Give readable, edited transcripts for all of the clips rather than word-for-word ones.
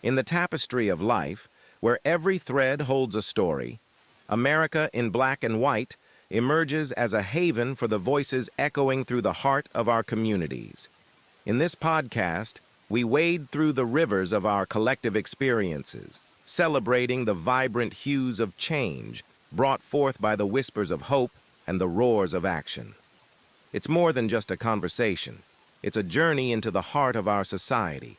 In the tapestry of life, where every thread holds a story, America in black and white emerges as a haven for the voices echoing through the heart of our communities. In this podcast, we wade through the rivers of our collective experiences, celebrating the vibrant hues of change brought forth by the whispers of hope and the roars of action. It's more than just a conversation. It's a journey into the heart of our society,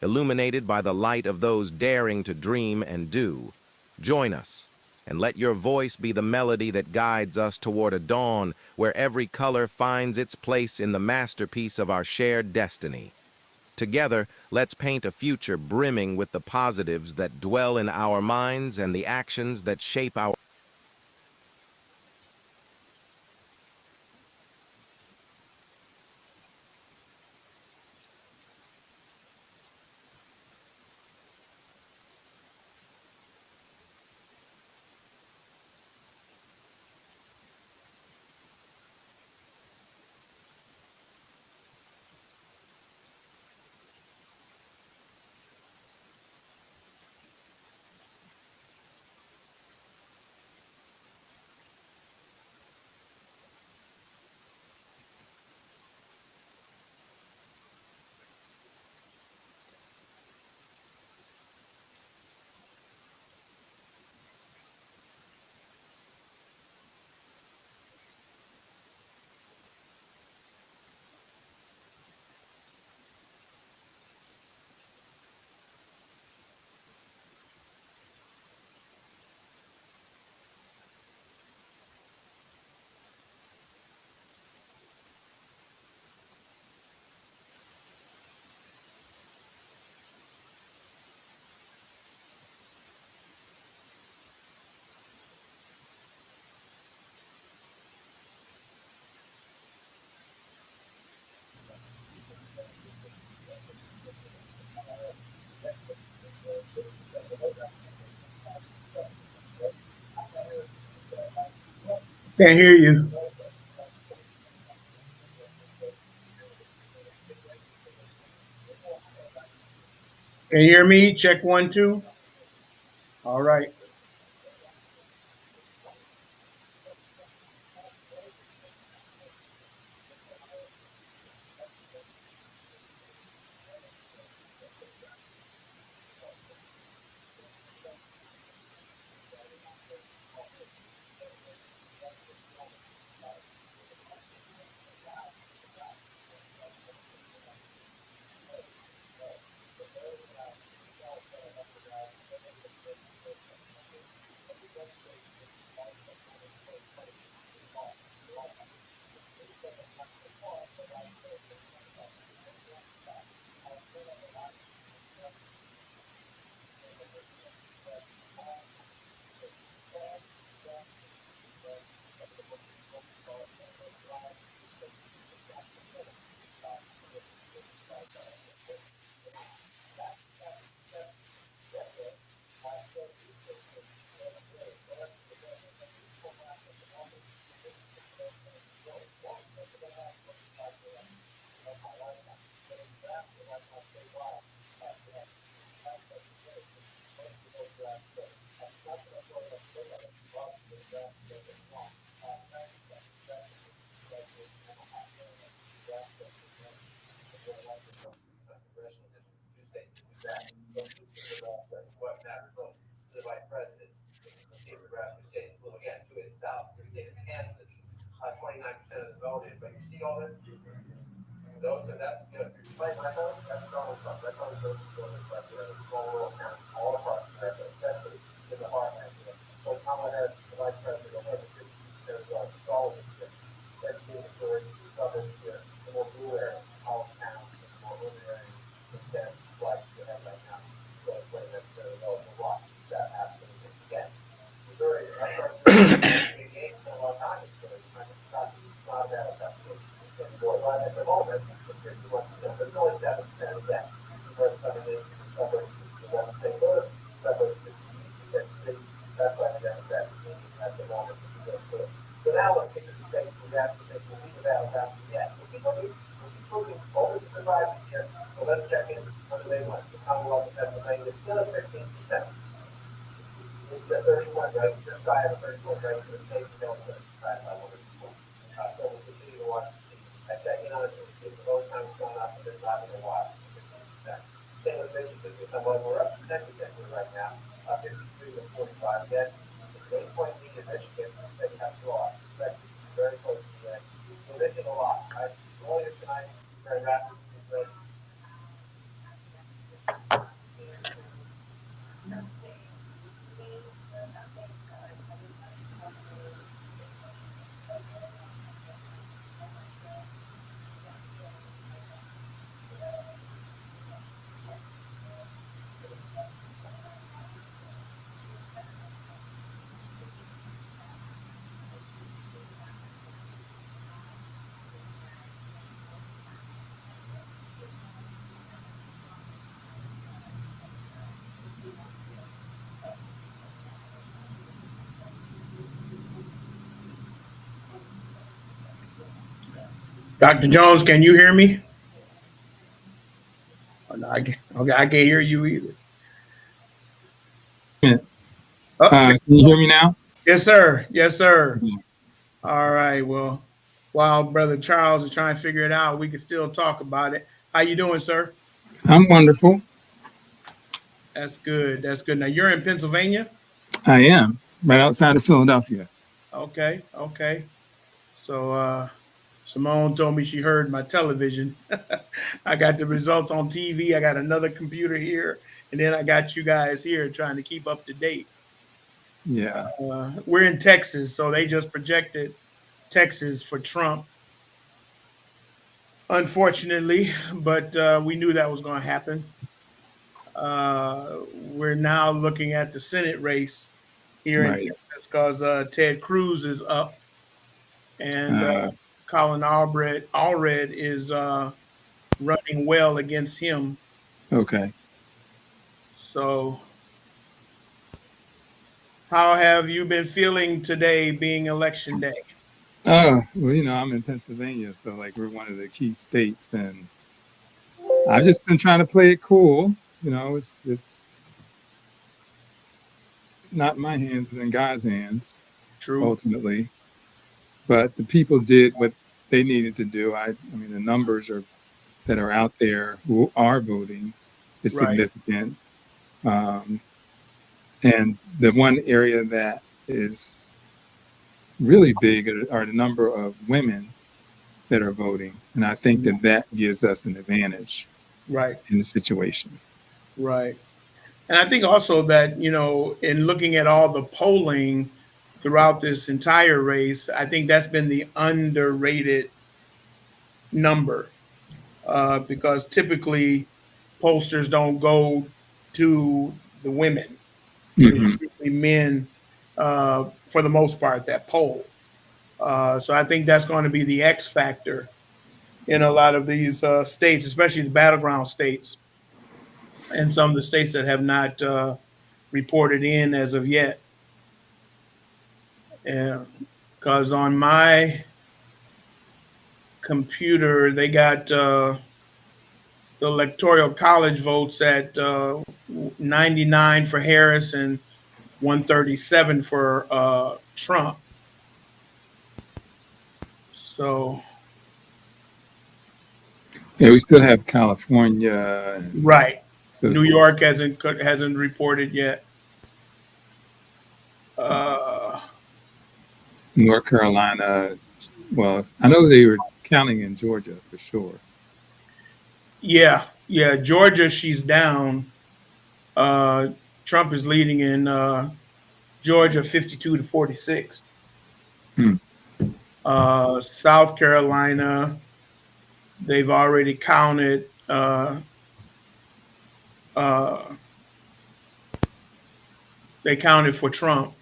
illuminated by the light of those daring to dream and do. Join us, and let your voice be the melody that guides us toward a dawn where every color finds its place in the masterpiece of our shared destiny. Together, let's paint a future brimming with the positives that dwell in our minds and the actions that shape our Can't hear you. Can you hear me? Check one, two. All right. Dr. Jones, can you hear me? Oh, no, okay, I can't hear you either. Minute. Oh, Can you hear me now? yes, sir. Yes, sir. Yeah. All right. Well, while Brother Charles is trying to figure it out, we can still talk about it. How you doing, sir? I'm wonderful. That's good. That's good. Now you're in Pennsylvania? I am right outside of Philadelphia. Okay. Okay. So Somone told me she heard my television. I got the results on TV. I got another computer here, and then I got you guys here trying to keep up to date. Yeah, We're in Texas, so they just projected Texas for Trump, unfortunately, but we knew that was going to happen. We're now looking at the Senate race here in right. Texas because Ted Cruz is up and Uh, Colin Allred is running well against him. okay. So, how have you been feeling today, being election day? Oh, well, I'm in Pennsylvania, so like we're one of the key states, and I've just been trying to play it cool. It's not in my hands; it's in God's hands True. ultimately. But the people did what they needed to do. I mean, the numbers are that are out there who are voting is Right. significant. Um, And the one area that is really big are the number of women that are voting. And I think that that gives us an advantage Right. in the situation. Right. And I think also that, in looking at all the polling throughout this entire race, I think that's been the underrated number because typically pollsters don't go to the women. It's Hmm. usually men for the most part that poll. So I think that's going to be the X factor in a lot of these states, especially the battleground states and some of the states that have not reported in as of yet. Because on my computer, they got the electoral college votes at 99 for Harris and 137 for Trump. So, Yeah, we still have California and right. New those York hasn't reported yet. Uh, North Carolina. Well, I know they were counting in Georgia for sure. yeah, yeah. Georgia, she's down. Uh, Trump is leading in Georgia 52 to 46. Hmm. South Carolina, they've already counted. Uh, they counted for Trump.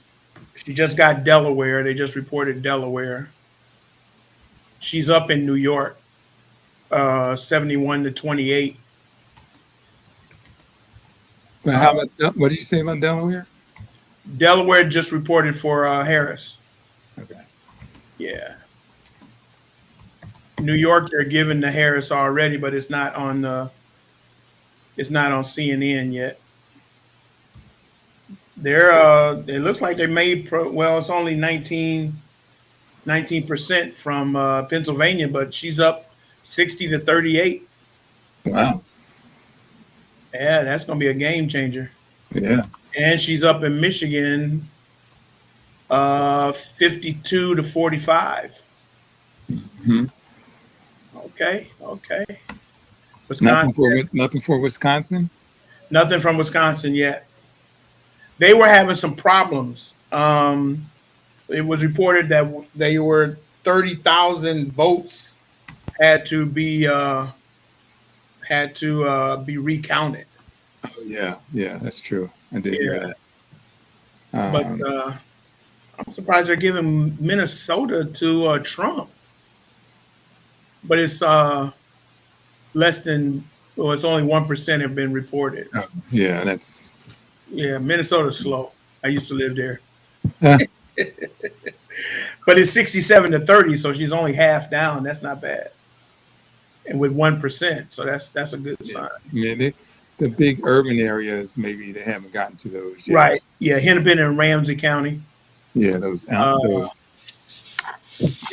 She just got Delaware. They just reported Delaware. She's up in New York, 71 to 28. But Uh, how about what did you say about Delaware? Delaware just reported for Harris. Okay. Yeah. New York, they're giving the Harris already, but it's not on the It's not on CNN yet. It looks like they made well. It's only 19% from Pennsylvania, but she's up 60-38. Wow. Yeah, that's gonna be a game changer. Yeah. And she's up in Michigan, 52-45. Mhm. Okay, okay. Nothing Wisconsin, for Wisconsin. nothing from Wisconsin yet. They were having some problems. It was reported that they were 30,000 votes had to be recounted. Oh yeah, yeah, that's true. I did hear Yeah, that. but I'm surprised they're giving Minnesota to Trump. But it's less than well, it's only 1% have been reported. Yeah, that's. Yeah, Minnesota's slow. I used to live there, Uh, but it's 67-30, so she's only half down. That's not bad, and with 1%, so that's a good yeah. sign. I mean, the big urban areas, maybe they haven't gotten to those yet. Right? Yeah, Hennepin and Ramsey County. Yeah, those Uh,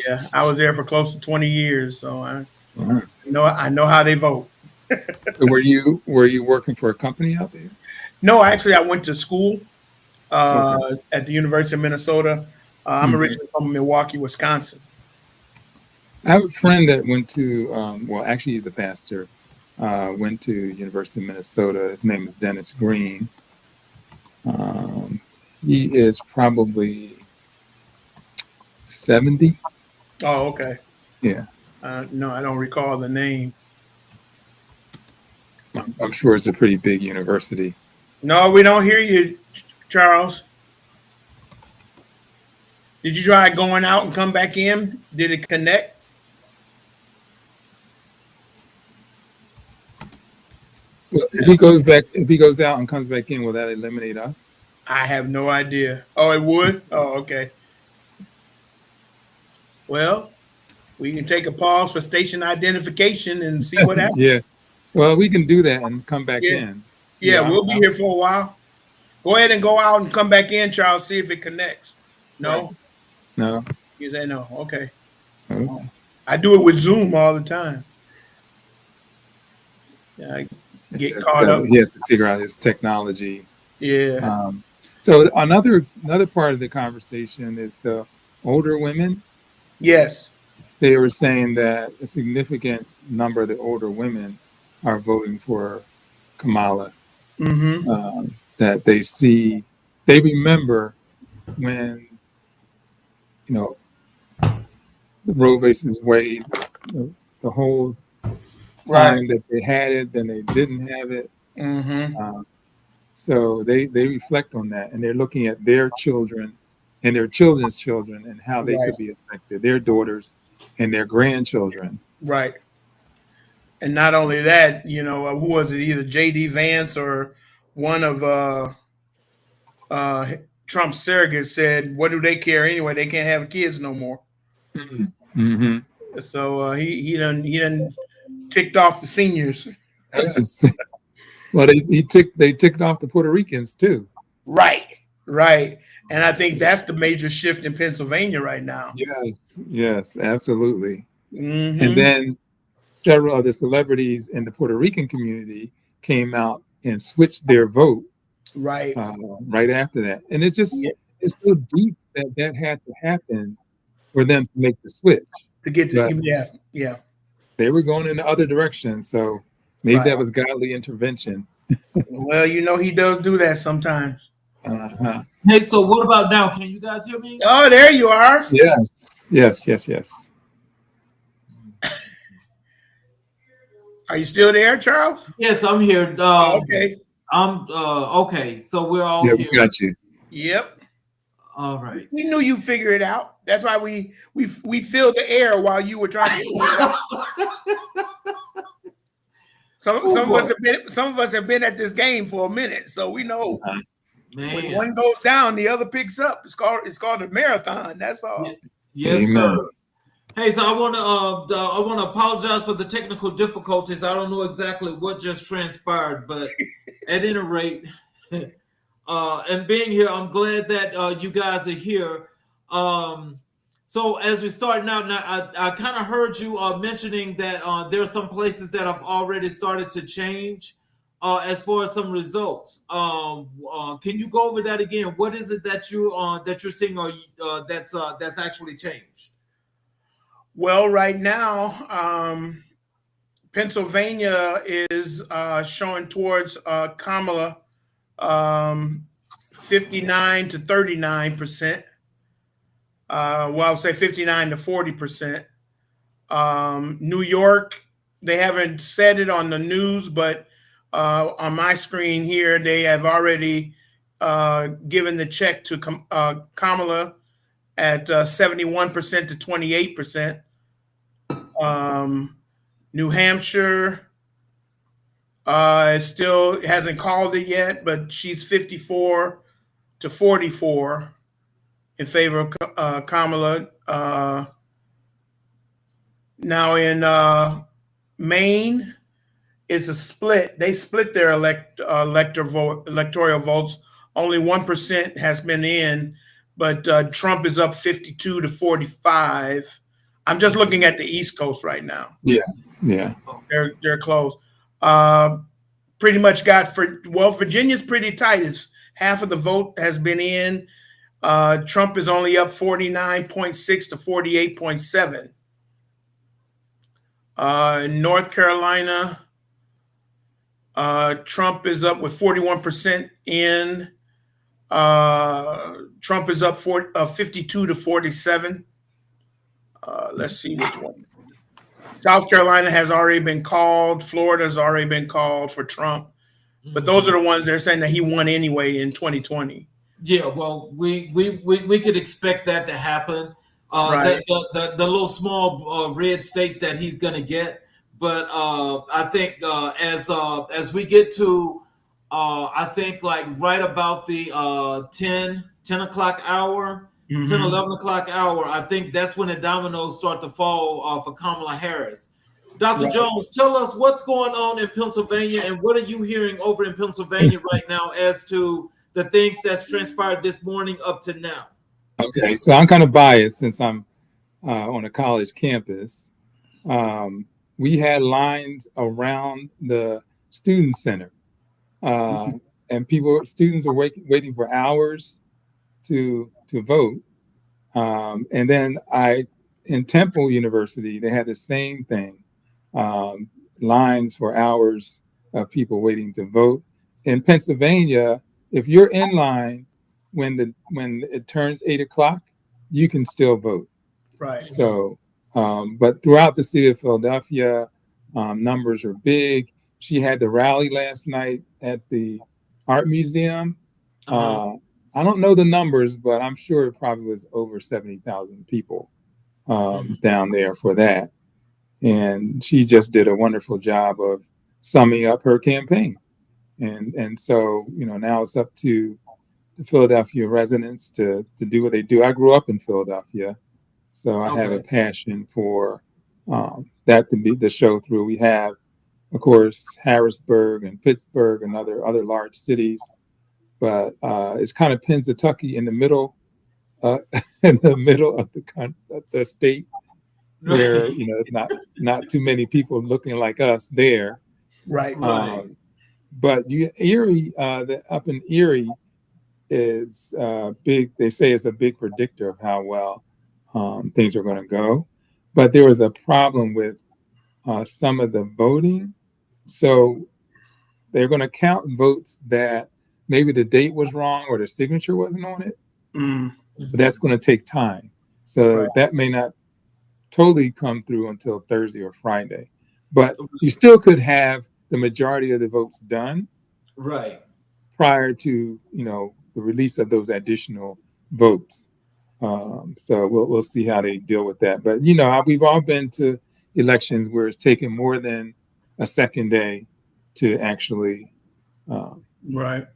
yeah, I was there for close to 20 years, so I know how they vote. So were you working for a company out there? No, actually, I went to school Okay. at the University of Minnesota. I'm Mhm. originally from Milwaukee, Wisconsin. I have a friend that went to, well, actually, he's a pastor. Went to University of Minnesota. His name is Dennis Green. Um, he is probably 70. Oh, okay. Yeah, No, I don't recall the name. I'm sure it's a pretty big university. No, we don't hear you, Charles. Did you try going out and come back in? Did it connect? Well, if he goes out and comes back in, will that eliminate us? I have no idea. Oh, it would? Oh, okay. Well, we can take a pause for station identification and see what happens. Yeah. Well, we can do that and come back Yeah. in. Yeah, Yeah. we'll be here for a while. Go ahead and go out and come back in, Charles, see if it connects. Right. No? No. You say no. Okay. Okay. I do it with Zoom all the time. Yeah, I get caught up. He has to figure out his technology. Yeah. So another part of the conversation is the older women. Yes. They were saying that a significant number of the older women are voting for Kamala. Mm-hmm. That they remember when, you know, the Roe versus Wade, the whole Right. time that they had it, then they didn't have it. Mm-hmm. So they reflect on that, and they're looking at their children and their children's children and how they Right. could be affected, their daughters and their grandchildren. Right. And not only that, who was it? Either J.D. Vance or one of Trump's surrogates said, "What do they care anyway? They can't have kids no more." Mm-hmm. So he done ticked off the seniors. Yes. Well, they ticked off the Puerto Ricans too. Right. Right. And I think that's the major shift in Pennsylvania right now. Yes, absolutely. Mm-hmm. And then several other celebrities in the Puerto Rican community came out and switched their vote Right. right after that. And it's so deep that had to happen for them to make the switch. To get to But yeah. they were going in the other direction, so maybe Right. that was godly intervention. Well, he does do that sometimes. Uh-huh. Hey, so what about now? Can you guys hear me? Oh, there you are. Yes. Are you still there, Charles? Yes, I'm here. Okay. I'm okay. So we're all Yeah, here. we got you. Yep. All right. We knew you figured it out. That's why we filled the air while you were trying to figure it out. Some of us have been at this game for a minute, so we know Man. when one goes down, the other picks up. It's called a marathon. That's all. Yes, Amen. sir. Hey, so I want to apologize for the technical difficulties. I don't know exactly what just transpired, but at any rate, and being here, I'm glad that you guys are here. Um, so as we start now, I kind of heard you mentioning that there are some places that have already started to change as far as some results. Can you go over that again? What is it that you're seeing, or that's actually changed? Well, right now, Pennsylvania is showing towards Kamala, 59 to 39%. Well, I would say 59 to 40%. New York, they haven't said it on the news, but on my screen here, they have already given the check to Kamala at 71% to 28%. New Hampshire still hasn't called it yet, but she's 54 to 44 in favor of Kamala. Now in Maine, it's a split. They split their electoral votes. Only 1% has been in, but Trump is up 52 to 45. I'm just looking at the East Coast right now. Yeah, yeah. They're close. Uh, Pretty much got Virginia's pretty tight. It's half of the vote has been in. Trump is only up 49.6 to 48.7. In North Carolina, Trump is up with 41% in. Trump is up 52 to 47. Let's see which one. South Carolina has already been called. Florida has already been called for Trump. But those are the ones that are saying that he won anyway in 2020. Yeah, well, we could expect that to happen. Right. The little small red states that he's going to get, but I think as we get to, I think like right about the 10 o'clock hour, 10 Mm-hmm. 11 o'clock hour, I think that's when the dominoes start to fall for Kamala Harris. Dr. Right. Jones, tell us what's going on in Pennsylvania and what are you hearing over in Pennsylvania right now as to the things that's transpired this morning up to now? Okay, so I'm kind of biased since I'm on a college campus. Um, we had lines around the student center, and students are waiting for hours to vote. And then in Temple University, they had the same thing, um, lines for hours of people waiting to vote. In Pennsylvania, if you're in line when it turns 8 o'clock, you can still vote. Right. So, but throughout the city of Philadelphia, numbers are big. She had the rally last night at the art museum. Uh-huh. I don't know the numbers, but I'm sure it probably was over 70,000 people Mhm. down there for that. And she just did a wonderful job of summing up her campaign. And so, now it's up to the Philadelphia residents to do what they do. I grew up in Philadelphia, so I have a Okay. passion for that to be the show through. We have, of course, Harrisburg and Pittsburgh and other large cities, but it's kind of Pennsatucky in the middle, uh, in the middle of the state, where Right. it's not too many people looking like us there. Right. Right. But Erie, up in Erie is big. They say it's a big predictor of how well things are going to go. But there was a problem with some of the voting. So they're going to count votes that maybe the date was wrong or the signature wasn't on it, Mm. but that's going to take time. So Right. that may not totally come through until Thursday or Friday. But you still could have the majority of the votes done Right. prior to the release of those additional votes. So we'll see how they deal with that. But we've all been to elections where it's taken more than a second day to actually Right.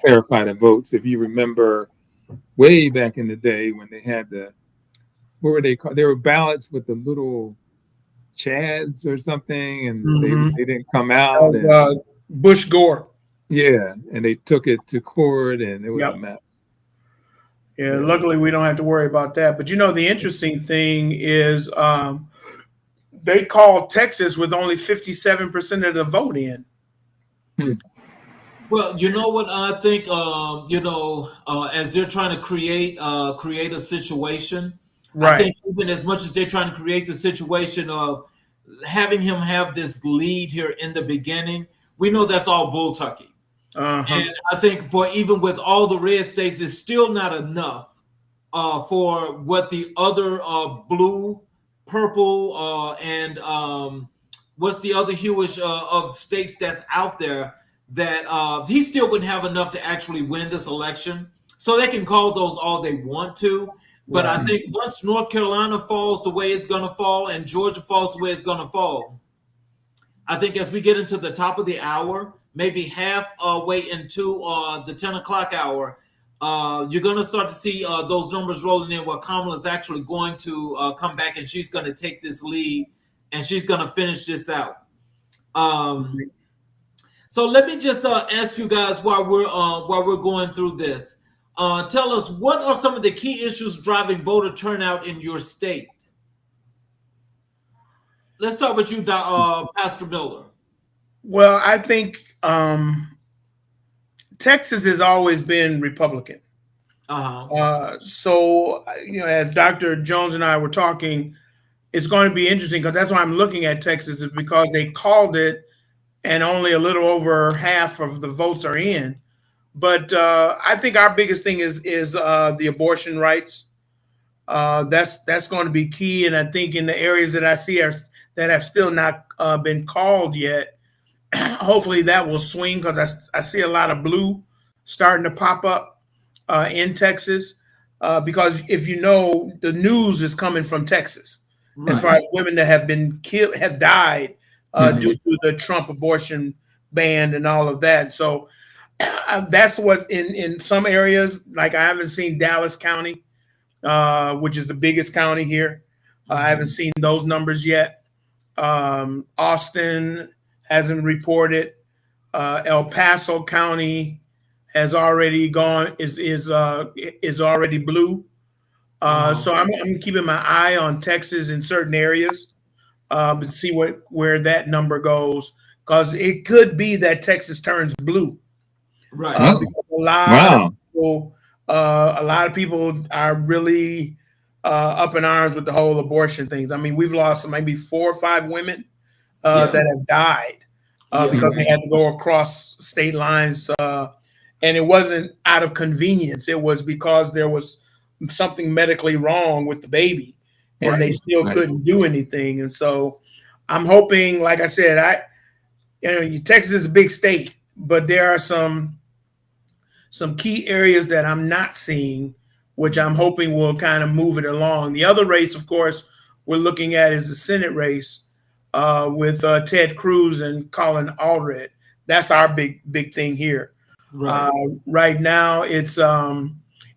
clarify the votes. If you remember way back in the day when they had what were they called? They were ballots with the little chads or something, and Hmm. they didn't come That out, was and Bush Gore. yeah, and they took it to court, and it was a Yep. mess. Yeah. Yeah. Luckily, we don't have to worry about that. But the interesting thing is they called Texas with only 57% of the vote in. Hmm. Well, you know what I think. As they're trying to create a situation, I Right. think even as much as they're trying to create the situation of having him have this lead here in the beginning, we know that's all bull tucky. Uh huh. And I think for even with all the red states, it's still not enough for what the other blue, purple, and what's the other hueish of states that's out there that he still wouldn't have enough to actually win this election. So they can call those all they want to. But I Right. think once North Carolina falls the way it's going to fall and Georgia falls the way it's going to fall, I think as we get into the top of the hour, maybe half way into the 10 o'clock hour, you're going to start to see those numbers rolling in where Kamala is actually going to come back and she's going to take this lead and she's going to finish this out. So let me just ask you guys while we're going through this. Tell us, what are some of the key issues driving voter turnout in your state? Let's start with you, Pastor Miller. Well, I think Texas has always been Republican. Uh-huh. So, as Dr. Jones and I were talking, it's going to be interesting because that's why I'm looking at Texas, is because they called it and only a little over half of the votes are in. But I think our biggest thing is the abortion rights. That's going to be key, and I think in the areas that I see that have still not been called yet, hopefully that will swing because I see a lot of blue starting to pop up in Texas. Because if you know, the news is coming from Texas as Right. far as women that have been killed, have died due Mhm. to the Trump abortion ban and all of that. So that's what in some areas, like I haven't seen Dallas County, which is the biggest county here. I haven't seen those numbers yet. Austin hasn't reported. El Paso County has already gone is already blue. Uh-huh. So I'm keeping my eye on Texas in certain areas and see where that number goes, because it could be that Texas turns blue. Right. Oh, Because wow. a lot of people are really up in arms with the whole abortion things. I mean, we've lost maybe 4 or 5 women Yeah. that have died Yeah. because Mhm. they had to go across state lines, and it wasn't out of convenience. It was because there was something medically wrong with the baby, and they Right. still Right. couldn't do anything. And so, I'm hoping, like I said, Texas is a big state, but there are some key areas that I'm not seeing, which I'm hoping will kind of move it along. The other race, of course, we're looking at is the Senate race with Ted Cruz and Colin Allred. That's our big thing here. Right. Uh, right now, it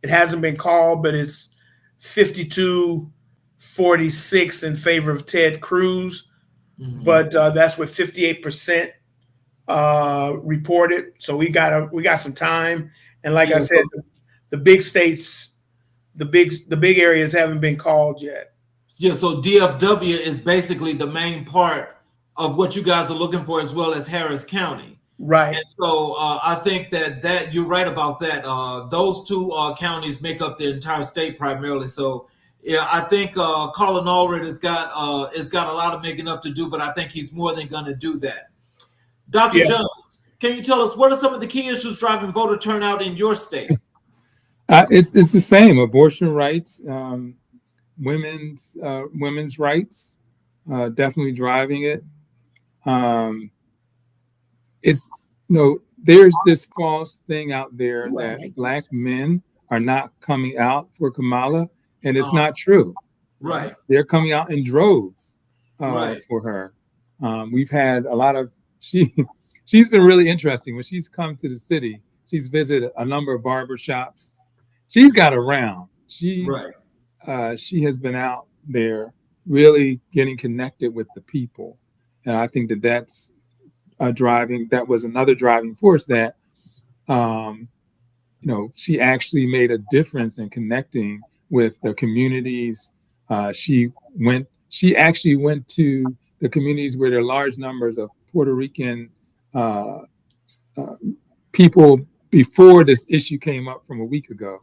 hasn't been called, but it's 52-46 in favor of Ted Cruz. Mhm. But that's with 58% reported. So we got some time. And like I Yeah. said, the big states, the big areas haven't been called yet. So DFW is basically the main part of what you guys are looking for, as well as Harris County. Right. And so I think that you're right about that. Those two counties make up the entire state primarily. So yeah, I think Colin Allred has got a lot of making up to do, but I think he's more than going to do that. Dr. Yeah. Jones, can you tell us what are some of the key issues driving voter turnout in your state? It's the same. Abortion rights, women's rights, definitely driving it. Um, it's there's this false thing out there that Right. black men are not coming out for Kamala, and it's Uh, not true. right, They're coming out in droves right. for her. We've had a lot of she's been really interesting when she's come to the city. She's visited a number of barber shops. She's got around. Right. she has been out there really getting connected with the people, and I think that that's that was another driving force that um, she actually made a difference in connecting with the communities. She actually went to the communities where there are large numbers of Puerto Rican uh, uh, people before this issue came up from a week ago.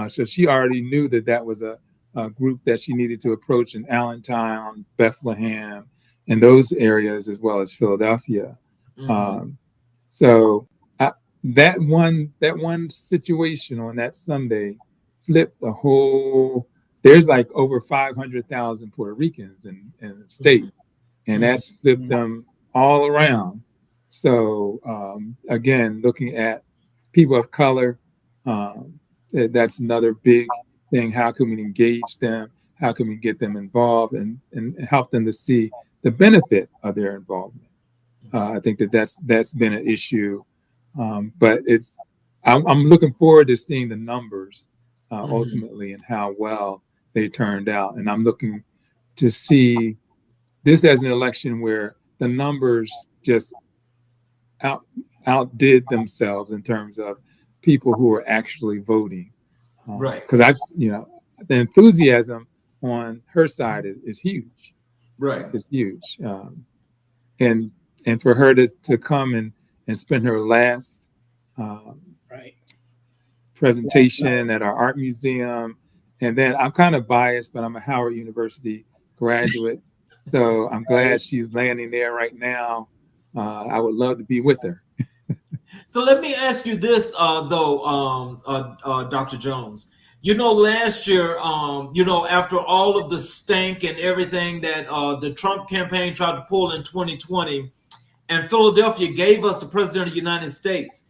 So she already knew that that was a group that she needed to approach in Allentown, Bethlehem, and those areas, as well as Philadelphia. Mm-hmm. Um, so I, that one situation on that Sunday flipped the whole. There's like over 500,000 Puerto Ricans in the state, and Mm-hmm. that's flipped them all around. So again, looking at people of color, that's another big thing. How can we engage them? How can we get them involved and help them to see the benefit of their involvement? I think that that's been an issue, but I'm looking forward to seeing the numbers Mm-hmm. ultimately and how well they turned out, and I'm looking to see this as an election where the numbers just out outdid themselves in terms of people who are actually voting. Right. Because the enthusiasm on her side is huge. Right. It's huge, and for her to come and spend her last um, Right. presentation at our art museum, and then I'm kind of biased, but I'm a Howard University graduate, so I'm glad she's landing there right now. I would love to be with her. So let me ask you this, though, Dr. Jones. Last year, after all of the stank and everything that the Trump campaign tried to pull in 2020, and Philadelphia gave us the president of the United States,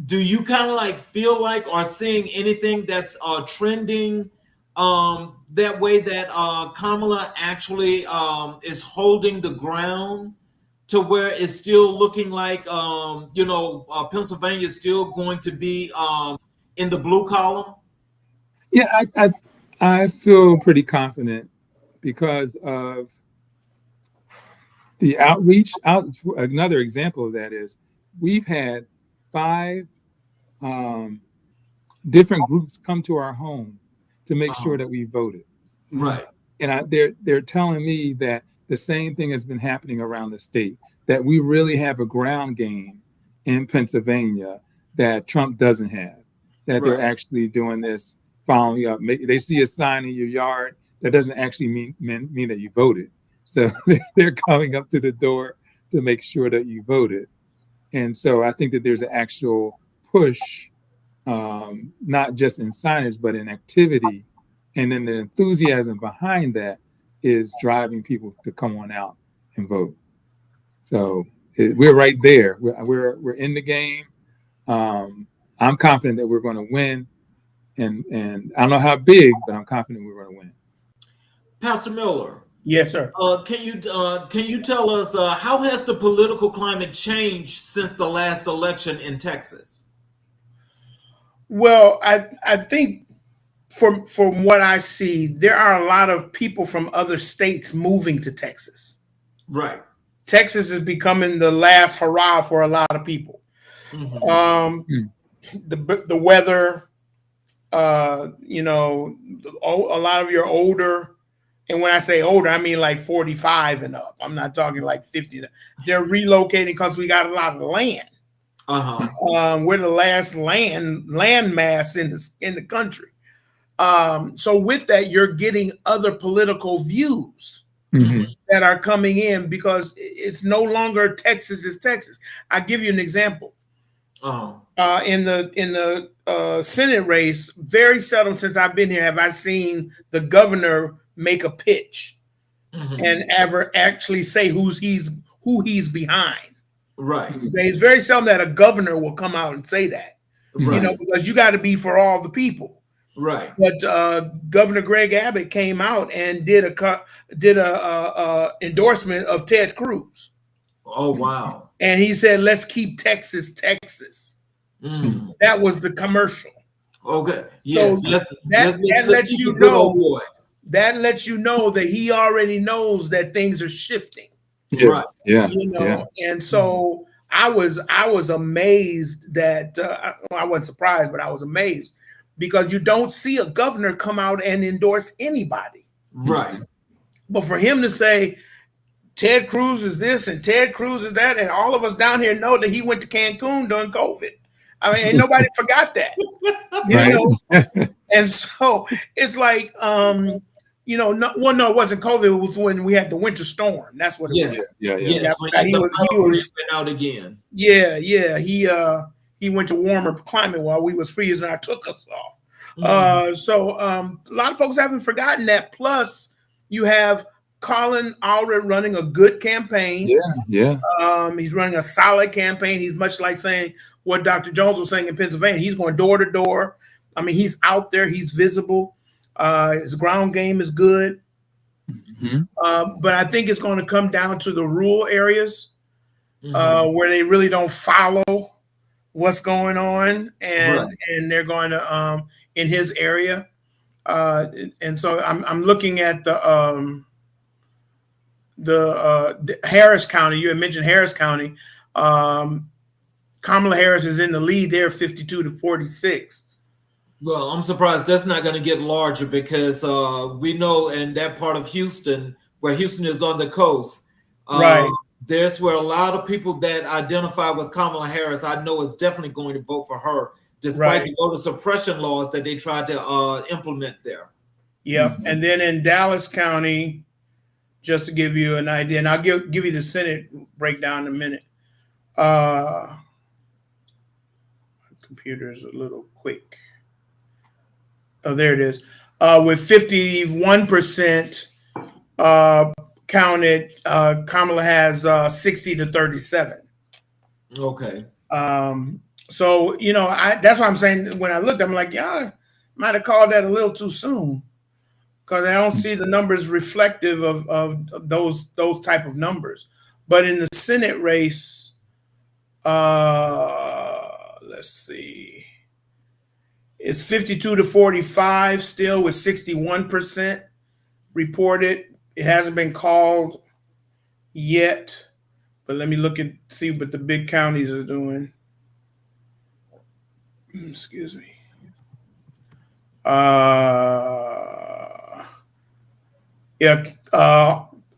do you kind of like feel like or seeing anything that's trending that way that Kamala actually is holding the ground to where it's still looking like Pennsylvania is still going to be in the blue column? Yeah, I feel pretty confident because of the outreach. Another example of that is we've had five um, different groups come to our home to make sure Uh-huh. that we voted. Right. And they're telling me that the same thing has been happening around the state, that we really have a ground game in Pennsylvania that Trump doesn't have, that they're Right. actually doing this following up. They see a sign in your yard that doesn't actually mean that you voted. So they're coming up to the door to make sure that you voted. And so I think that there's an actual push, not just in signage, but in activity. And then the enthusiasm behind that is driving people to come on out and vote. So we're right there. We're in the game. Um, I'm confident that we're going to win, and I don't know how big, but I'm confident we're going to win. Pastor Miller, Yes, sir. can you tell us how has the political climate changed since the last election in Texas? Well, I think from what I see, there are a lot of people from other states moving to Texas. Right. Texas is becoming the last hurrah for a lot of people. Mm-hmm. Mm. The weather, a lot of your older, and when I say older, I mean like 45 and up. I'm not talking like 50. They're relocating because we got a lot of land. Uh-huh. We're the last land mass in the country. So with that, you're getting other political views Mm-hmm. Mm-hmm. that are coming in because it's no longer Texas is Texas. I'll give you an example. Uh-huh. In the Senate race, very seldom since I've been here have I seen the governor make a pitch Mm-hmm. and ever actually say who he's behind. Right. It's very seldom that a governor will come out and say that, Right. because you got to be for all the people. Right. But Governor Greg Abbott came out and did a endorsement of Ted Cruz, Oh wow. and he said, "Let's keep Texas, Texas." Mm. That was the commercial. Okay. So Yes. Let's that let's that let's, let's lets keep you a good old know boy. that lets you know that he already knows that things are shifting. Yeah, Right. yeah, You yeah. know, and so I was amazed that I wasn't surprised, but I was amazed because you don't see a governor come out and endorse anybody. Right. But for him to say Ted Cruz is this and Ted Cruz is that, and all of us down here know that he went to Cancun during COVID. I mean, ain't nobody forgot that, you Right. know. And so it's like, no, well, no, it wasn't COVID. It was when we had the winter storm. That's what it Yes. was. Yeah, yeah, yeah. Yeah, Yes. I When forgot. the He power grid was, went out again. yeah, yeah. He went to warmer climate while we was freezing our took us off. Mhm. A lot of folks haven't forgotten that. Plus, you have Colin already running a good campaign. Yeah, yeah. He's running a solid campaign. He's much like saying what Dr. Jones was saying in Pennsylvania. He's going door to door. I mean, he's out there. He's visible. His ground game is good. Hmm. But I think it's going to come down to the rural areas Mhm. where they really don't follow what's going on, Right. and they're going to in his area. And so I'm looking at the Harris County. You had mentioned Harris County. Um, Kamala Harris is in the lead there, 52-46. Well, I'm surprised that's not going to get larger because we know in that part of Houston, where Houston is on the coast, uh, Right, there's where a lot of people that identify with Kamala Harris, I know, is definitely going to vote for her, despite right. the voter suppression laws that they tried to implement there. Yep. And then in Dallas County, just to give you an idea, and I'll give you the Senate breakdown in a minute. Uh, computer's a little quick. Oh, there it is. With 51% counted, Kamala has 60-37. Okay. So that's what I'm saying. When I looked, I'm like, yeah, might have called that a little too soon because I don't see the numbers reflective of those type of numbers. But in the Senate race, let's see, it's 52-45 still with 61% reported. It hasn't been called yet, but let me look at see what the big counties are doing. Excuse me. Yeah,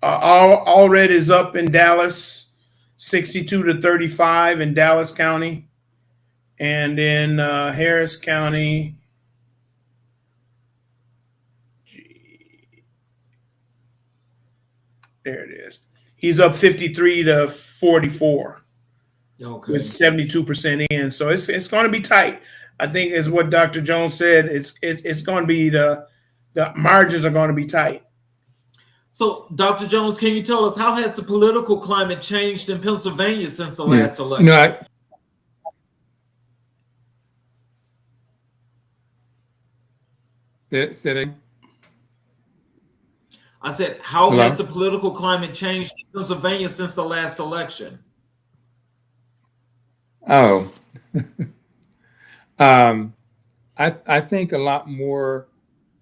all red is up in Dallas, 62-35 in Dallas County, and in Harris County, there it is. He's up 53-44 with Okay. 72% in. So it's going to be tight. I think is what Dr. Jones said. It's going to be the margins are going to be tight. So, Dr. Jones, can you tell us how has the political climate changed in Pennsylvania since the Yeah. last election? Said it. I said, how Hello? has the political climate changed in Pennsylvania since the last election? Oh, I think a lot more.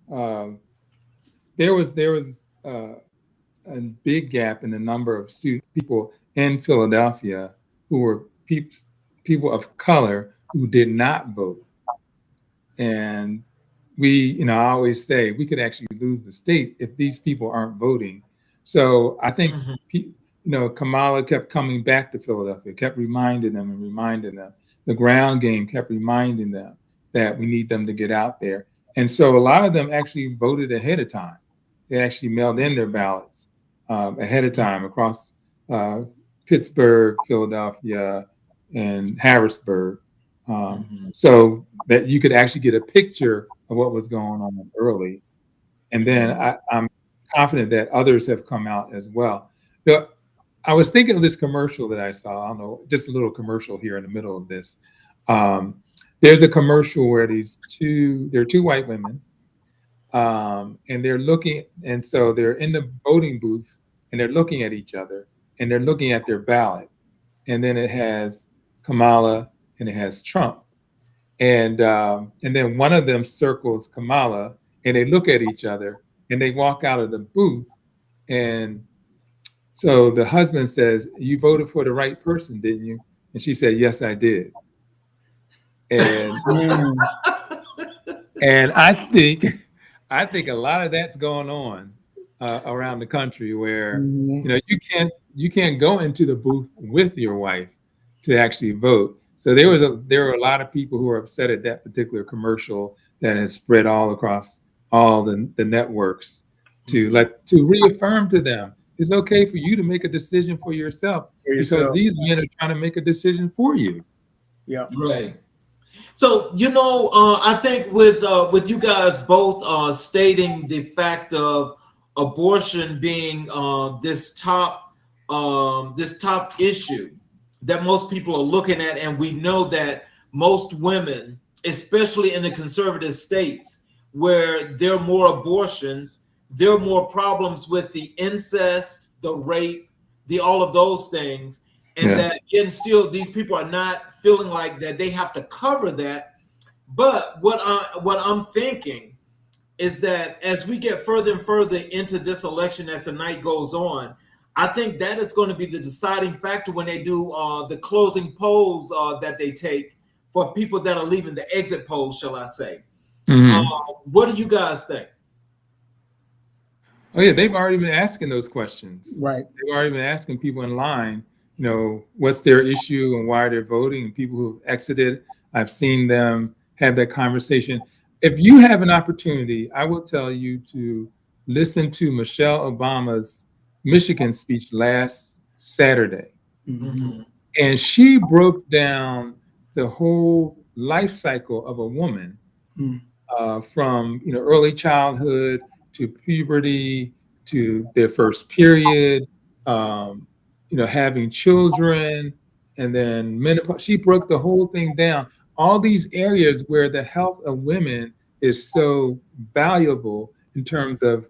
There was a big gap in the number of people in Philadelphia who were people of color who did not vote, and I always say we could actually lose the state if these people aren't voting. So I think Kamala kept coming back to Philadelphia, kept reminding them and reminding them. The ground game kept reminding them that we need them to get out there. And so a lot of them actually voted ahead of time. They actually mailed in their ballots ahead of time across Pittsburgh, Philadelphia, and Harrisburg. So that you could actually get a picture of what was going on early. And then I'm confident that others have come out as well. Now, I was thinking of this commercial that I saw. I don't know, just a little commercial here in the middle of this. There's a commercial where there are two white women, and they're looking, and so they're in the voting booth, and they're looking at each other, and they're looking at their ballot, and then it has Kamala and it has Trump, And then one of them circles Kamala, and they look at each other, and they walk out of the booth. And so the husband says, "You voted for the right person, didn't you?" And she said, "Yes, I did." And Mm. and I think a lot of that's going on around the country, where Mhm. you can't go into the booth with your wife to actually vote. So there were a lot of people who were upset at that particular commercial that has spread all across all the networks, to reaffirm to them it's okay for you to make a decision for yourself, For because yourself. these men are trying to make a decision for you. Yeah. Right. So I think with you guys both stating the fact of abortion being this top issue that most people are looking at, and we know that most women, especially in the conservative states, where there are more abortions, there are more problems with the incest, the rape, the all of those things, and Yeah. that again, still these people are not feeling like that they have to cover that. But what I'm thinking is that as we get further and further into this election, as the night goes on, I think that is going to be the deciding factor when they do the closing polls that they take for people that are leaving, the exit polls, shall I say. Mhm. What do you guys think? Oh yeah, they've already been asking those questions. Right. They've already been asking people in line, what's their issue and why they're voting. And people who've exited, I've seen them have that conversation. If you have an opportunity, I will tell you to listen to Michelle Obama's Michigan speech last Saturday. Mhm. Mm-hmm. And she broke down the whole life cycle of a woman, Mm. from early childhood to puberty to their first period, um, having children, and then menopause. She broke the whole thing down. All these areas where the health of women is so valuable in terms of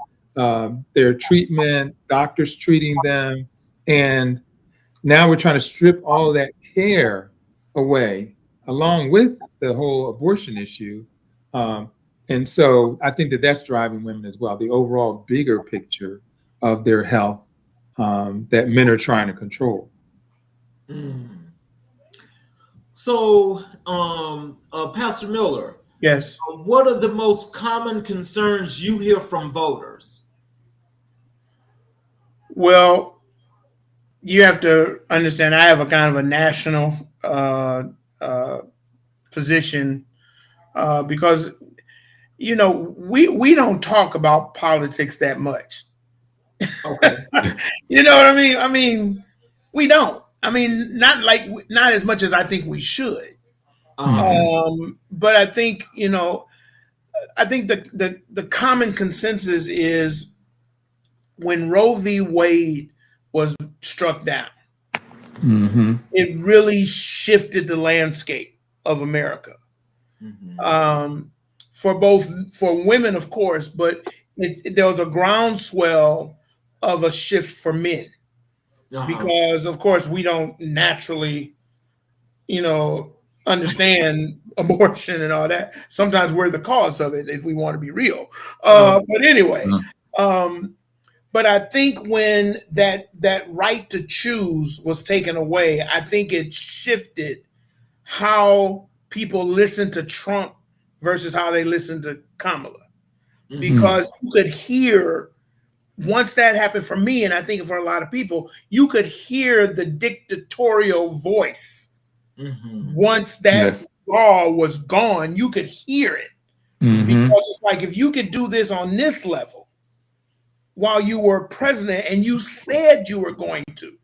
their treatment, doctors treating them, and now we're trying to strip all of that care away, along with the whole abortion issue. Um, and so I think that that's driving women as well, the overall bigger picture of their health, that men are trying to control. Mm. So, Pastor Miller, Yes. what are the most common concerns you hear from voters? Well, you have to understand, I have a kind of a national uh, position, because we don't talk about politics that much. Okay. You know what I mean? I mean, we don't. I mean, not as much as I think we should. Uh-huh. Mhm. But I think the common consensus is when Roe v. Wade was struck down, Mhm. it really shifted the landscape of America, Mm-hmm. um, for women, of course, but there was a groundswell of a shift for men Uh-huh. because, of course, we don't naturally, you know, understand abortion and all that. Sometimes we're the cause of it if we want to be real. Uh, But anyway, um, but I think when that right to choose was taken away, I think it shifted how people listen to Trump versus how they listen to Kamala. mm-hmm. Mhm. Because you could hear, once that happened for me, and I think for a lot of people, you could hear the dictatorial voice. Mm-hmm. Once that Yes. law was gone, you could hear it. Mhm. Because it's like, if you could do this on this level while you were president and you said you were going to,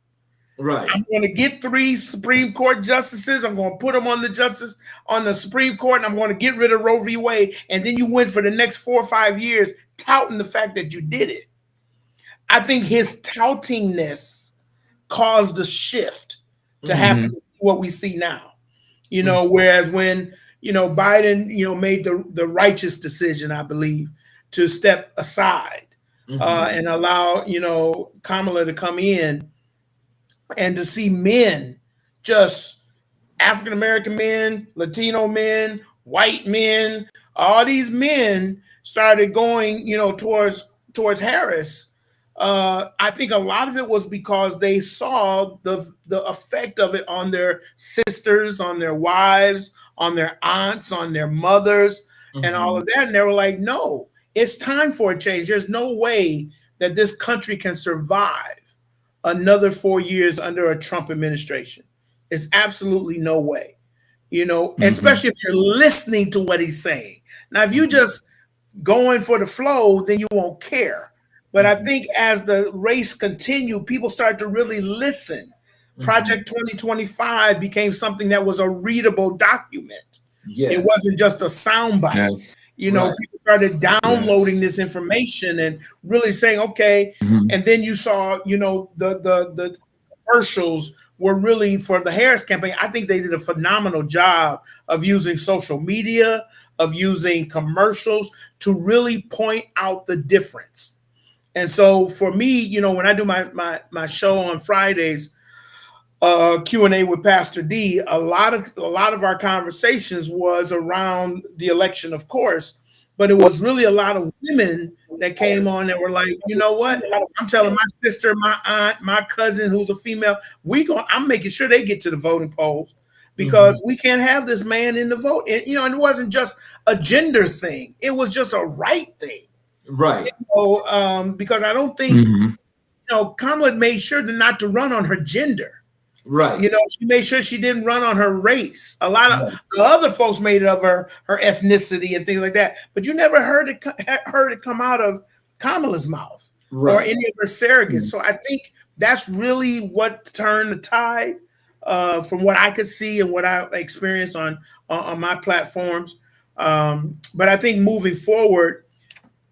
Right. I'm going to get 3 Supreme Court justices. I'm going to put them on the Supreme Court, and I'm going to get rid of Roe v. Wade. And then you went for the next 4 or 5 years touting the fact that you did it. I think his toutingness caused a shift to Mm-hmm. happen Mhm. to what we see now. Mm-hmm. Whereas when Biden made the righteous decision, I believe, to step aside, Mm-hmm. and allow Kamala to come in, and to see men, just African American men, Latino men, white men, all these men started going, towards Harris. I think a lot of it was because they saw the effect of it on their sisters, on their wives, on their aunts, on their mothers, and all Mhm. of that. And they were like, no, it's time for a change. There's no way that this country can survive another 4 years under a Trump administration. It's absolutely no way, Mm-hmm. especially if you're listening to what he's saying. Now, if you Mhm. just going for the flow, then you won't care. But I Mhm. think as the race continued, people started to really listen. Mhm. Project 2025 became something that was a readable document. It Yes. wasn't just a soundbite. Yes. Right. People started downloading Yes. this information and really saying, okay. Mm-hmm. And then you saw, the commercials were really for the Harris campaign. I think they did a phenomenal job of using social media, of using commercials to really point out the difference. And so for me, when I do my show on Fridays, Q&A with Pastor D, a lot of our conversations was around the election, of course, but it was really a lot of women that came on that were like, you know what? I'm telling my sister, my aunt, my cousin who's a female, I'm making sure they get to the voting polls Mhm. because we can't have this man in the vote. And it wasn't just a gender thing; it was just a right thing. Right. Because I don't think Mm-hmm. Kamala made sure not to run on her gender. Right. She made sure she didn't run on her race. A lot of Right. the other folks made it of her ethnicity and things like that, but you never heard it come out of Kamala's mouth or Right. any of her surrogates. So I think that's really what turned the tide, from what I could see and what I experienced on my platforms. But I think moving forward,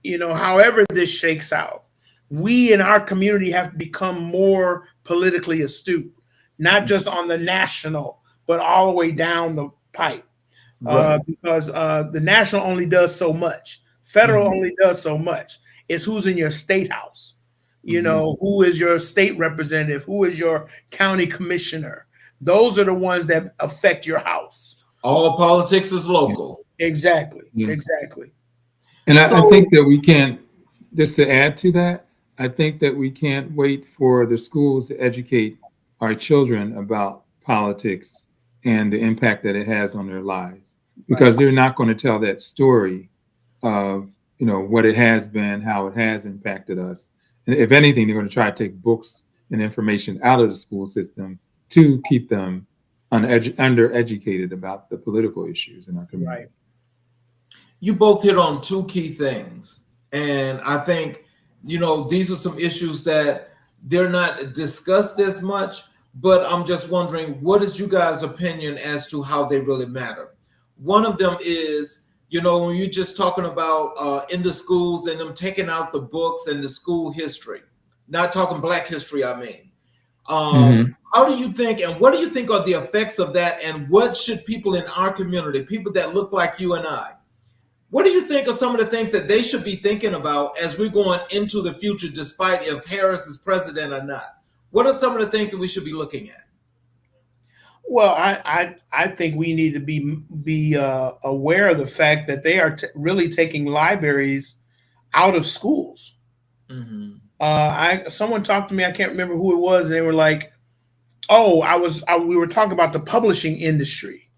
however this shakes out, we in our community have to become more politically astute, not just on the national, but all the way down the pipe. Right. Because the national only does so much, federal Mhm. only does so much. It's who's in your state house, Mhm. who is your state representative, who is your county commissioner. Those are the ones that affect your house. All politics is Yeah. local. Exactly, Yeah. exactly. And I So, think that we can't, just to add to that, I think that we can't wait for the schools to educate our children about politics and the impact that it has on their lives, Right. because they're not going to tell that story of, what it has been, how it has impacted us. And if anything, they're going to try to take books and information out of the school system to keep them undereducated about the political issues in our Right. community. you both hit on two key things. And I think, these are some issues that they're not discussed as much, but I'm just wondering, what is you guys' opinion as to how they really matter? One of them is, when you're just talking about in the schools and them taking out the books and the school history, not talking Black history, I mean. Mm-hmm. How do you think, and what do you think are the effects of that, and what should people in our community, people that look like you and I, what do you think are some of the things that they should be thinking about as we're going into the future, despite if Harris is president or not? What are some of the things that we should be looking at? Well, I think we need to be aware of the fact that they are really taking libraries out of schools. Mm-hmm. I Someone talked to me. I can't remember who it was, and they were like, "Oh, we were talking about the publishing industry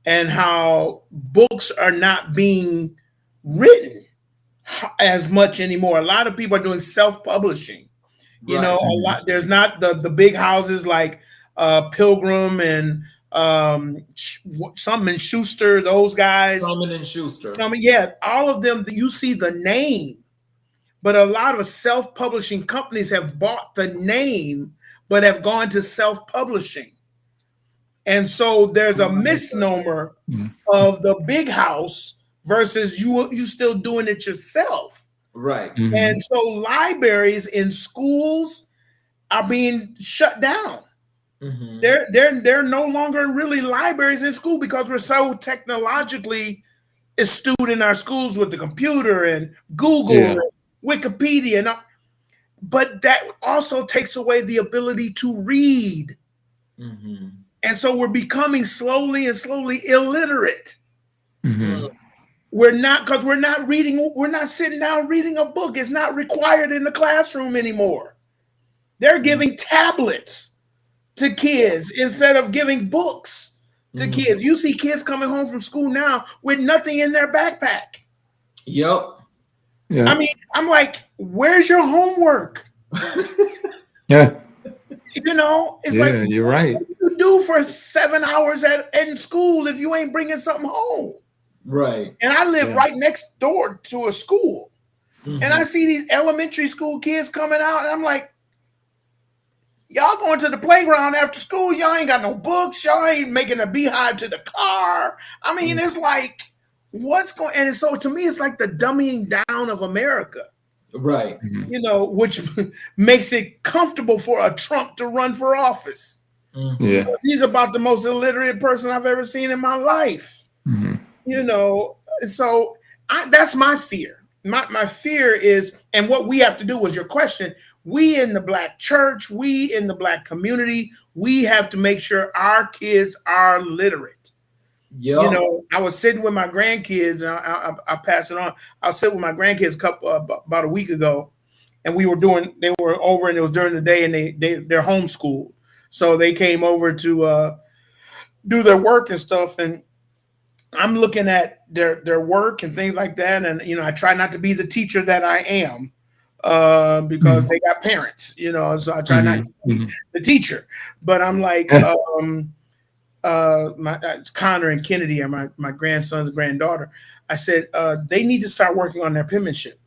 and how books are not being written as much anymore. A lot of people are doing self publishing. Right. A lot. There's not the big houses like Pilgrim and something Schuster. Those guys. Simon and Schuster. Yeah, all of them. You see the name, but a lot of self-publishing companies have bought the name, but have gone to self-publishing, and so there's a misnomer of the big house versus you still doing it yourself. Right. Mm-hmm. And so libraries in schools are being shut down. Mm-hmm. They're no longer really libraries in school because we're so technologically astute in our schools with the computer and Google Yeah. and Wikipedia, but that also takes away the ability to read. Mm-hmm. And so we're becoming slowly and slowly illiterate. Mm-hmm. We're not, because we're not reading, we're not sitting down reading a book. It's not required in the classroom anymore. They're giving tablets to kids instead of giving books to kids. You see kids coming home from school now with nothing in their backpack. Yep. Yeah. I mean, I'm like, where's your homework? Yeah. You know, it's like, Yeah. You're right. what do you do for 7 hours in school if you ain't bringing something home? Right. And I live Yeah. right next door to a school. And I see these elementary school kids coming out, and I'm like, y'all going to the playground after school. Y'all ain't got no books. Y'all ain't making a beehive to the car. I mean, it's like, what's going, and so to me, it's like the dumbing down of America, Right. Mm-hmm. you know, which makes it comfortable for a Trump to run for office. Yeah. He's about the most illiterate person I've ever seen in my life. Mm-hmm. You know, so that's my fear. My fear is, and what we have to do was your question. We in the Black church, we in the Black community, we have to make sure our kids are literate. Yep. You know, I was sitting with my grandkids, and I'll pass it on. I was sitting with my grandkids about a week ago, and they were over, and it was during the day, and they're homeschooled, so they came over to do their work and stuff, and I'm looking at their work and things like that, and you know, I try not to be the teacher that I am, because they got parents, you know, so I try not to be the teacher. But I'm like, it's Connor and Kennedy are my grandson's granddaughter. I said they need to start working on their penmanship.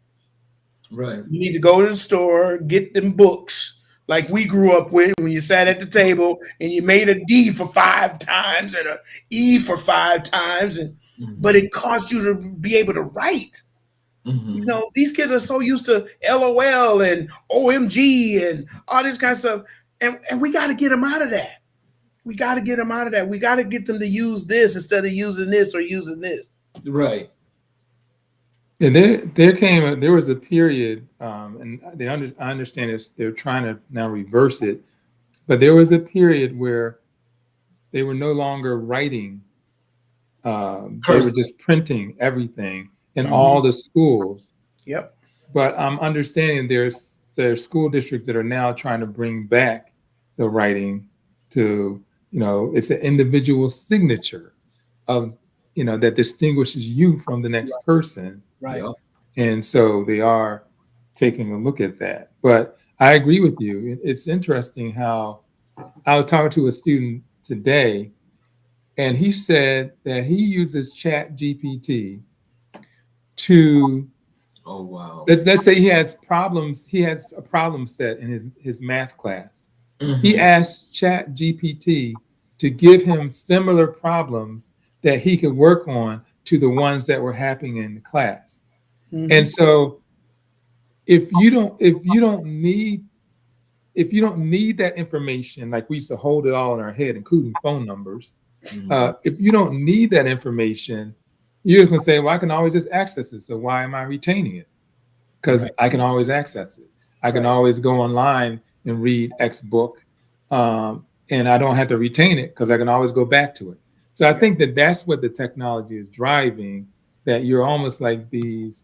Right. You need to go to the store, get them books like we grew up with, when you sat at the table and you made a D for 5 times and a E for 5 times, and but it caused you to be able to write. You know, these kids are so used to LOL and OMG and all this kind of stuff, and we got to get them out of that. We got to get them out of that. We got to get them to use this instead of using this or using this. Right. Yeah, there was a period, and I understand they're trying to now reverse it, but there was a period where they were no longer writing; they were just printing everything in all the schools. Yep. But I'm understanding there's school districts that are now trying to bring back the writing to, you know, it's an individual signature of, you know, that distinguishes you from the next person. Right. Yep. And so they are taking a look at that. But I agree with you. It's interesting how I was talking to a student today, and he said that he uses Chat GPT to, Oh wow. let's say he has problems. He has a problem set in his math class. He asked Chat GPT to give him similar problems that he could work on to the ones that were happening in the class. And so if you don't need that information, like we used to hold it all in our head, including phone numbers, if you don't need that information, you're just gonna say, well, I can always just access it. So why am I retaining it? Because I can always access it. I can always go online and read X book, and I don't have to retain it because I can always go back to it. So I think that's what the technology is driving, that you're almost like these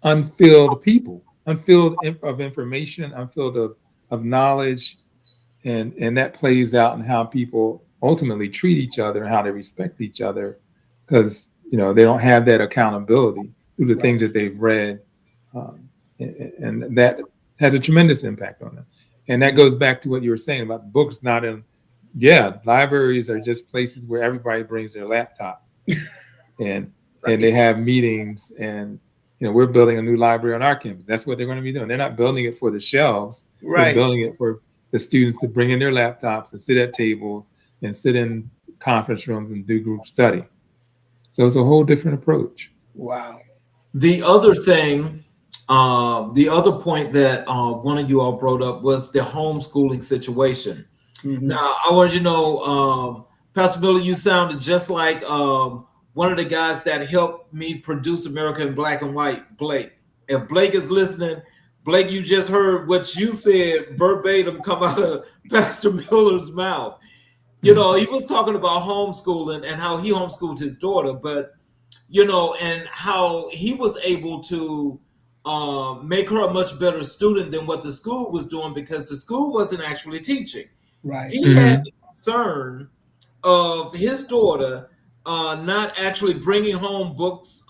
unfilled people, unfilled of information, unfilled of knowledge, and that plays out in how people ultimately treat each other and how they respect each other, because, you know, they don't have that accountability through the things that they've read, and that has a tremendous impact on them. And that goes back to what you were saying about books not in. Yeah, libraries are just places where everybody brings their laptop, and they have meetings, and, you know, we're building a new library on our campus. That's what they're going to be doing. They're not building it for the shelves. They're building it for the students to bring in their laptops and sit at tables and sit in conference rooms and do group study. So it's a whole different approach. Wow. The other thing, the other point that one of you all brought up was the homeschooling situation. Now, I want you to know, Pastor Miller, you sounded just like one of the guys that helped me produce America in Black and White, Blake. If Blake is listening, Blake, you just heard what you said verbatim come out of Pastor Miller's mouth. He was talking about homeschooling and how he homeschooled his daughter, but and how he was able to make her a much better student than what the school was doing because the school wasn't actually teaching. Right. He had the concern of his daughter not actually bringing home books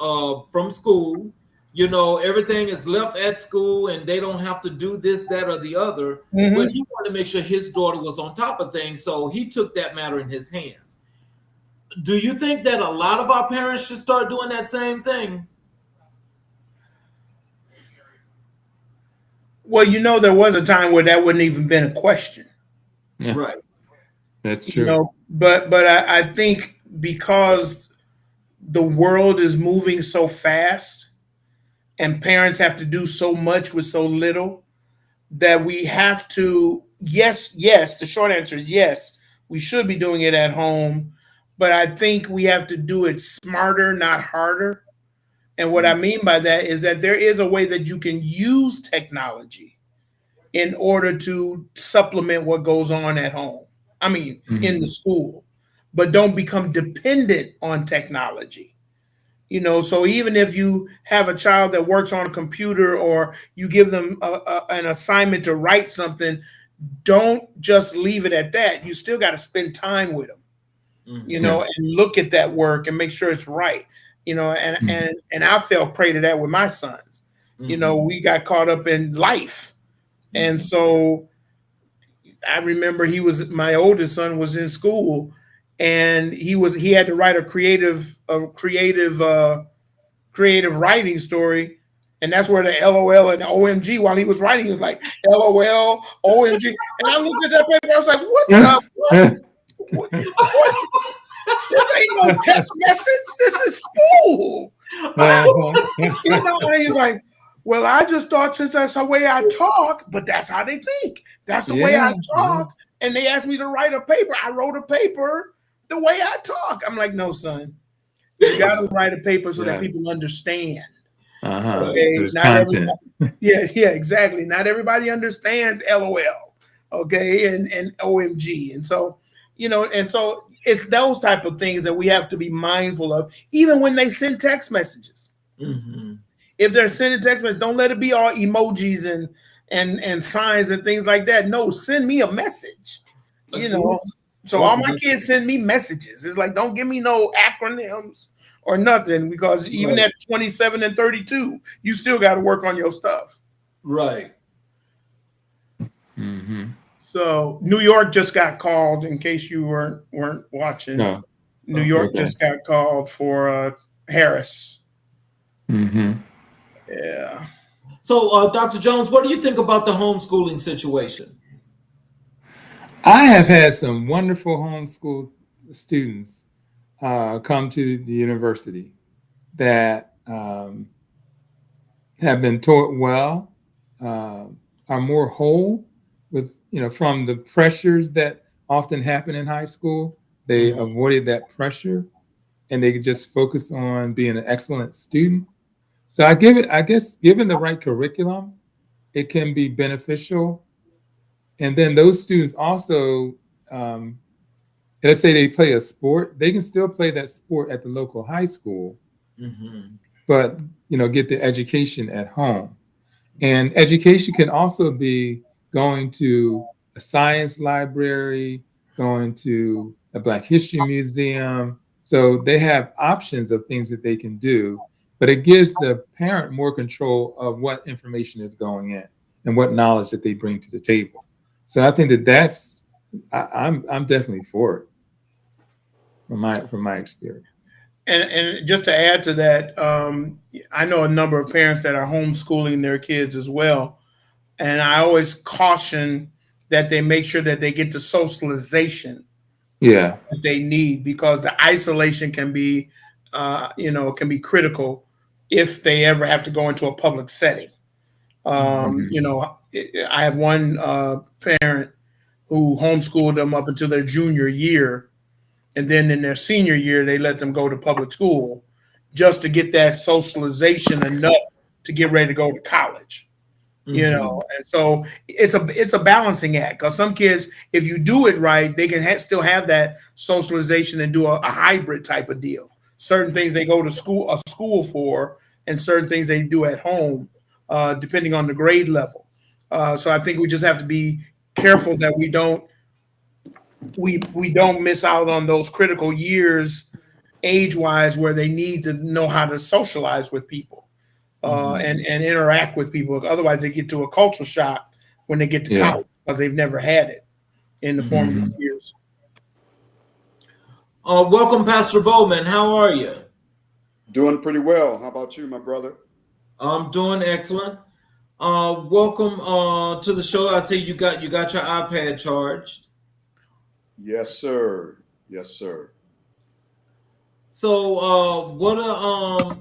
from school. Everything is left at school and they don't have to do this, that, or the other. But Hmm. he wanted to make sure his daughter was on top of things. So he took that matter in his hands. Do you think that a lot of our parents should start doing that same thing? Well, there was a time where that wouldn't even been a question. Yeah, Right. that's true. But I think because the world is moving so fast and parents have to do so much with so little that we have to, yes, the short answer is yes, we should be doing it at home, but I think we have to do it smarter, not harder. And what I mean by that is that there is a way that you can use technology in order to supplement what goes on at home. I mean, in the Mhm. school, but don't become dependent on technology. So even if you have a child that works on a computer or you give them an assignment to write something, don't just leave it at that. You still got to spend time with them, Mm-hmm. Yeah. and look at that work and make sure it's right. And Mhm. and and I fell prey to that with my sons. Mm-hmm. We got caught up in life, and Mm-hmm. so I remember my oldest son was in school, and he had to write a creative writing story. And that's where the LOL and the OMG, while he was writing, he was like, LOL, OMG. And I looked at that paper, I was like, what the, what? This ain't no text message. This is school. And he's like, well, I just thought since that's the way I talk, but that's how they think. That's the way I Yeah, yeah, talk. And they asked me to write a paper. I wrote a paper the way I talk. I'm like, no, son, you got to write a paper so that yes. people understand. So Okay, there's not content. everybody. Yeah, exactly. Not everybody understands LOL. Okay, and OMG, and so it's those type of things that we have to be mindful of, even when they send text messages. Mm-hmm. If they're sending text messages, don't let it be all emojis and signs and things like that. No, send me a message. You know. So all my kids send me messages. It's like, don't give me no acronyms or nothing, because even Right. at 27 and 32, you still got to work on your stuff. Right. Hmm. So New York just got called, in case you weren't watching. No. New York Okay. just got called for Harris. Hmm. Yeah. So, Dr. Jones, what do you think about the homeschooling situation? I have had some wonderful homeschool students come to the university that have been taught well, uh, are more whole with, from the pressures that often happen in high school. They Mm-hmm. avoided that pressure and they could just focus on being an excellent student. So I guess, given the right curriculum, it can be beneficial. And then those students also, um, let's say they play a sport, they can still play that sport at the local high school, Mm-hmm. but get the education at home. And education can also be going to a science library, going to a Black History Museum. So they have options of things that they can do, but it gives the parent more control of what information is going in and what knowledge that they bring to the table. So I think I'm definitely for it from my experience. And just to add to that, I know a number of parents that are homeschooling their kids as well, and I always caution that they make sure that they get the socialization Yeah. that they need, because the isolation can be critical if they ever have to go into a public setting. Mhm. I have one parent who homeschooled them up until their junior year, and then in their senior year they let them go to public school just to get that socialization enough to get ready to go to college. You know, and so it's a balancing act, because some kids, if you do it right, they can still have that socialization and do a hybrid type of deal. Certain things they go to school for, and certain things they do at home, depending on the grade level. So I think we just have to be careful that we don't miss out on those critical years age wise where they need to know how to socialize with people, and interact with people. Otherwise, they get to a culture shock when they get to college because they've never had it in the formative years. Welcome, Pastor Bowman. How are you? Doing pretty well. How about you, my brother? I'm doing excellent. Welcome to the show. I see you got your iPad charged. Yes, sir. Yes, sir. So, what are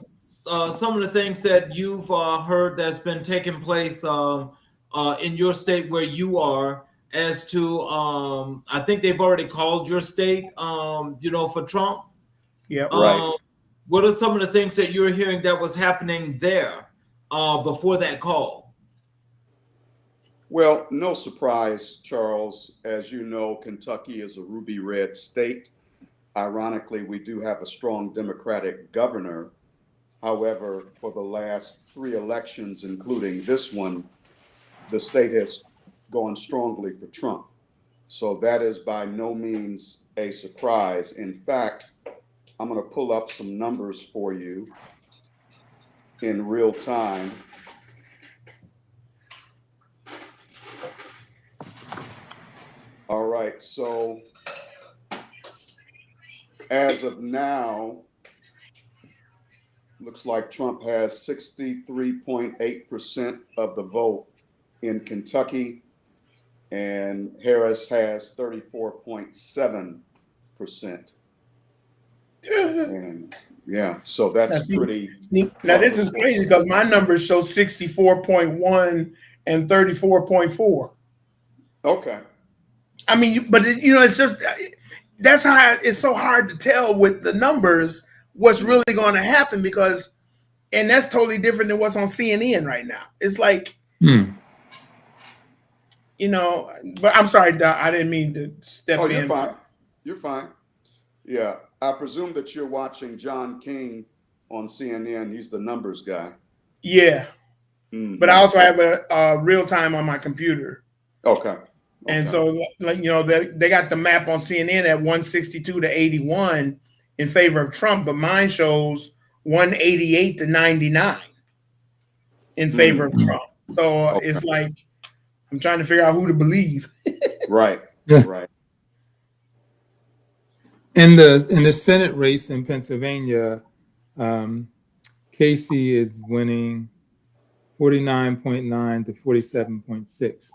some of the things that you've heard that's been taking place in your state where you are, as to I think they've already called your state, for Trump. Yeah. Right. What are some of the things that you're hearing that was happening there before that call? Well, no surprise, Charles. As you know, Kentucky is a ruby red state. Ironically, we do have a strong Democratic governor. However, for the last 3 elections, including this one, the state has gone strongly for Trump. So that is by no means a surprise. In fact, I'm going to pull up some numbers for you in real time. All right, so as of now, looks like Trump has 63.8% of the vote in Kentucky, and Harris has 34.7%. And yeah, so that's pretty. Now this is crazy because my numbers show 64.1 and 34.4. Okay. I mean, but it's just that's how it's so hard to tell with the numbers what's really going to happen, and that's totally different than what's on CNN right now. It's like, but I'm sorry, Doc, I didn't mean to step in. You're fine. You're fine. Yeah, I presume that you're watching John King on CNN. He's the numbers guy. Yeah, but I also have a real time on my computer. Okay. And so, they got the map on CNN at 162 to 81 in favor of Trump, but mine shows 188 to 99 in favor of Trump. So it's like I'm trying to figure out who to believe. Right. Yeah. Right. In the Senate race in Pennsylvania, Casey is winning 49.9 to 47.6.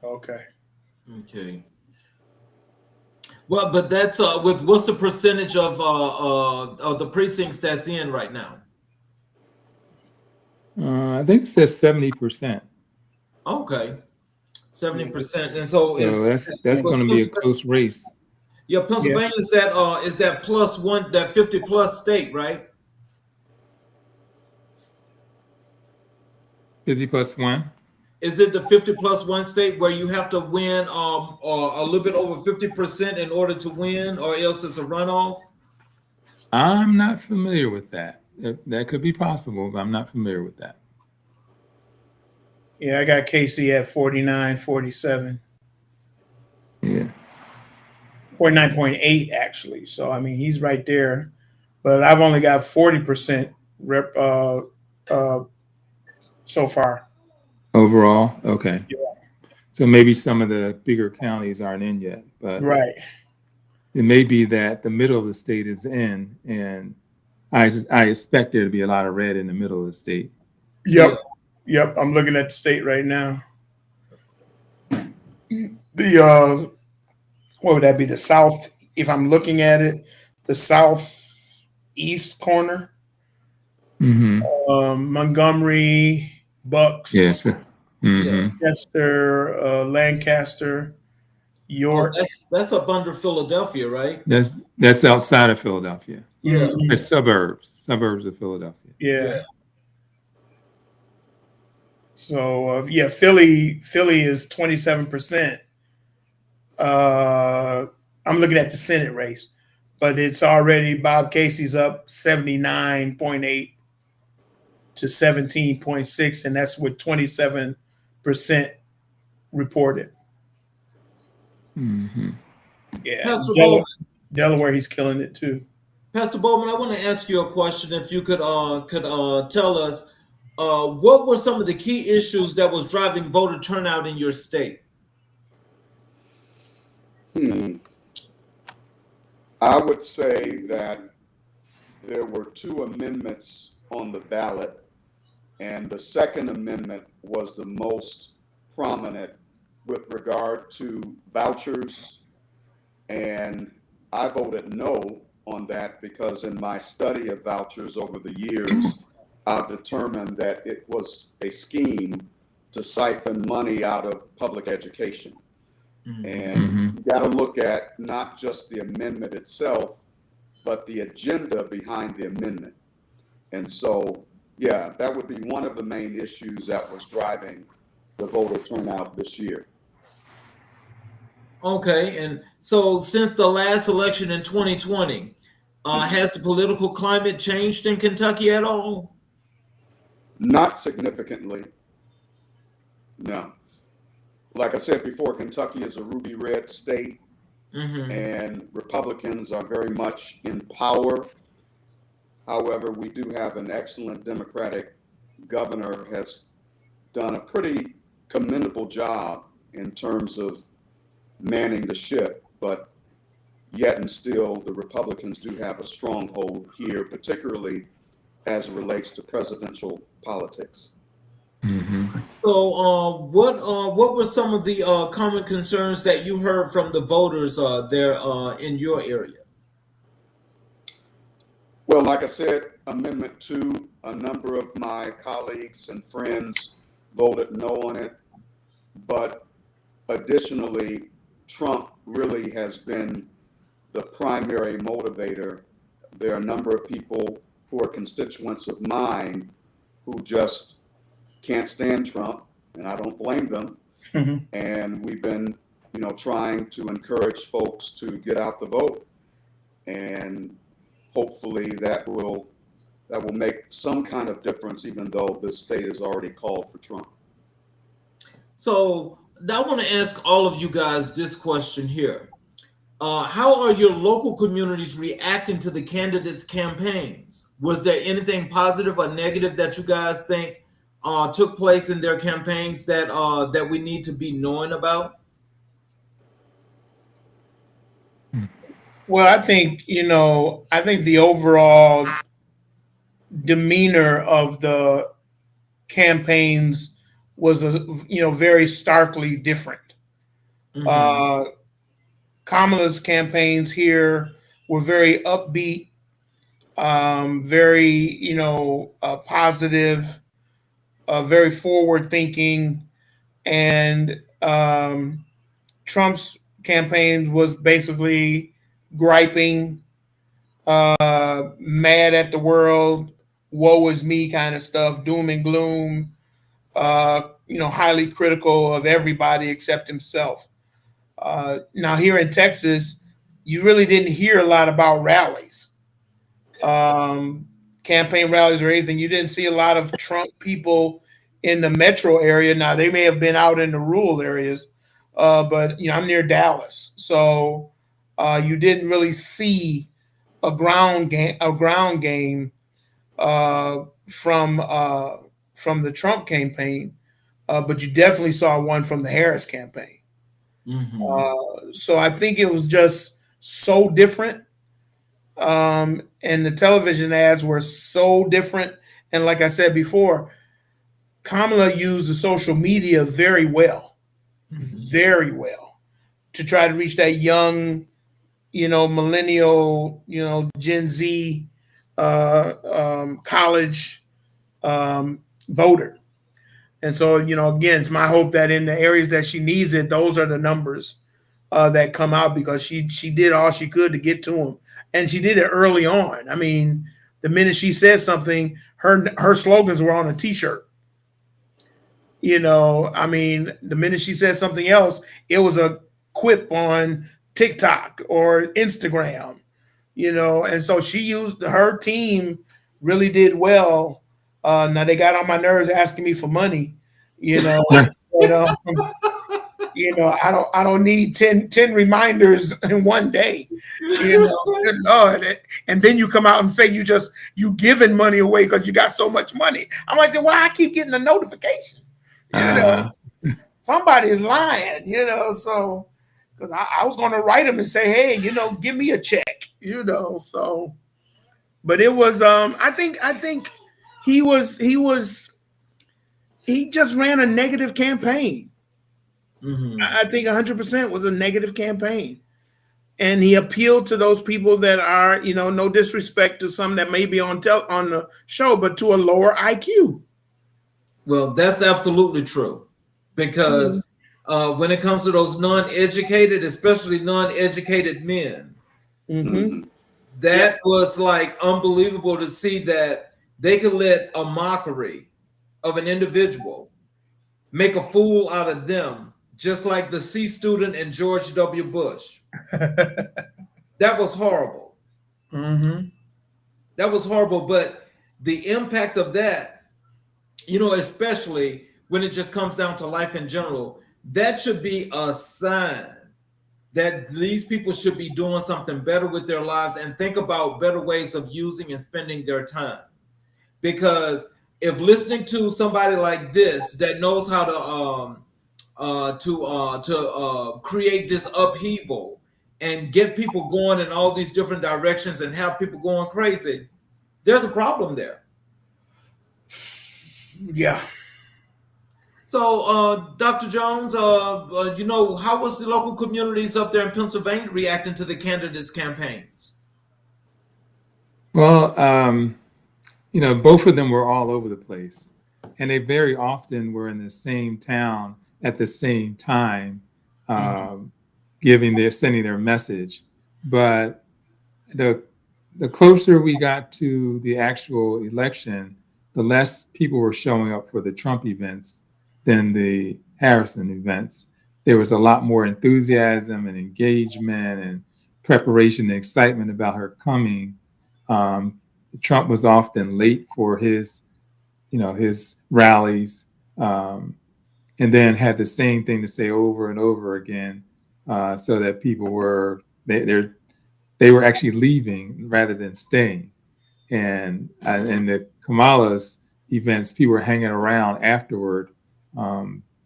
Okay. Well, but that's what's the percentage of the precincts that's in right now? I think it says 70%. Okay, 70%, and so that's going to be a close race. Yeah, Pennsylvania is that plus one, that 50 plus state, right? 50 plus 1. Is it the 50 plus 1 state where you have to win a little bit over 50% in order to win, or else it's a runoff? I'm not familiar with that. That could be possible, but I'm not familiar with that. Yeah, I got Casey at 49, 47. Yeah. 49.8 actually. So I mean, he's right there, but I've only got 40% rep so far. Overall, okay. Yeah. So maybe some of the bigger counties aren't in yet, but right. It may be that the middle of the state is in, and I expect there to be a lot of red in the middle of the state. Yep. I'm looking at the state right now. The what would that be? The south, if I'm looking at it, the southeast corner. Montgomery, Bucks, Chester, Lancaster, York. That's up under Philadelphia, right? That's outside of Philadelphia. Yeah. It's suburbs of Philadelphia. Yeah. So yeah, Philly is 27%. I'm looking at the Senate race, but it's already Bob Casey's up 79.8 to 17.6, and that's with 27% reported. Hmm. Yeah, Pastor Bowman, Delaware, he's killing it too. Pastor Bowman, I want to ask you a question. If you could tell us what were some of the key issues that was driving voter turnout in your state? Hmm. I would say that there were two amendments on the ballot, and the second amendment was the most prominent with regard to vouchers. And I voted no on that because in my study of vouchers over the years, I've determined that it was a scheme to siphon money out of public education. And Hmm. you got to look at not just the amendment itself, but the agenda behind the amendment. And so, yeah, that would be one of the main issues that was driving the voter turnout this year. Okay, and so since the last election in 2020, has the political climate changed in Kentucky at all? Not significantly, no. Like I said before, Kentucky is a ruby red state, Mm-hmm. and Republicans are very much in power. However, we do have an excellent Democratic governor has done a pretty commendable job in terms of manning the ship, but yet and still the Republicans do have a stronghold here, particularly as it relates to presidential politics. Hmm. So, what were some of the common concerns that you heard from the voters there in your area? Well, like I said, Amendment 2, a number of my colleagues and friends voted no on it. But additionally, Trump really has been the primary motivator. There are a number of people who are constituents of mine who just can't stand Trump, and I don't blame them. Mhm. And we've been, trying to encourage folks to get out the vote, and hopefully that will make some kind of difference, even though the state has already called for Trump. So, I want to ask all of you guys this question here. How are your local communities reacting to the candidates' campaigns? Was there anything positive or negative that you guys think took place in their campaigns that we need to be knowing about? Well, I think the overall demeanor of the campaigns was very starkly different. Mm-hmm. Uh, Kamala's campaigns here were very upbeat, very positive, very forward thinking, and Trump's campaign was basically griping, mad at the world, woe is me kind of stuff, doom and gloom, highly critical of everybody except himself. Now, here in Texas, you really didn't hear a lot about rallies, um, campaign rallies, or anything. You didn't see a lot of Trump people in the metro area. Now, they may have been out in the rural areas, but I'm near Dallas, so you didn't really see a ground game uh, from uh, from the Trump campaign, but you definitely saw one from the Harris campaign. Mm-hmm. So I think it was just so different, and the television ads were so different. And like I said before, Kamala used the social media Mm-hmm. very well, to try to reach that young, millennial, Gen Z, college voter. And so, again, it's my hope that in the areas that she needs it, those are the numbers that come out, because she did all she could to get to them, and she did it early on. I mean, the minute she said something, her slogans were on a T-shirt. I mean, the minute she said something else, it was a quip on TikTok or Instagram, and so she used her team really did well. Now they got on my nerves asking me for money, you know, but I don't need 10 reminders in one day. Good Lord. And then you come out and say you giving money away because you got so much money. I'm like, then why I keep getting a notification? You know, Uh, somebody's lying, so because I was gonna write him and say, hey, give me a check, so but it was I think he just ran a negative campaign. Mm-hmm. I think 100% was a negative campaign. And he appealed to those people that are, no disrespect to some that may be on the show, but to a lower IQ. Well, that's absolutely true, because when it comes to those non-educated, especially non-educated men, Mm-hmm. Hmm. Yep. that was like unbelievable to see that they could let a mockery of an individual make a fool out of them, just like the C student and George W. Bush. That was horrible. Mm-hmm. That was horrible. But the impact of that, especially when it just comes down to life in general, that should be a sign that these people should be doing something better with their lives and think about better ways of using and spending their time. Because if listening to somebody like this that knows how to create this upheaval and get people going in all these different directions and have people going crazy, there's a problem there. Yeah. So, Dr. Jones, how was the local communities up there in Pennsylvania reacting to the candidates' campaigns? well, both of them were all over the place, and they very often were in the same town at the same time, Mhm. um, sending their message. But the the closer we got to the actual election, the less people were showing up for the Trump events than the Harrison events. There was a lot more enthusiasm and engagement and preparation and excitement about her coming. Um, Trump was often late for his rallies, um, and then had the same thing to say over and over again, so that people they were actually leaving rather than staying. And the Kamala's events, people were hanging around afterward,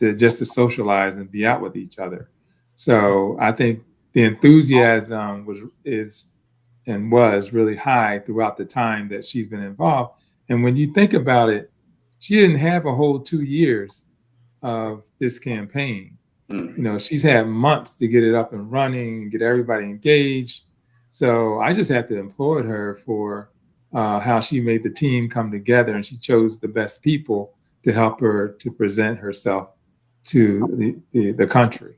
just to socialize and be out with each other. So I think the enthusiasm was really high throughout the time that she's been involved. And when you think about it, she didn't have a whole 2 years of this campaign. Hmm. She's had months to get it up and running and get everybody engaged. So I just have to applaud her for how she made the team come together, and she chose the best people to help her to present herself to the country.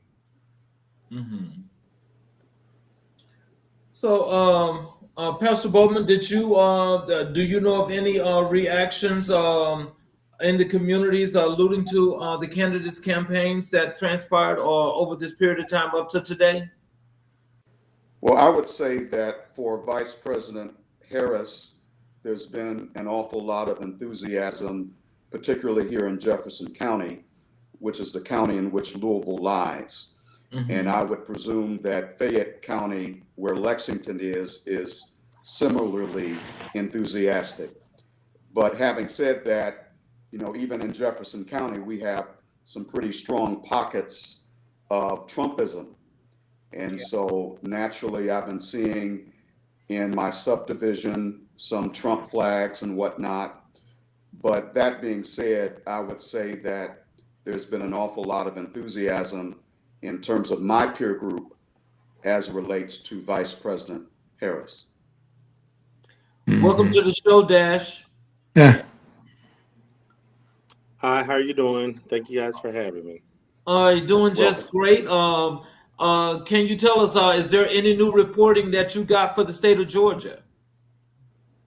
Mhm. So, Pastor Bowman, do you know of any reactions in the communities alluding to the candidates' campaigns that transpired over this period of time up to today? Well, I would say that for Vice President Harris, there's been an awful lot of enthusiasm, particularly here in Jefferson County, which is the county in which Louisville lies. And Hmm. I would presume that Fayette County, where Lexington is similarly enthusiastic. But having said that, even in Jefferson County, we have some pretty strong pockets of Trumpism. And Yeah. so naturally, I've been seeing in my subdivision some Trump flags and whatnot. But that being said, I would say that there's been an awful lot of enthusiasm in terms of my peer group as it relates to Vice President Harris. Welcome Mm-hmm. to the show, Dash. Yeah. Hi, how are you doing? Thank you guys for having me. Doing Welcome. just great. Can you tell us, is there any new reporting that you got for the state of Georgia?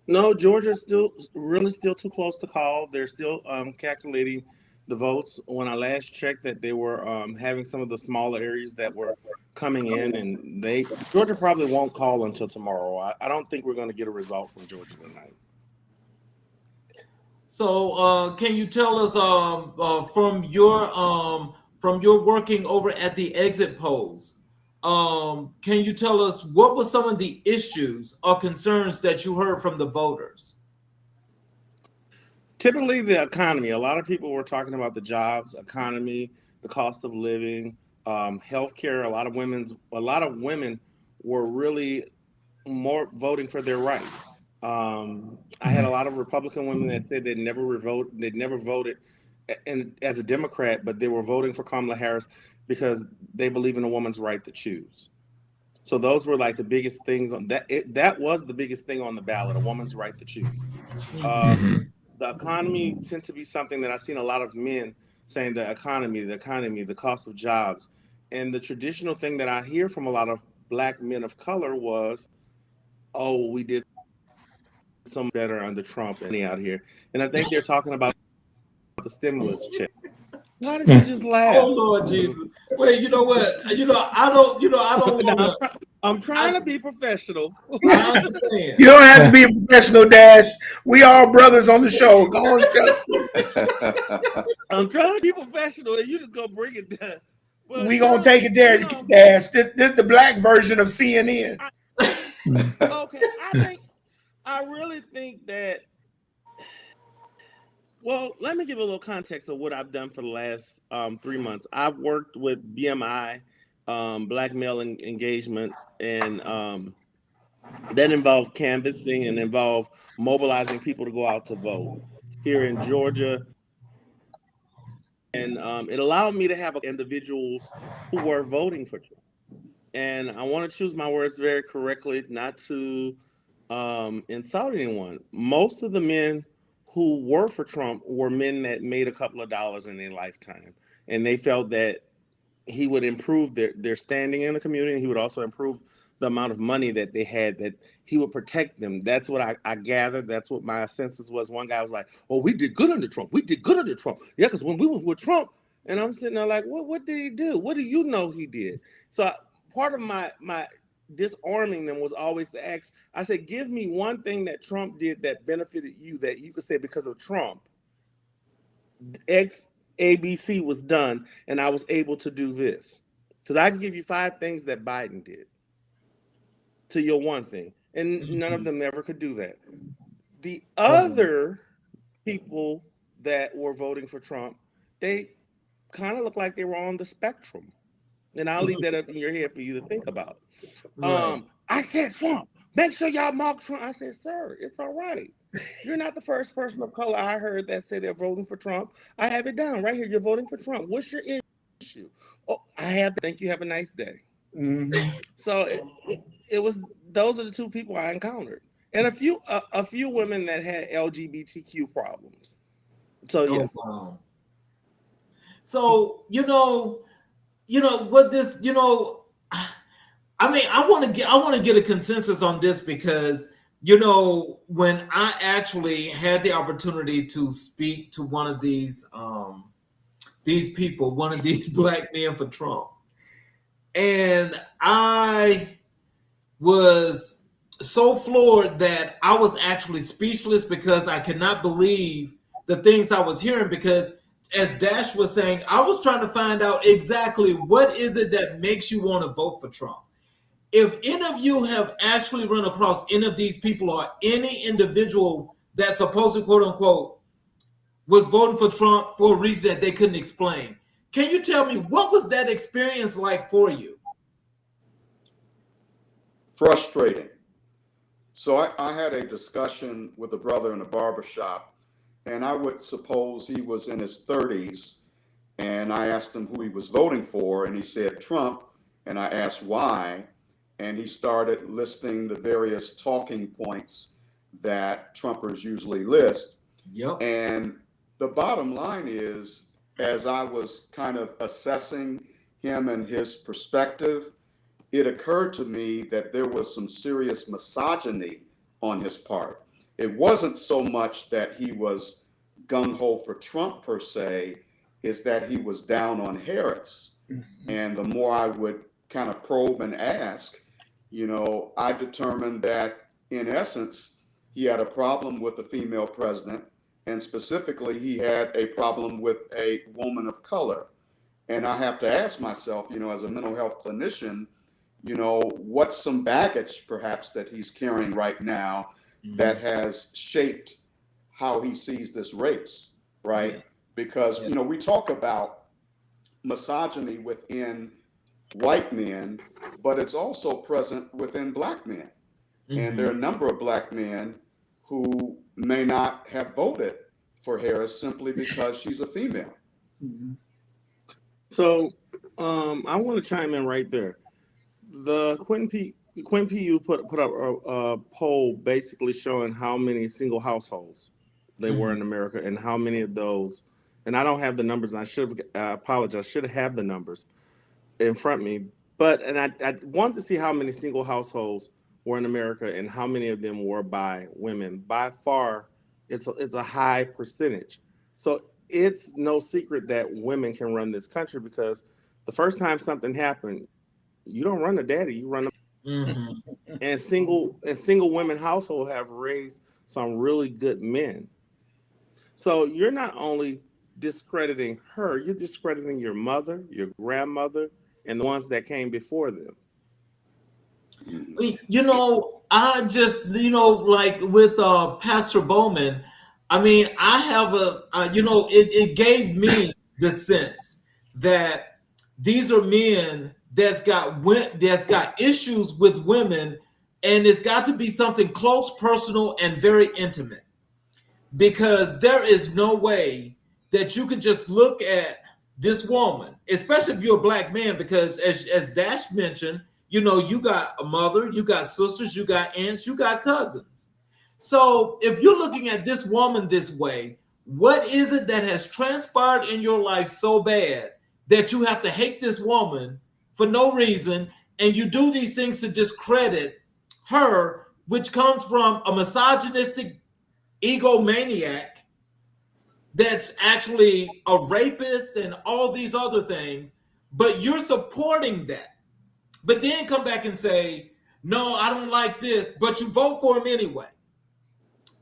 No, Georgia's still really still too close to call. They're still calculating the votes. When I last checked, that they were having some of the smaller areas that were coming in, and Georgia probably won't call until tomorrow. I don't think we're going to get a result from Georgia tonight. So, can you tell us from your working over at the exit polls? Can you tell us what were some of the issues or concerns that you heard from the voters? Typically, the economy. A lot of people were talking about the jobs, economy, the cost of living, healthcare. A lot of women were really more voting for their rights. I had a lot of Republican women that said they'd never voted and as a Democrat, but they were voting for Kamala Harris because they believe in a woman's right to choose. So those were like the biggest things on that. That was the biggest thing on the ballot: a woman's right to choose. The economy tends to be something that I've seen a lot of men saying: the economy, the cost of jobs, and the traditional thing that I hear from a lot of Black men of color was, "Oh, we did some better under Trump and out here." And I think they're talking about the stimulus check. Why did you just laugh? Oh Lord Jesus! Wait, you know what? I don't want to. I'm trying to be professional. I understand. You don't have to be a professional, Dash. We all brothers on the show. Go on, tell. I'm trying to be professional, and you just gonna bring it down. But We gonna take it there, Dash. This the black version of CNN. Okay, I really think that. Well, let me give a little context of what I've done for the last 3 months. I've worked with BMI, Black Male Engagement, and that involved canvassing and involved mobilizing people to go out to vote here in Georgia. And it allowed me to have individuals who were voting for Trump. And I want to choose my words very correctly, not to insult anyone. Most of the men who were for Trump were men that made a couple of dollars in their lifetime. And they felt that he would improve their standing in the community. And he would also improve the amount of money that they had, that he would protect them. That's what I gathered. That's what my census was. One guy was like, "Oh, we did good under Trump. We did good under Trump." Yeah, because when we was with Trump, and I'm sitting there like, what did he do? What do you know he did? So part of my disarming them was always to ask, I said, give me one thing that Trump did that benefited you, that you could say because of Trump, X, ABC was done, and I was able to do this. Because I can give you 5 things that Biden did to your one thing, and none of them never could do that. The other people that were voting for Trump, they kind of look like they were on the spectrum. And I'll leave that up in your head for you to think about. Right. I said, Trump, make sure y'all mark Trump. I said, sir, it's all right. You're not the first person of color I heard that said they're voting for Trump. I have it down right here. You're voting for Trump. What's your issue? Oh, thank you. Have a nice day. Mm-hmm. So it was, those are the 2 people I encountered. And a few women that had LGBTQ problems. So, yeah. Oh, wow. So, what this, I mean, I want to get a consensus on this because, when I actually had the opportunity to speak to one of these people, one of these Black men for Trump, and I was so floored that I was actually speechless because I could not believe the things I was hearing, because as Dash was saying, I was trying to find out exactly what is it that makes you want to vote for Trump. If any of you have actually run across any of these people or any individual that supposedly, quote unquote, was voting for Trump for a reason that they couldn't explain, can you tell me what was that experience like for you? Frustrating. So I had a discussion with a brother in a barbershop, and I would suppose he was in his 30s, and I asked him who he was voting for, and he said Trump, and I asked why, and he started listing the various talking points that Trumpers usually list. Yep. And the bottom line is, as I was kind of assessing him and his perspective, it occurred to me that there was some serious misogyny on his part. It wasn't so much that he was gung-ho for Trump per se. is that he was down on Harris. And the more I would kind of probe and ask, I determined that in essence, he had a problem with the female president, and specifically, he had a problem with a woman of color. And I have to ask myself, as a mental health clinician, what's some baggage perhaps that he's carrying right now that has shaped how he sees this race, right? Yes. Because, we talk about misogyny within white men, but it's also present within black men. And there are a number of black men who may not have voted for Harris simply because she's a female. So I want to chime in right there. The Quinn PU put up a poll basically showing how many single households they were in America and how many of those, and I don't have the numbers, and I apologize, should have the numbers in front of me, and I wanted to see how many single households were in America and how many of them were by women. By far, it's a high percentage. So it's no secret that women can run this country, because the first time something happened, you don't run a daddy, you run a and single women household have raised some really good men. So you're not only discrediting her, you're discrediting your mother, your grandmother, and the ones that came before them. I just, like with Pastor Bowman, I mean, I have it gave me the sense that these are men that's got issues with women, and it's got to be something close, personal, and very intimate, because there is no way that you could just look at this woman, especially if you're a black man, because as Dash mentioned, you got a mother, you got sisters, you got aunts, you got cousins. So if you're looking at this woman this way, what is it that has transpired in your life so bad that you have to hate this woman for no reason, and you do these things to discredit her, which comes from a misogynistic egomaniac that's actually a rapist and all these other things, but you're supporting that. But then come back and say, no, I don't like this, but you vote for him anyway.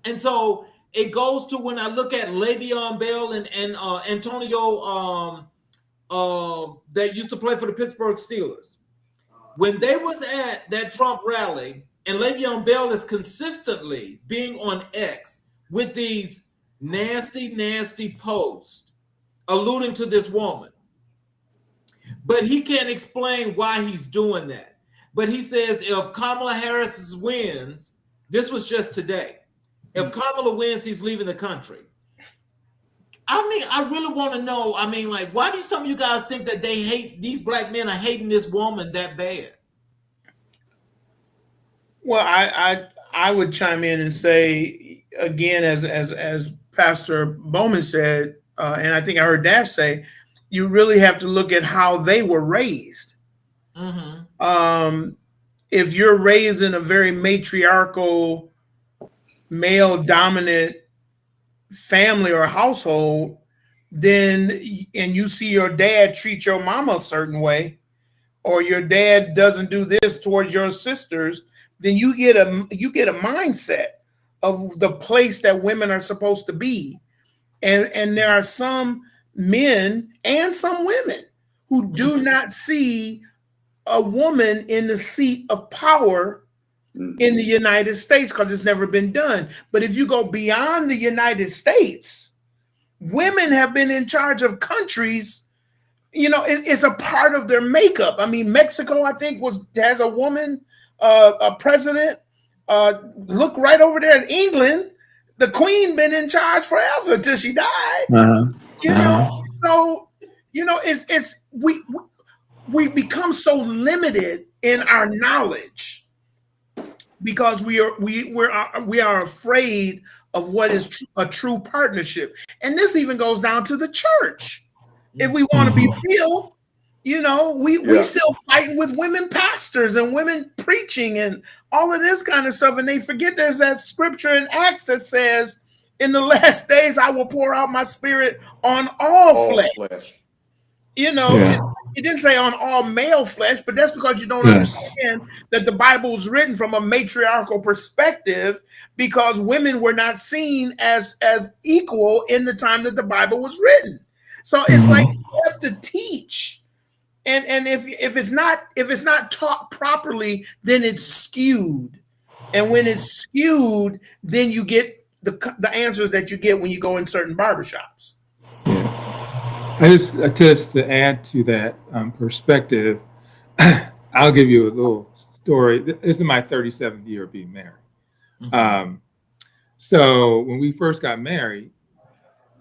And so it goes to when I look at Le'Veon Bell and Antonio that used to play for the Pittsburgh Steelers. When they was at that Trump rally, and Le'Veon Bell is consistently being on X with these nasty, nasty posts alluding to this woman. But he can't explain why he's doing that. But he says if Kamala Harris wins, this was just today, if Kamala wins, he's leaving the country. I mean, I really want to know, why do some of you guys think that these black men are hating this woman that bad? Well, I would chime in and say, again, as Pastor Bowman said, and I think I heard Dash say, you really have to look at how they were raised. If you're raised in a very matriarchal, male-dominant family or household, and you see your dad treat your mama a certain way, or your dad doesn't do this towards your sisters, then you get a mindset of the place that women are supposed to be. And there are some men and some women who do not see a woman in the seat of power in the United States because it's never been done. But if you go beyond the United States, women have been in charge of countries. It's a part of their makeup. I mean, Mexico, I think, has a woman, a president. Look right over there in England. The Queen been in charge forever till she died. So it's we become so limited in our knowledge because we are afraid of what is a true partnership. And this even goes down to the church. If we want to be real, we still fighting with women pastors and women preaching and all of this kind of stuff. And they forget there's that scripture in Acts that says, In the last days, I will pour out my spirit on all All flesh. flesh. You know, Yeah. it didn't say on all male flesh, but that's because you don't Yes. understand that the Bible was written from a matriarchal perspective, because women were not seen as equal in the time that the Bible was written. So it's like Mhm. you have to teach. And if it's not taught properly, then it's skewed. And when it's skewed, then you get the answers that you get when you go in certain barbershops. Yeah. Just to add to that perspective, I'll give you a little story. This is my 37th year of being married. Um, so when we first got married,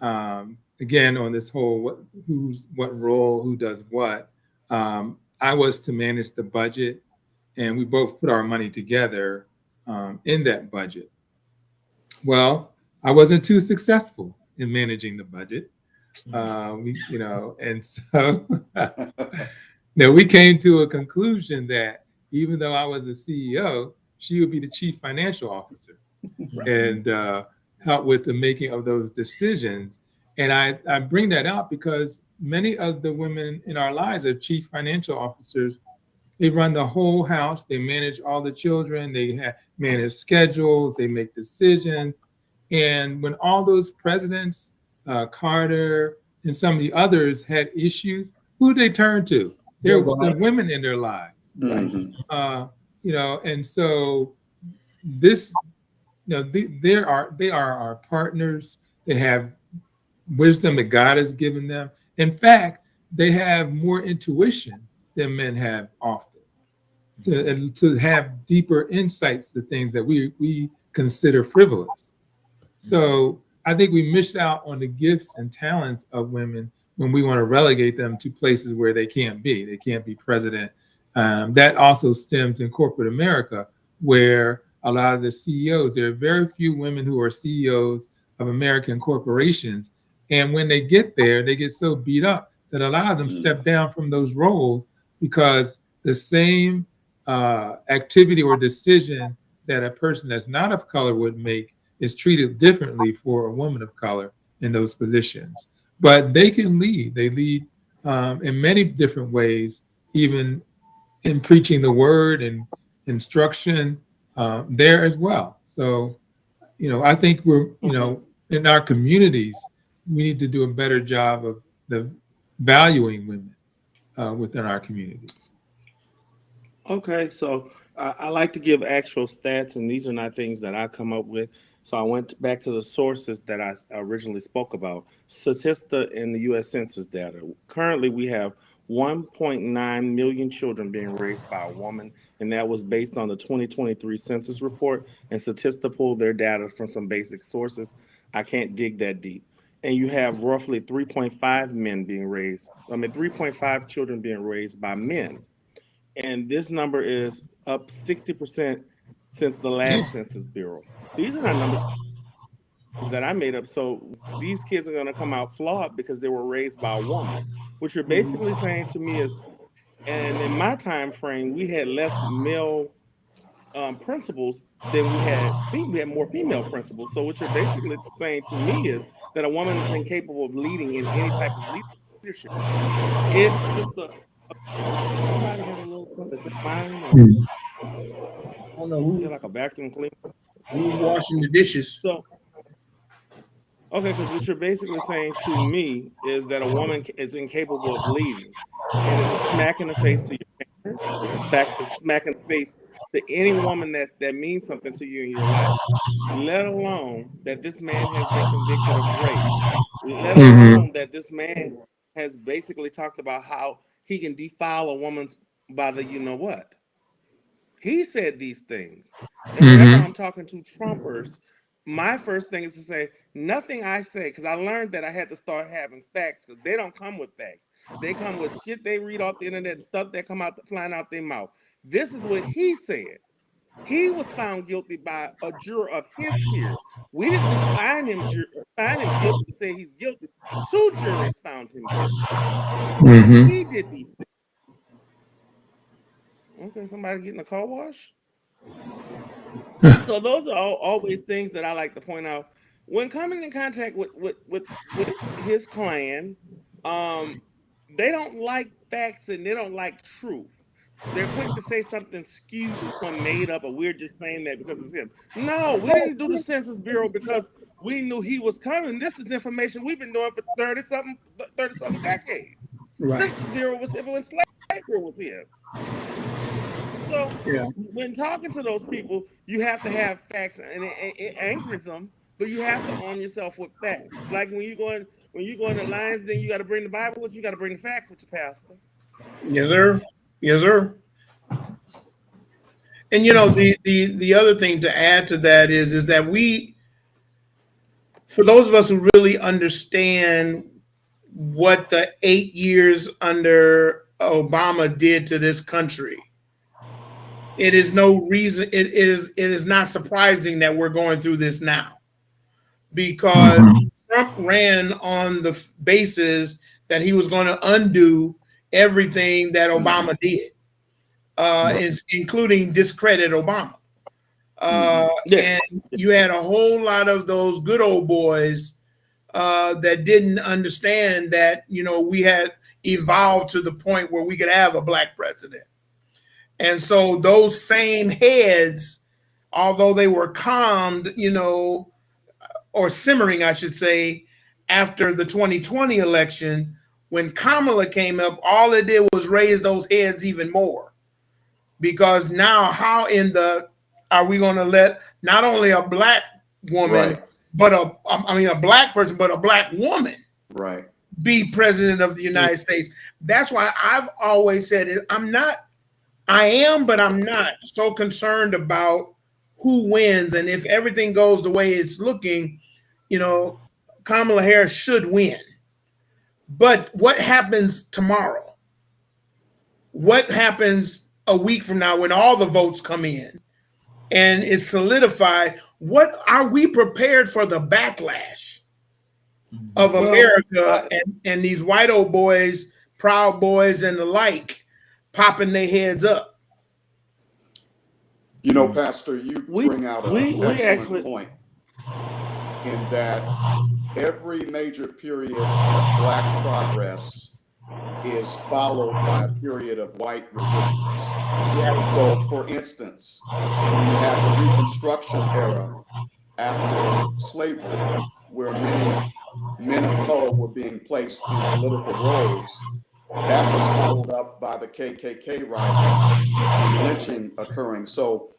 again on this whole what role, who does what, I was to manage the budget, and we both put our money together in that budget. Well, I wasn't too successful in managing the budget. And so now we came to a conclusion that even though I was the CEO, she would be the chief financial officer and help with the making of those decisions. And I bring that out because many of the women in our lives are chief financial officers. They run the whole house. They manage all the children. They manage schedules. They make decisions. And when all those presidents, Carter and some of the others, had issues, who they turn to? They're the women in their lives. Mhm. And so this, they are our partners. They have wisdom that God has given them. In fact, they have more intuition than men have often, to have deeper insights to things that we consider frivolous. So I think we miss out on the gifts and talents of women when we want to relegate them to places where they can't be. They can't be president. That also stems in corporate America, where a lot of the CEOs, there are very few women who are CEOs of American corporations. And when they get there, they get so beat up that a lot of them step down from those roles because the same activity or decision that a person that's not of color would make is treated differently for a woman of color in those positions. But they can lead. They lead in many different ways, even in preaching the word and instruction there as well. So, I think we're, in our communities, we need to do a better job of the valuing women within our communities. Okay, so I like to give actual stats, and these are not things that I come up with. So I went back to the sources that I originally spoke about. Statista in the U.S. Census data. Currently, we have 1.9 million children being raised by a woman, and that was based on the 2023 census report. And Statista pulled their data from some basic sources. I can't dig that deep. And you have roughly 3.5 men being raised. 3.5 children being raised by men, and this number is up 60% since the last Census Bureau. These are not numbers that I made up. So these kids are going to come out flawed because they were raised by a woman. What you're basically saying to me is, and in my time frame, we had less male principals than we had more female principals. So what you're basically saying to me is that a woman is incapable of leading in any type of leadership. It's just somebody has a little something. Is that mine, or I don't know is it like a vacuum cleaner? who's washing the dishes. So, okay, because what you're basically saying to me is that a woman is incapable of leading, and it's a smack in the face to your parents. It's a smack in the face to any woman that means something to you in your life. Let alone that this man has been convicted of rape. Let Mm-hmm. alone that this man has basically talked about how he can defile a woman's by the you know what. He said these things. And whenever Mm-hmm. I'm talking to Trumpers, my first thing is to say, nothing I say, because I learned that I had to start having facts, because they don't come with facts. They come with shit they read off the internet and stuff that come out flying out their mouth. This is what he said. He was found guilty by a juror of his peers. We didn't just find him guilty to say he's guilty. Two juries found him guilty. Mm-hmm. He did these things. Okay, somebody getting a car wash? So those are always things that I like to point out. when coming in contact with his clan, they don't like facts and they don't like truth. They're quick to say something skewed, some made up, or we're just saying that because it's him. No, we didn't do the Census Bureau because we knew he was coming. This is information we've been doing for 30 something decades. Right. Census Bureau was when slavery was here. So Yeah. when talking to those people, you have to have facts, and it anchors them. But you have to arm yourself with facts. Like when you go in the lines, then you got to bring the Bible with you. Got to bring the facts with your pastor. Yes, sir. Yes, sir. And you know, the other thing to add to that is that we, for those of us who really understand what the 8 years under Obama did to this country, it is no reason it is not surprising that we're going through this now, because Trump ran on the basis that he was going to undo everything that Obama did, including discredit Obama. Yes. And you had a whole lot of those good old boys that didn't understand that, you know, we had evolved to the point where we could have a black president. And so those same heads, although they were calmed, you know, or simmering, I should say, after the 2020 election, when Kamala came up, all it did was raise those heads even more. Because now, how in the are we going to let not only a black woman, Right. but a black person, but a black woman Right. be president of the United States? That's why I've always said it. I am, but I'm not so concerned about who wins. And if everything goes the way it's looking, you know, Kamala Harris should win. But what happens tomorrow? What happens a week from now when all the votes come in and it's solidified? What are we prepared for the backlash of America and these white old boys, Proud Boys and the like, popping their heads up? You know, Pastor, you We bring out we an we excellent actually point in that every major period of black progress is followed by a period of white resistance. So, for instance, you had the Reconstruction era after slavery, where many men of color were being placed in political roles. That was followed up by the KKK rising and lynching occurring. So,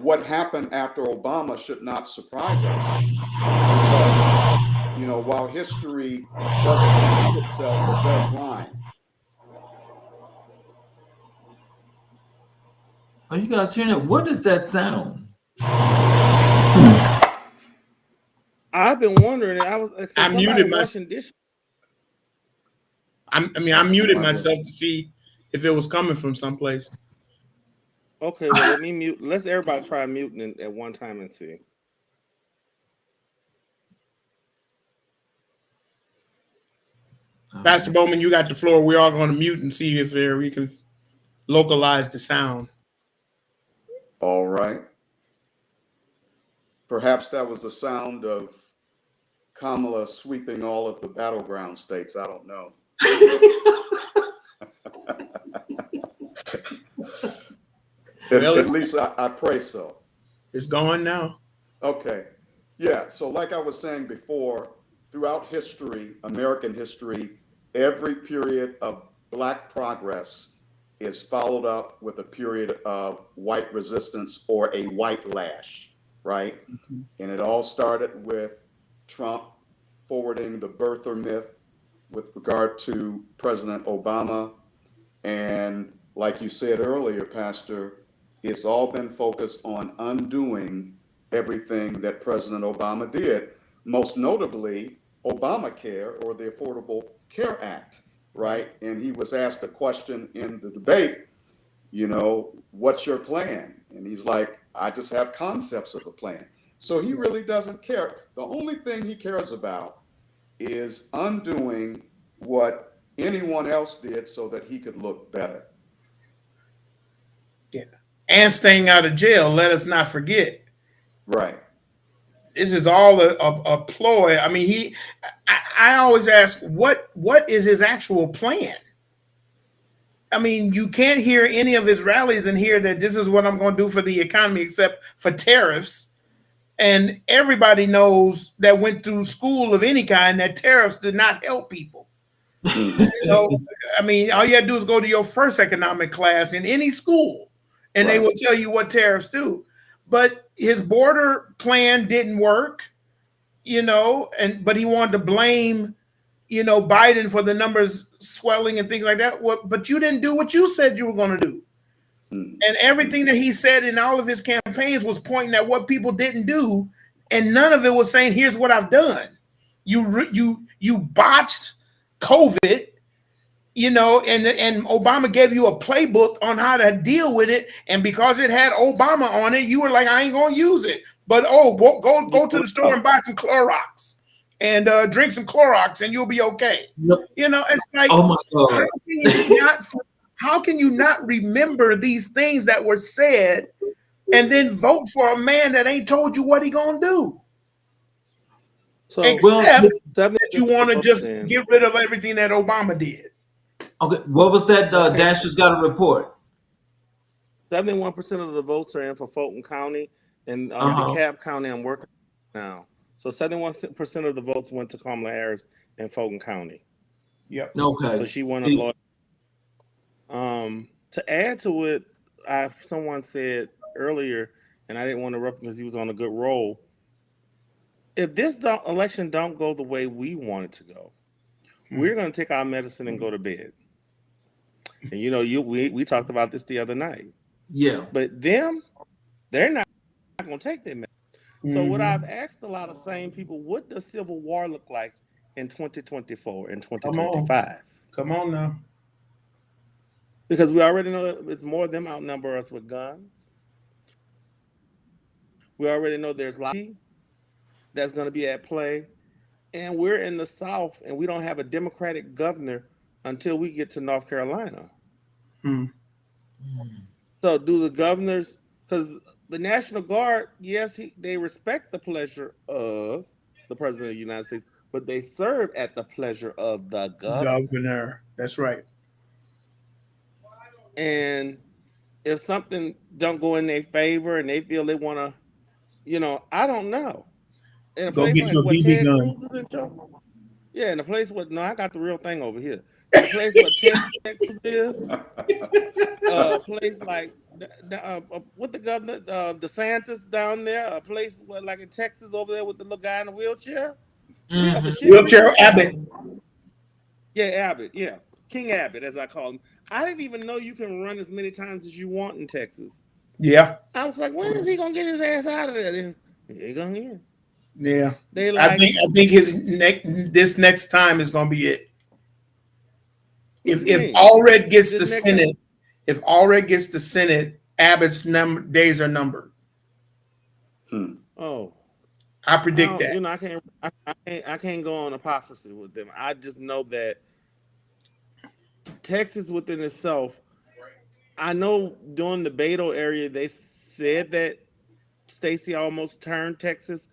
what happened after Obama should not surprise us, because, you know, while history doesn't repeat itself, it does rhyme. Are you guys hearing it? What is that sound? I've been wondering. I was I from somebody muted washing dishes. I muted myself to see if it was coming from someplace. Okay, well let me mute. Let's everybody try muting at one time and see. Pastor Bowman, you got the floor. We're all going to mute and see if we can localize the sound. All right. Perhaps that was the sound of Kamala sweeping all of the battleground states. I don't know. At least I pray so. It's gone now. Okay. Yeah. So, like I was saying before, throughout history, American history, every period of black progress is followed up with a period of white resistance or a white lash, right? Mm-hmm. And it all started with Trump forwarding the birther myth with regard to President Obama. And like you said earlier, Pastor, it's all been focused on undoing everything that President Obama did, most notably Obamacare, or the Affordable Care Act, right? And he was asked a question in the debate, you know, what's your plan? And he's like, I just have concepts of a plan. So he really doesn't care. The only thing he cares about is undoing what anyone else did so that he could look better. Yeah. And staying out of jail, let us not forget. Right. This is all a ploy. I mean, I always ask, what is his actual plan? I mean, you can't hear any of his rallies and hear that this is what I'm going to do for the economy, except for tariffs. And everybody knows that went through school of any kind that tariffs did not help people. Mm. I mean, all you had to do is go to your first economic class in any school, and they will tell you what tariffs do. But his border plan didn't work, but he wanted to blame, Biden for the numbers swelling and things like that. But you didn't do what you said you were going to do. Mm. And everything that he said in all of his campaigns was pointing at what people didn't do, and none of it was saying, "Here's what I've done." You botched COVID, and Obama gave you a playbook on how to deal with it, and because it had Obama on it, you were like, "I ain't gonna use it." But go to the store and buy some Clorox and drink some Clorox, and you'll be okay. It's like, oh my God. how can you not remember these things that were said and then vote for a man that ain't told you what he gonna do? So, Except that you want to just get rid of everything that Obama did. Okay, what was that? Dasher's got a report. 71% of the votes are in for Fulton County, and DeKalb County I'm working now. So 71% of the votes went to Kamala Harris in Fulton County. Yep. Okay. So she won a lot. To add to it, someone said earlier, and I didn't want to interrupt because he was on a good roll. If this election don't go the way we want it to go, we're going to take our medicine and go to bed. And we talked about this the other night. Yeah. But they're not going to take their medicine. So what I've asked a lot of sane people, what does civil war look like in 2024 and 2025? Come on now. Because we already know it's more of them outnumber us with guns. We already know there's a lot that's going to be at play. And we're in the South, and we don't have a Democratic governor until we get to North Carolina. So do the governors, because the National Guard, yes, they respect the pleasure of the President of the United States, but they serve at the pleasure of the governor. That's right. And if something don't go in their favor and they feel they want to, I don't know. In a Go place get like your what BB Ted gun. Cruz is in charge. Yeah, in a place where I got the real thing over here. In a place where Ted Cruz is, a place like with the governor DeSantis down there, a place where like in Texas over there with the little guy in the wheelchair. Wheelchair Abbott. Yeah, Abbott. Yeah, King Abbott, as I call him. I didn't even know you can run as many times as you want in Texas. Yeah. I was like, when is he gonna get his ass out of there? He gonna get. Yeah. They like. I think this next time is gonna be it. If Allred gets the Senate, Abbott's days are numbered. Oh. I predict that. I can't go on apostasy with them. I just know that Texas within itself. I know during the Beto area they said that Stacey almost turned Texas.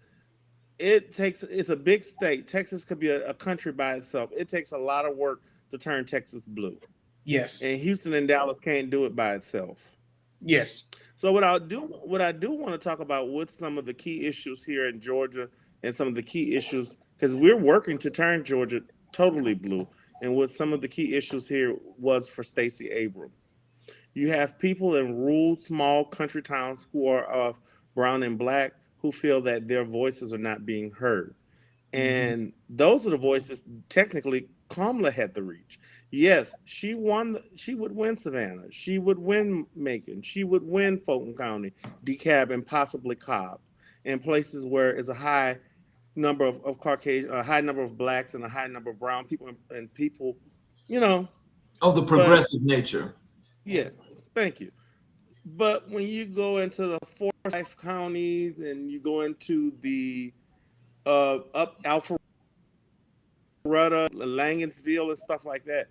It's a big state. Texas could be a country by itself. It takes a lot of work to turn Texas blue. Yes. And Houston and Dallas can't do it by itself. Yes. So what I do want to talk about with some of the key issues here in Georgia and some of the key issues, because we're working to turn Georgia totally blue. And what some of the key issues here was for Stacey Abrams. You have people in rural, small country towns who are of brown and black who feel that their voices are not being heard. And those are the voices technically Kamala had to reach. Yes, she won. She would win Savannah. She would win Macon. She would win Fulton County, DeKalb, and possibly Cobb, in places where it's a high number of Caucasian, a high number of blacks, and a high number of brown people and people, of the progressive nature. Yes, thank you. But when you go into the Forsyth counties and you go into the up Alpharetta, Langensville, and stuff like that,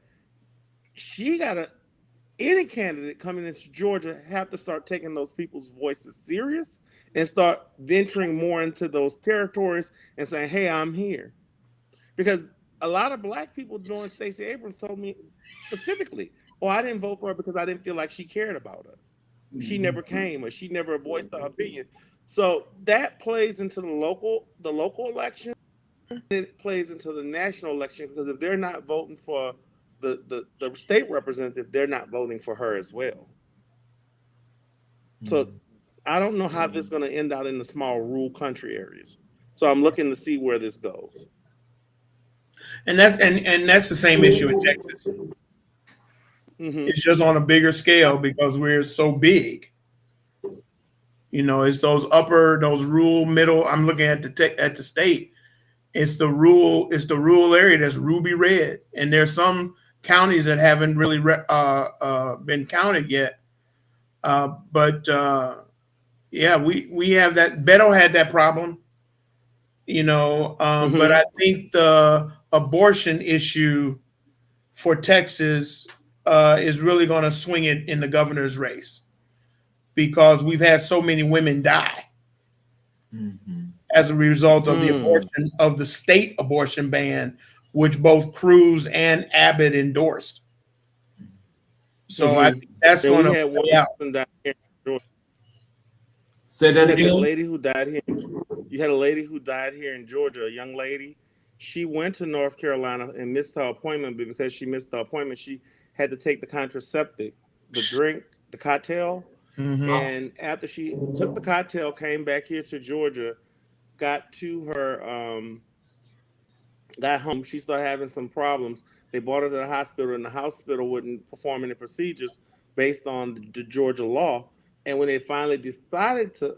any candidate coming into Georgia have to start taking those people's voices serious and start venturing more into those territories and saying, hey, I'm here. Because a lot of black people during Stacey Abrams told me specifically, oh, I didn't vote for her because I didn't feel like she cared about us. She never came or she never voiced her opinion. So that plays into the local election. It plays into the national election because if they're not voting for the state representative, they're not voting for her as well. So I don't know how this is going to end out in the small rural country areas. So I'm looking to see where this goes. And that's the same issue in Texas. Mm-hmm. It's just on a bigger scale because we're so big. You know, it's those rural, middle. I'm looking at the state. It's the rural area that's ruby red, and there's some counties that haven't really been counted yet. But yeah, we have that. Beto had that problem, you know. But I think the abortion issue for Texas is really going to swing it in the governor's race because we've had so many women die as a result of the state abortion ban, which both Cruz and Abbott endorsed. So I think that's going to play out. Say that again. You had a lady who died here. You had a lady who died here in Georgia, a young lady. She went to North Carolina and missed her appointment, but because she missed her appointment, she had to take the contraceptive, the drink, the cocktail. And after she took the cocktail, came back here to Georgia, got home, she started having some problems. They brought her to the hospital, and the hospital wouldn't perform any procedures based on the Georgia law. And when they finally decided to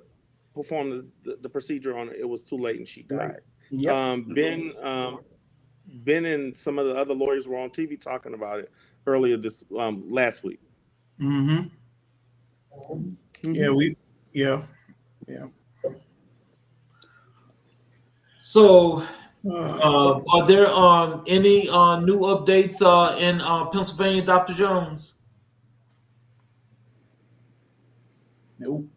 perform the procedure on her, it was too late, and she died. Yep. Ben and some of the other lawyers were on TV talking about it earlier this last week. Yeah. So, are there any new updates in Pennsylvania, Dr. Jones? Nope.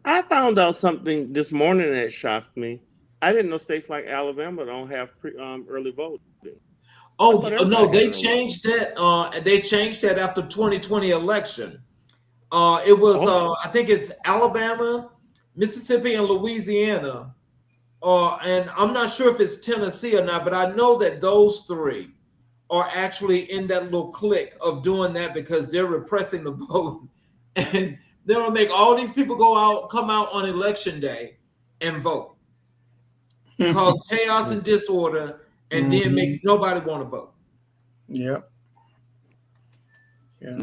I found out something this morning that shocked me. I didn't know states like Alabama don't have early voting. Oh no, they changed that. They changed that after 2020 election. It was I think it's Alabama, Mississippi, and Louisiana. And I'm not sure if it's Tennessee or not, but I know that those three are actually in that little clique of doing that because they're repressing the vote, and they're gonna make all these people come out on election day and vote, cause chaos and disorder, and then make nobody want to vote. Yep. Yeah.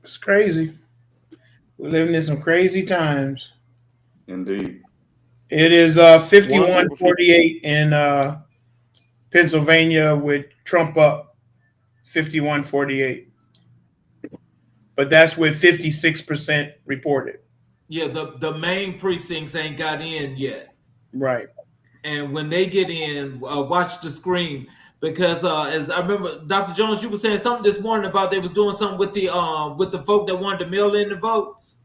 It's crazy. We're living in some crazy times. Indeed. It is 51-48 in Pennsylvania with Trump up 51-48. But that's with 56% reported. Yeah, the main precincts ain't got in yet. Right. And when they get in, watch the screen. Because as I remember, Dr. Jones, you were saying something this morning about they was doing something with the folk that wanted to mail in the votes.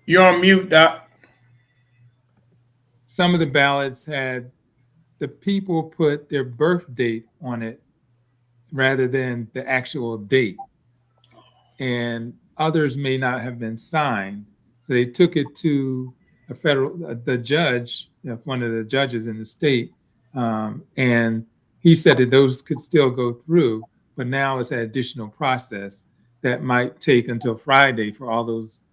You're on mute, Doc. Some of the ballots had the people put their birth date on it rather than the actual date. And others may not have been signed. So they took it to the judge, one of the judges in the state, and he said that those could still go through, but now it's an additional process that might take until Friday for all those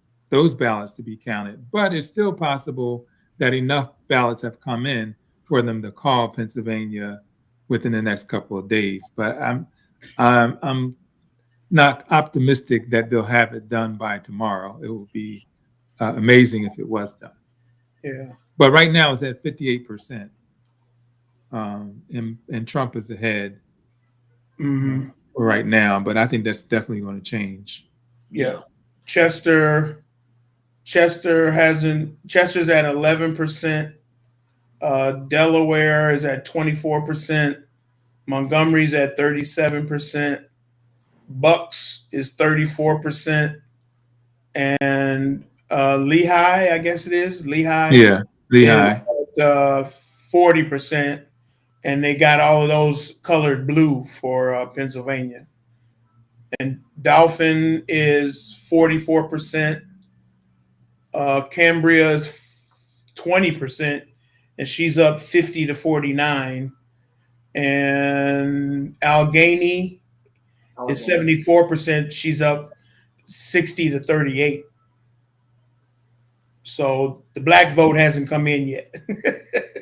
ballots to be counted. But it's still possible that enough ballots have come in for them to call Pennsylvania within the next couple of days. But I'm not optimistic that they'll have it done by tomorrow. It would be amazing if it was done. Yeah. But right now it's at 58%, and Trump is ahead right now. But I think that's definitely going to change. Yeah. Chester's at 11% Delaware is at 24%. Montgomery's at 37%. Bucks is 34%. And Lehigh, I guess it is. Lehigh Yeah, is Lehigh. at 40%. And they got all of those colored blue for Pennsylvania. And Dauphin is 44%. Cambria is 20%, and she's up 50 to 49. And Allegheny is 74%. She's up 60 to 38. So the black vote hasn't come in yet.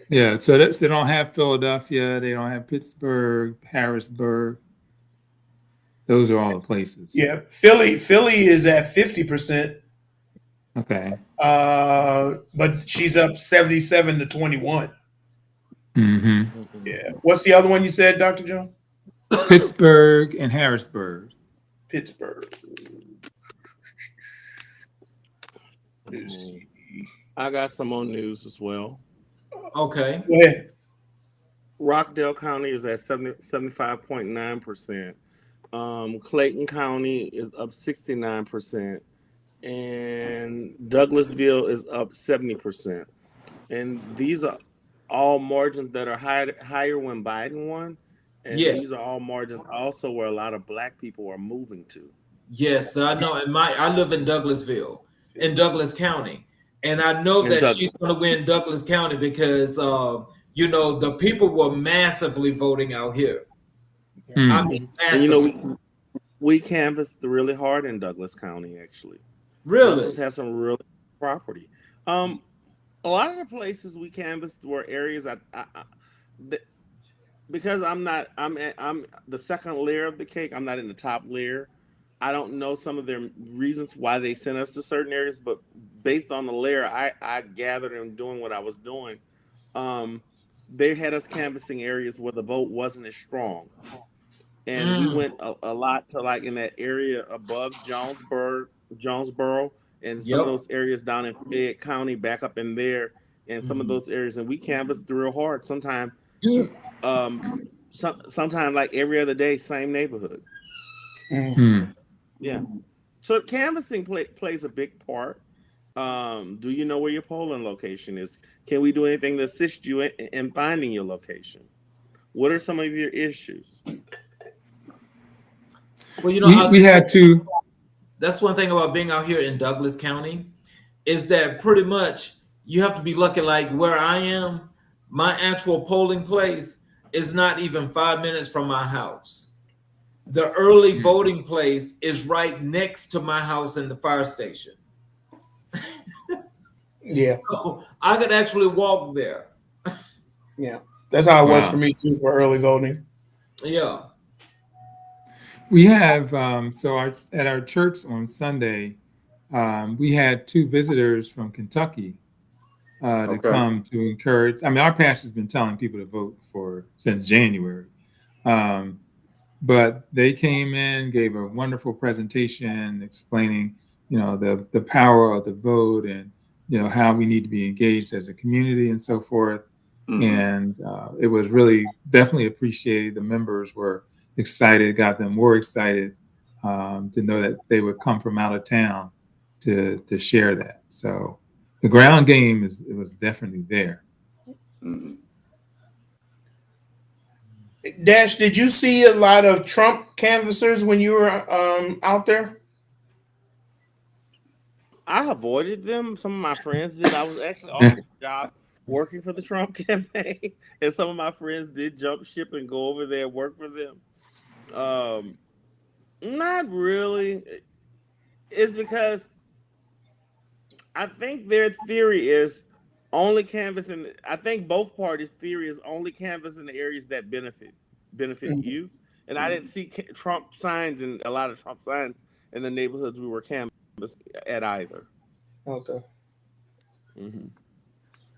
Yeah, so they don't have Philadelphia, they don't have Pittsburgh, Harrisburg. Those are all the places. Yeah, Philly is at 50%. Okay. But she's up 77 to 21. Mm-hmm. Yeah. What's the other one you said, Dr. Jones? Pittsburgh and Harrisburg. Pittsburgh. I got some more news as well. Okay. Go ahead. Rockdale County is at 75.9%. Clayton County is up 69%. And Douglasville is up 70%. And these are all margins that are higher when Biden won. And Yes. These are all margins also where a lot of black people are moving to. Yes, I know. I live in Douglasville, in Douglas County, and I know that she's going to win Douglas County because the people were massively voting out here. I mean, massively. And, we canvassed really hard in Douglas County, actually. Really? Douglas has some real property. A lot of the places we canvassed were areas because I'm the second layer of the cake. I'm not in the top layer. I don't know some of their reasons why they sent us to certain areas, but based on the layer I gathered and doing what I was doing, they had us canvassing areas where the vote wasn't as strong. And we went a lot to like in that area above Jonesboro, and some of those areas down in Fayette County, back up in there, and some of those areas, and we canvassed real hard. Sometimes like every other day, same neighborhood. Yeah. So canvassing plays a big part. Do you know where your polling location is? Can we do anything to assist you in finding your location? What are some of your issues? Well, we had to. That's one thing about being out here in Douglas County is that pretty much you have to be lucky. Like where I am, my actual polling place is not even 5 minutes from my house. The early voting place is right next to my house and the fire station. Yeah. So I could actually walk there. Yeah. That's how it was for me too for early voting. Yeah. We have at our church on Sunday, we had 2 visitors from Kentucky to come to encourage. I mean, our pastor's been telling people to vote since January, but they came in, gave a wonderful presentation explaining, the power of the vote and how we need to be engaged as a community and so forth. And it was really definitely appreciated. The members were excited, got them more excited to know that they would come from out of town to share that. So the ground game it was definitely there. Dash, did you see a lot of Trump canvassers when you were out there? I avoided them. Some of my friends did. I was actually off the job working for the Trump campaign, and some of my friends did jump ship and go over there and work for them. Not really. It's because I think their theory is only canvassing. I think both parties' theory is only canvassing the areas that benefit you. And I didn't see Trump signs and a lot of Trump signs in the neighborhoods we were canvassing at either. Okay.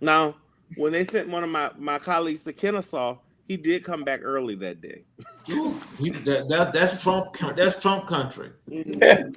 Now, when they sent one of my colleagues to Kennesaw, he did come back early that day. That's Trump. That's Trump country. That's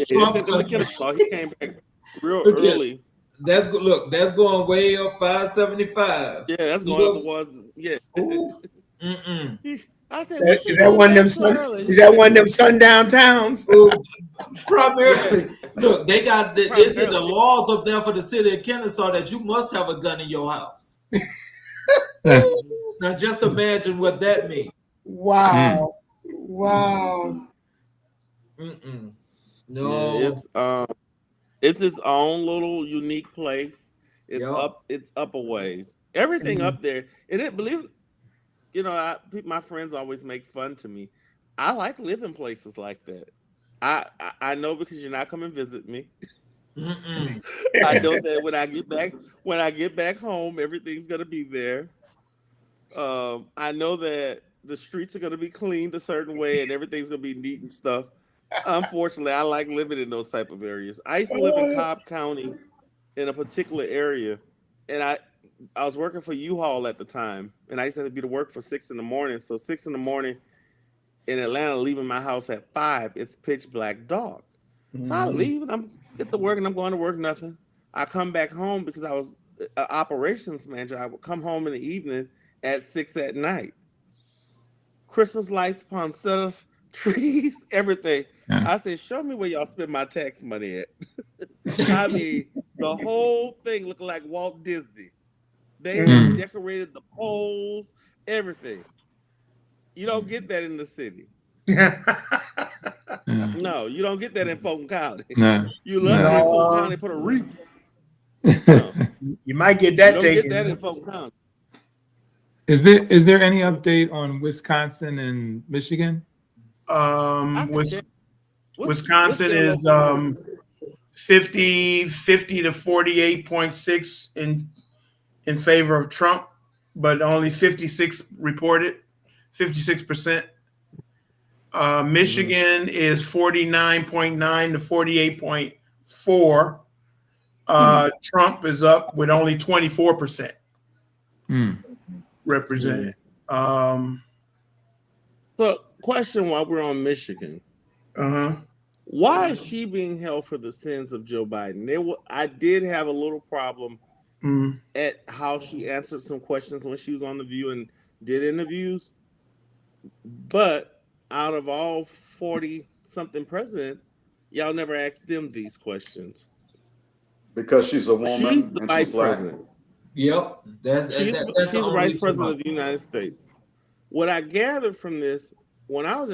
Trump country. He came back real early That's good. Look, that's going way up 575. Yeah, that's You going up know, the ones. Yeah. Ooh. mm-mm. I said, what Is she that doing one of them back so early? is that one of them sundown towns? Well, Yeah, primarily, look, they got it's in the primarily. laws up there for the city of Kennesaw that you must have a gun in your house. Yeah. Now, just imagine what that means. Mm. Wow. Wow. Mm-mm. Yeah, No. it's its own little unique place. Yep. It's up a ways. Everything Mm. up there, and it believe it, my friends always make fun to me. I like living places like that. I know because you're not coming visit me. Mm-mm. I know that when I get back home, everything's gonna be there. I know that the streets are gonna be cleaned a certain way and everything's gonna be neat and stuff. Unfortunately, I like living in those type of areas. I used to live in Cobb County in a particular area, and I was working for U-Haul at the time, and I used to have to be to work for 6 in the morning. So 6 in the morning in Atlanta, leaving my house at 5, it's pitch black dark. So I Mhm. leave and I'm get to work and I'm going to work nothing. I come back home because I was an operations manager. I would come home in the evening at 6 at night. Christmas lights, poinsettias, trees, everything. Yeah. I said, show me where y'all spend my tax money at. I mean, the whole thing looked like Walt Disney. They had Mm. Mm. decorated the poles, everything. You don't get that in the city. Yeah. No, you don't get that in Fulton County. No. You lucky No. in Fulton No, County put a wreath. No, you might get you that don't get that in taken. Fulton County. Is there any update on Wisconsin and Michigan? I can Wis- tell what's Wisconsin still is open in 50 to 48.6 in favor of Trump, but only 56 reported, 56%. Mhm. Michigan is 49.9 to 48.4. Hmm. Trump is up with only 24% Hmm. Mm. represented. Um, So, question while we're on Michigan. uh-huh. Why is she being held for the sins of Joe Biden? I did have a little problem Mm. at how she answered some questions when she was on The View and did interviews. But out of all 40 something presidents, y'all never asked them these questions. because she's a She's woman the and she's vice black. president. Yep. That's the She's the only vice reason president why. of the United States. What I gathered from this, when I was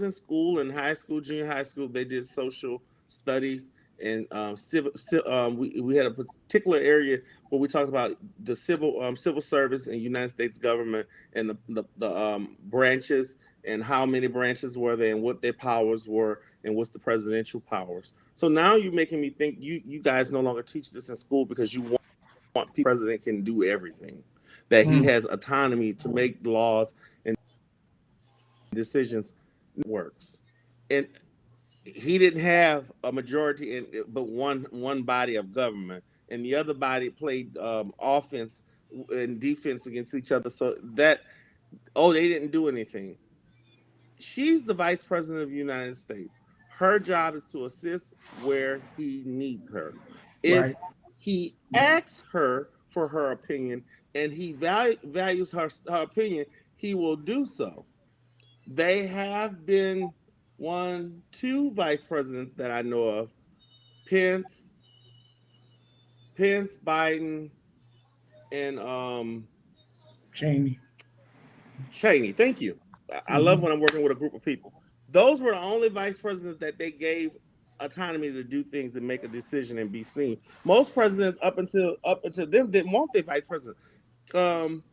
in school, in high school, junior high school, they did social studies and we had a particular area where we talked about the civil service and United States government and the branches and how many branches were there and what their powers were and what's the presidential powers. So now you're making me think you guys no longer teach this in school because you want people president can do everything, that he Mm. has autonomy to make laws and decisions works. And he didn't have a majority in but one body of government, and the other body played offense and defense against each other. So that they didn't do anything. She's the vice president of the United States. Her job is to assist where he needs her. If Right. he asks her for her opinion and he values her opinion, he will do so. They have been two vice presidents that I know of: Pence, Biden, and Cheney. Cheney. Thank you. I love Mhm. when I'm working with a group of people. Those were the only vice presidents that they gave autonomy to do things and make a decision and be seen. Most presidents up until them didn't want their vice president. Um,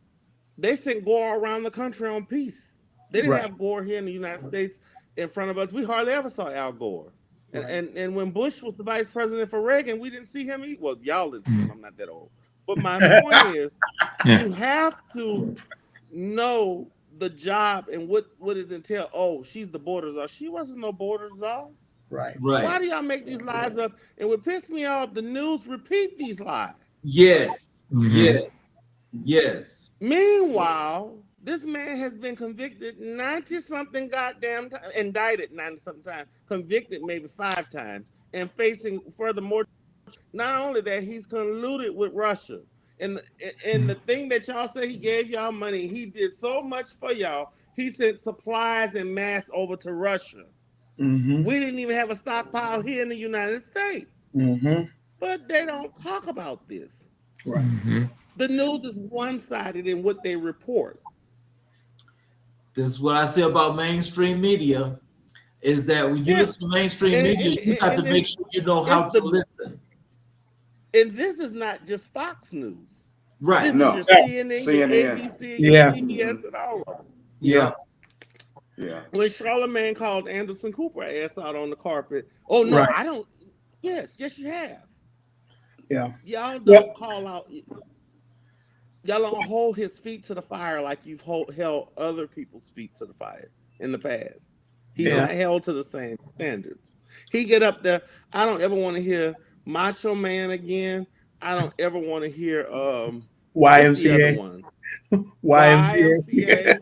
they sent Gore around the country on peace. They didn't Right. have Gore here in the United States in front of us. We hardly ever saw Al Gore. And, Right. and and when Bush was the vice president for Reagan, we didn't see him either. Well, y'all didn't see him. Hmm. I'm not that old. But my point is, Yeah. you have to know the job and what it entails. Oh, she's the border czar. She wasn't no border czar. Right. Why Right. do y'all make these lies up? And what pissed me off, the news repeat these lies. Yes. Hmm. Yes. Yes. Meanwhile, this man has been convicted 90 something goddamn indicted 90 something times, convicted maybe 5 times, and facing furthermore. Not only that, he's colluded with Russia. And the thing that y'all say he gave y'all money, he did so much for y'all. He sent supplies and mass over to Russia. Mm-hmm. We didn't even have a stockpile here in the United States. Mm-hmm. But they don't talk about this. Right. Mm-hmm. The news is one-sided in what they report. This is what I say about mainstream media, is that when you listen to mainstream media, you got to make sure you know how to listen. And this is not just Fox News. Right. This No. is your CNN, your CNN. ABC, Yeah. your CBS, and all of them. Yeah. Yeah. When Charlemagne called Anderson Cooper ass out on the carpet, oh no, Right. I don't. Yes, you have. Yeah. Y'all don't call out. Y'all don't hold his feet to the fire like you've held other people's feet to the fire in the past. He's not held to the same standards. He get up there. I don't ever want to hear Macho Man again. I don't ever want to hear what's the other YMCA. one? YMCA.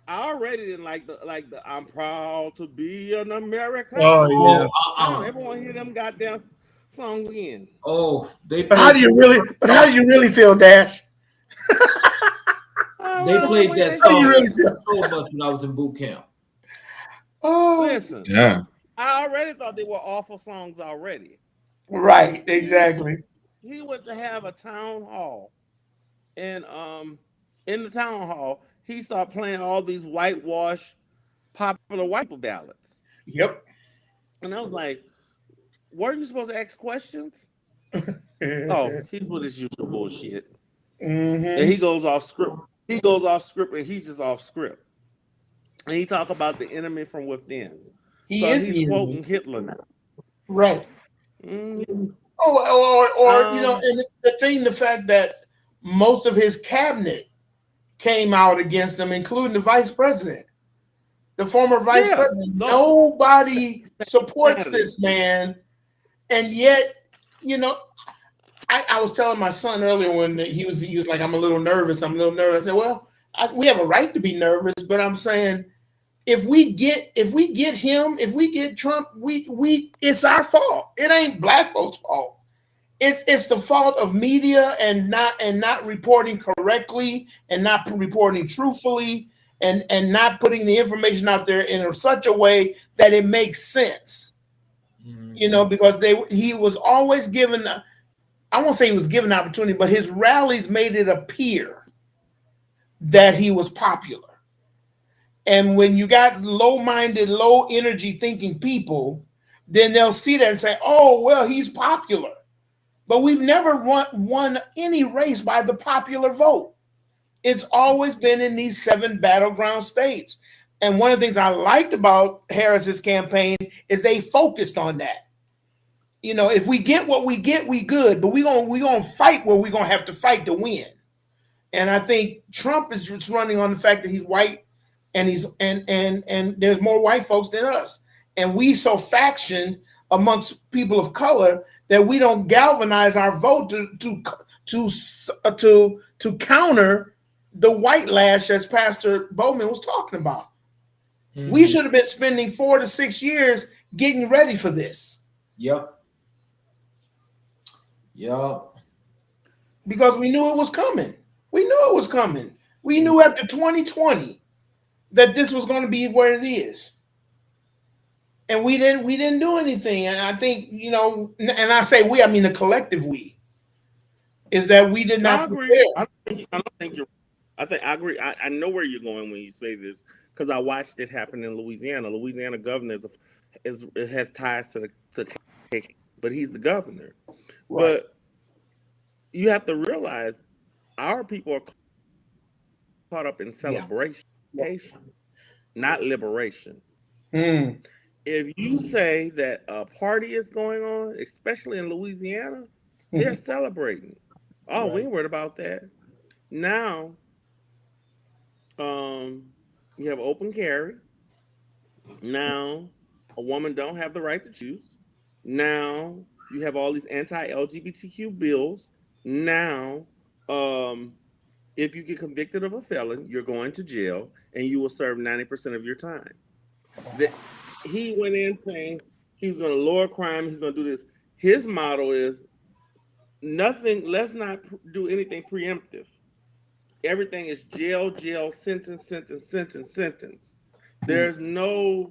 I already didn't like the I'm proud to be an American. Oh yeah. I don't ever want to hear them goddamn songs again. Oh, they But how do you really feel, Dash? They played that song so much when I was in boot camp. Oh, listen. Yeah. I already thought they were awful songs already. Right, exactly. He went to have a town hall, and in the town hall, he started playing all these whitewash popular white people ballads. Yep. And I was like, weren't you supposed to ask questions? Oh, he's with his usual bullshit. Mm-hmm. And he goes off script. He goes off script, and he's just off script. And he talk about the enemy from within. He's quoting Hitler now. Right. Mm-hmm. Or you know, and the fact that most of his cabinet came out against him, including the vice president, the former vice president. Nobody supports this man, and yet, you know, I was telling my son earlier when he was like, I'm a little nervous. I said, well, we have a right to be nervous, but I'm saying, if we get him, if we get Trump, we it's our fault. It ain't black folks' fault. It's the fault of media and not reporting correctly and not reporting truthfully and not putting the information out there in such a way that it makes sense. Mm-hmm. You know, because he was always given, I won't say he was given opportunity, but his rallies made it appear that he was popular. And when you got low-minded, low-energy thinking people, then they'll see that and say, oh, well, he's popular. But we've never won any race by the popular vote. It's always been in these 7 battleground states. And one of the things I liked about Harris's campaign is they focused on that. You know, if we get what we get, we good. But we're gonna fight where we're gonna have to fight to win. And I think Trump is just running on the fact that he's white, and and there's more white folks than us, and we so factioned amongst people of color that we don't galvanize our vote to counter the white lash as Pastor Bowman was talking about. Mm-hmm. We should have been spending 4 to 6 years getting ready for this. Yep. Because we knew it was coming. We knew after 2020 that this was going to be where it is. And we didn't do anything. And I think, you know, and I say we, I mean the collective we, is that we did not agree. I don't think you're. I agree. I know where you're going when you say this, because I watched it happen in Louisiana. Louisiana governor has ties to but he's the governor. Right. But you have to realize our people are caught up in celebration, not liberation. Mm. If you say that a party is going on, especially in Louisiana, they're celebrating. Oh, we ain't worried about that. Now, you have open carry. Now, a woman don't have the right to choose. Now, you have all these anti-LGBTQ bills. Now, if you get convicted of a felon, you're going to jail, and you will serve 90% of your time. He went in saying He's going to lower crime. He's going to do this. His model is nothing. Let's not do anything preemptive. Everything is jail, sentence. There's no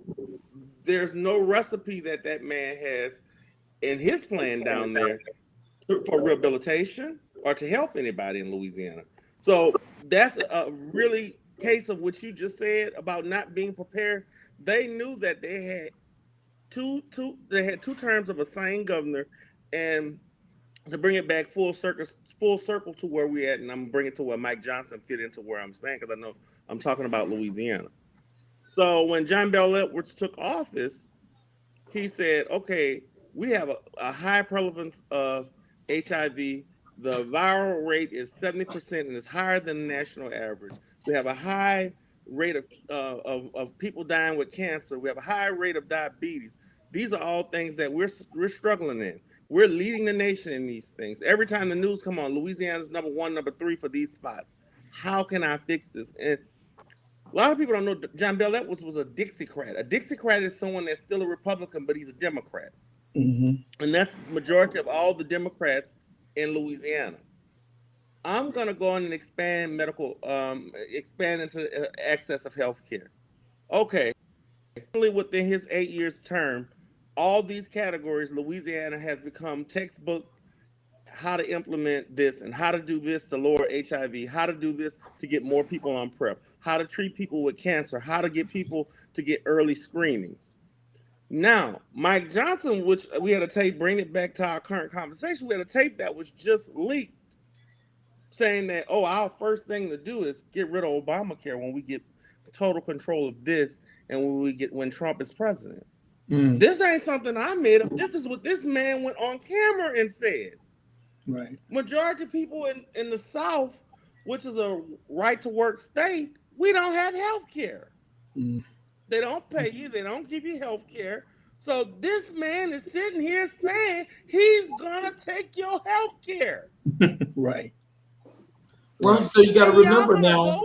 recipe that man has in his plan down there for rehabilitation or to help anybody in Louisiana. So that's a really case of what you just said about not being prepared. They knew that they had two terms of a sane governor, and to bring it back full circle to where we're at, and I'm gonna bring it to where Mike Johnson fit into where I'm saying, because I know I'm talking about Louisiana. So when John Bel Edwards took office, he said, okay, we have a high prevalence of HIV. The viral rate is 70% and it's higher than the national average. We have a high rate of people dying with cancer. We have a high rate of diabetes. These are all things that we're struggling in. We're leading the nation in these things. Every time the news come on, Louisiana's number 1, number 3 for these spots. How can I fix this? And a lot of people don't know John Bel Edwards was a Dixiecrat. A Dixiecrat is someone that's still a Republican, but he's a Democrat. Mm-hmm. And that's the majority of all the Democrats in Louisiana. I'm going to go on and expand into access of health care. Okay. Within his 8 years term, all these categories, Louisiana has become textbook how to implement this and how to do this to lower HIV, how to do this to get more people on PrEP, how to treat people with cancer, how to get people to get early screenings. Now, Mike Johnson, which we had a tape, bring it back to our current conversation, we had a tape that was just leaked saying that, oh, our first thing to do is get rid of Obamacare when we get total control of this and when Trump is president. This ain't something I made up. This is what this man went on camera and said. Right. Majority of people in the South, which is a right-to-work state, we don't have health care. They don't pay you. They don't give you health care. So this man is sitting here saying he's going to take your health care. Right. Well, so you got to remember now,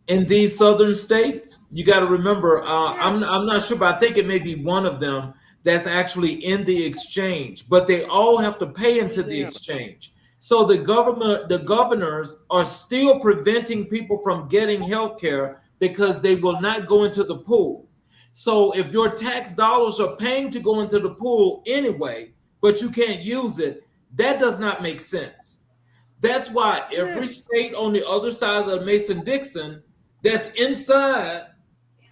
in these southern states, you got to remember, I'm not sure, but I think it may be one of them that's actually in the exchange, but they all have to pay into the exchange. So the governors are still preventing people from getting health care because they will not go into the pool. So if your tax dollars are paying to go into the pool anyway, but you can't use it, that does not make sense. That's why every state on the other side of the Mason-Dixon that's inside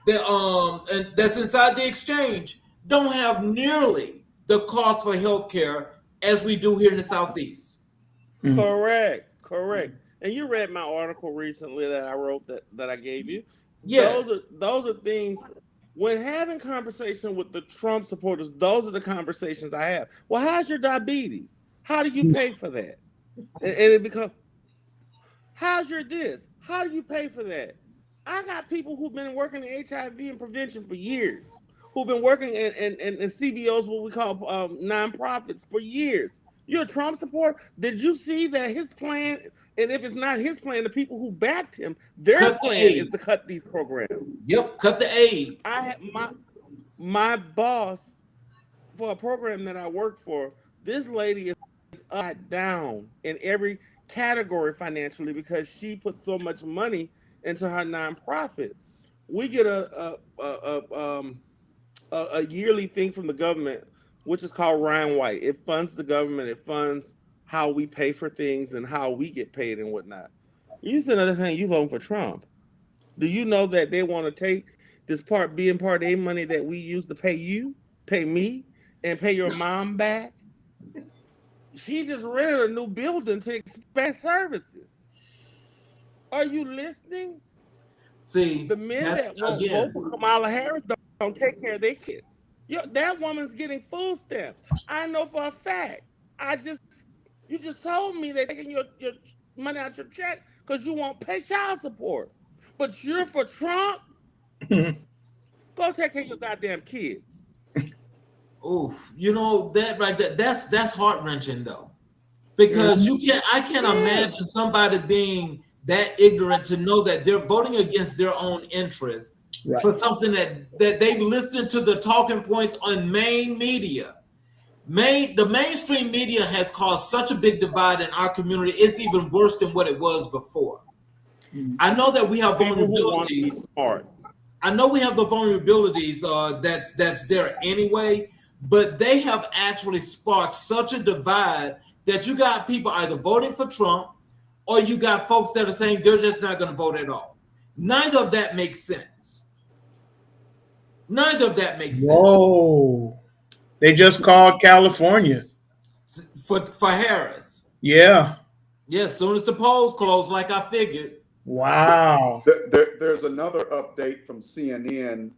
the exchange don't have nearly the cost for healthcare as we do here in the Southeast. Correct. And you read my article recently that I wrote that I gave you. Yes. Those are things. When having conversation with the Trump supporters, those are the conversations I have. Well, how's your diabetes? How do you pay for that? And it becomes, how's your this? How do you pay for that? I got people who've been working in HIV and prevention for years, who've been working in CBOs, what we call nonprofits, for years. You're a Trump supporter? Did you see that his plan, and if it's not his plan, the people who backed him, their plan is to cut these programs. Yep, cut the aid. I had my boss for a program that I work for, this lady is down in every category financially because she put so much money into her nonprofit. We get a yearly thing from the government, which is called Ryan White. It funds the government. It funds how we pay for things and how we get paid and whatnot. You said another thing, you voting for Trump. Do you know that they want to take this Part B and Part A money that we use to pay you, pay me, and pay your mom back? She just rented a new building to expand services. Are you listening? See, the men that won't vote for Kamala Harris don't take care of their kids. That woman's getting food stamps. I know for a fact. You just told me they're taking your money out your check because you won't pay child support. But you're for Trump? Go take care of your goddamn kids. Oh, that right there, that's heart-wrenching though. Because I can't imagine somebody being that ignorant to know that they're voting against their own interests Right. for something that they've listened to the talking points on main media. The mainstream media has caused such a big divide in our community. It's even worse than what it was before. I know that we have People who want to be vulnerabilities. smart. I know we have the vulnerabilities that's there anyway, but they have actually sparked such a divide that you got people either voting for Trump or you got folks that are saying they're just not going to vote at all. Neither of that makes sense. Neither of that makes sense. Whoa. They just called California. For Harris. Yeah. Yeah, as soon as the polls close, like I figured. Wow. There's another update from CNN,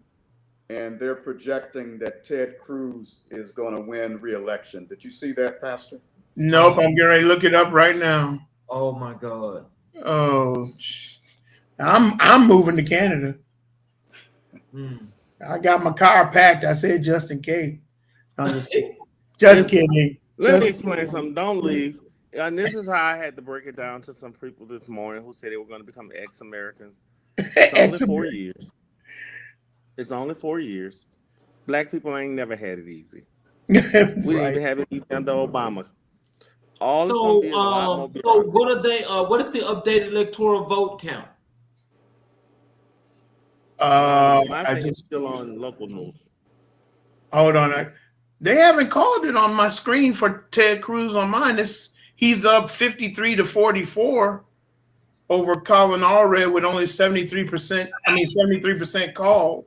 and they're projecting that Ted Cruz is going to win re-election. Did you see that, Pastor? Nope. I'm getting ready to look it up right now. Oh my God. Oh, I'm moving to Canada. I got my car packed. I said just in case. I'm just kidding. Just kidding. Let me explain something. Don't leave. And this is how I had to break it down to some people this morning who said they were going to become ex-Americans. It's only 4 years. It's only 4 years. Black people ain't never had it easy. We didn't even have it easy under Obama. So what are they? What is the updated electoral vote count? I think it's still on local news. Hold on. They haven't called it on my screen for Ted Cruz on mine. He's up 53-44 over Colin Allred with only 73%. 73% called.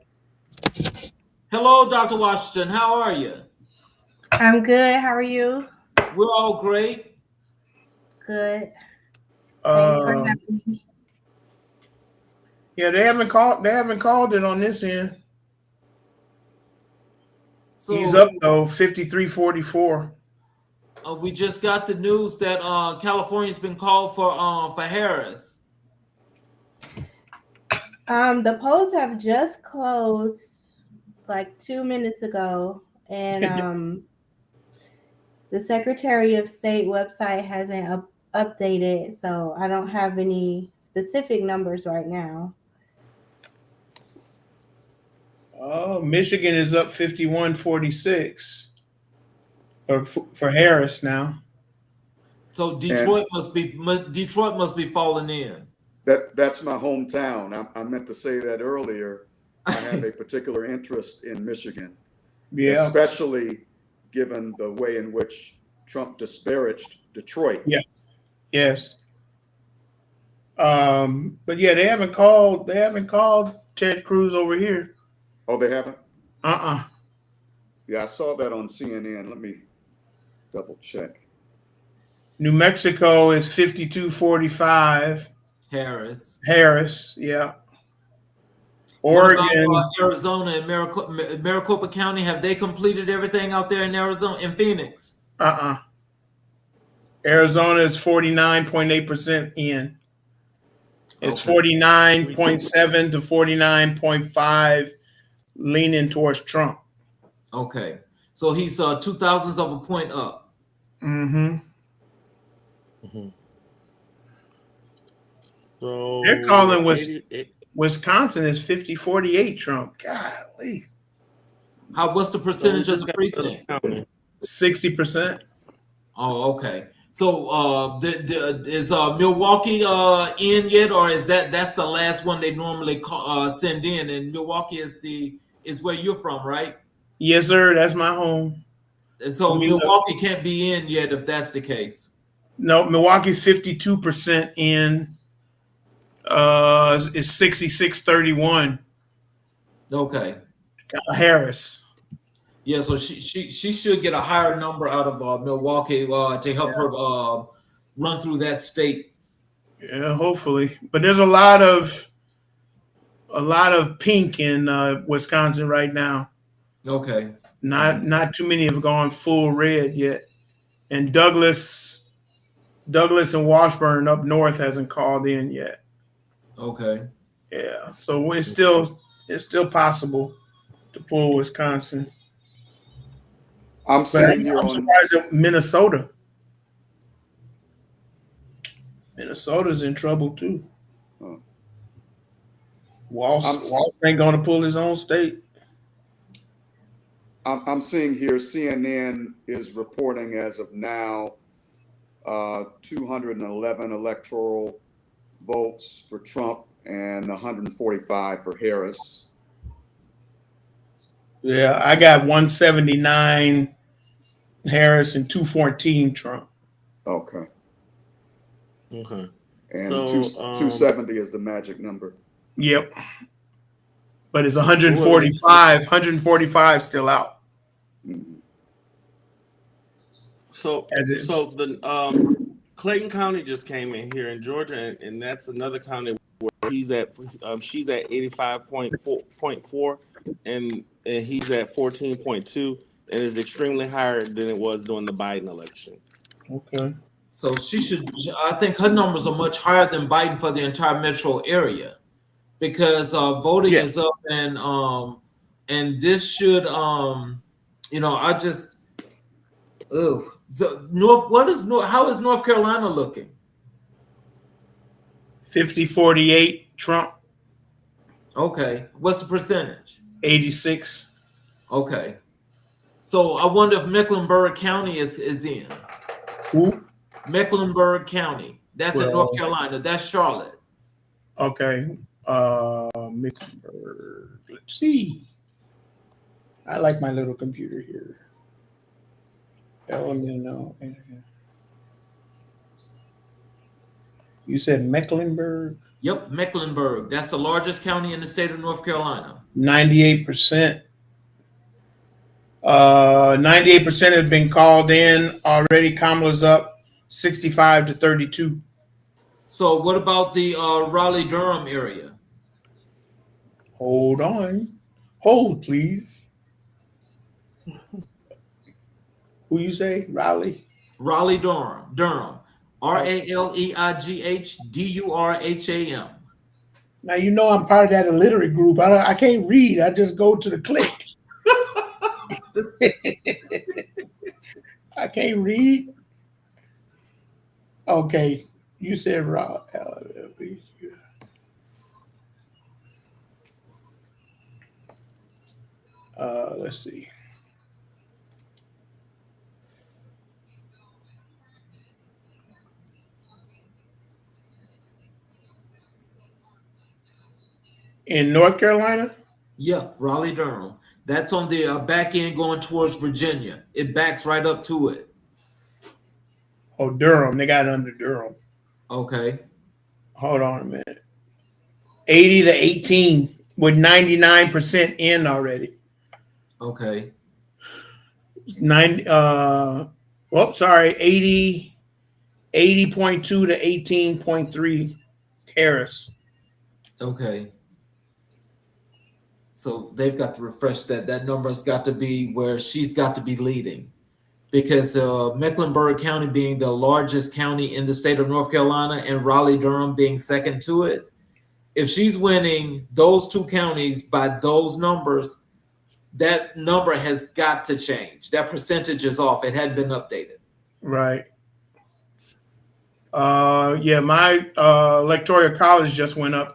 Hello, Dr. Washington. How are you? I'm good. How are you? We're all great. Good. Thanks for having me. Yeah, they haven't called it on this end. So, he's up though, 53-44. We just got the news that California's been called for Harris. The polls have just closed like 2 minutes ago, and the Secretary of State website hasn't updated, so I don't have any specific numbers right now. Oh, Michigan is up 51-46 for Harris now. So Detroit must be falling in. That's my hometown. I meant to say that earlier. I have a particular interest in Michigan, especially given the way in which Trump disparaged Detroit. Yeah. Yes. But yeah, they haven't called Ted Cruz over here. Oh, they haven't? Yeah, I saw that on CNN. Let me double check. New Mexico is 52-45. Harris, yeah. Oregon. What about, Arizona and Maricopa County, have they completed everything out there in Arizona, in Phoenix? Arizona is 49.8% in. It's 49.7 to 49.5 leaning towards Trump. Okay. So he's 0.02 of a point up. So they're calling Wisconsin is 50-48 Trump. Golly. What's the percentage of the precinct? 60%. Oh, okay. So is Milwaukee in yet, or is that's the last one they normally send in? And Milwaukee is where you're from, right? Yes, sir. That's my home. And so Milwaukee can't be in yet if that's the case. No, Milwaukee's 52% in. It's 66-31. Okay. Harris. Yeah, so she should get a higher number out of Milwaukee to help her run through that state. Yeah, hopefully. But there's a lot of pink in Wisconsin right now. Okay. Not too many have gone full red yet. And Douglas and Washburn up north hasn't called in yet. Okay. Yeah. So it's still possible to pull Wisconsin. I'm surprised at Minnesota. Minnesota's in trouble too. Walsh, I'm Walsh ain't going to pull his own state. I'm seeing here CNN is reporting as of now 211 electoral votes for Trump and 145 for Harris. Yeah, I got 179 Harris and 214 Trump. Okay. Okay. And So 270 is the magic number. Yep. But it's well, 145 still out. Mhm. so As is. so the Clayton County just came in here in Georgia, and that's another county where he's at. She's at 85.4, and he's at 14.2, and is extremely higher than it was during the Biden election. Okay. So she should. I think her numbers are much higher than Biden for the entire metro area, because voting Yeah. is up, and this should I just so North. What is North? How is North Carolina looking? 50-48 Trump, Okay, what's the percentage? 86. Okay, so I wonder if Mecklenburg County is in. Who? Mecklenburg County. That's in North Well, Carolina. That's Charlotte. okay. Mecklenburg. Let's see. I like my little computer here. Elemental. You said Mecklenburg? Yep, Mecklenburg. That's the largest county in the state of North Carolina. 98%. 98% has been called in already. Kamala's up 65-32. So what about the Raleigh-Durham area? Hold on. Hold, please. Who you say? Raleigh? Raleigh-Durham. Durham. RALEIGHDURHAM. Now, you know I'm part of that illiterate group. I can't read. I just go to the click. I can't read. Okay. You said Raleigh. Let's see. In North Carolina? Yeah, Raleigh-Durham. That's on the back end going towards Virginia. It backs right up to it. Oh, Durham. They got it under Durham. Okay. Hold on a minute. 80-18 with 99% in already. Okay. 80.2 to 18.3 Harris. Okay. So they've got to refresh that. That number's got to be where she's got to be leading, because Mecklenburg County being the largest county in the state of North Carolina and Raleigh-Durham being second to it, if she's winning those two counties by those numbers, that number has got to change. That percentage is off. It hadn't been updated. Right. Yeah, my electoral college just went up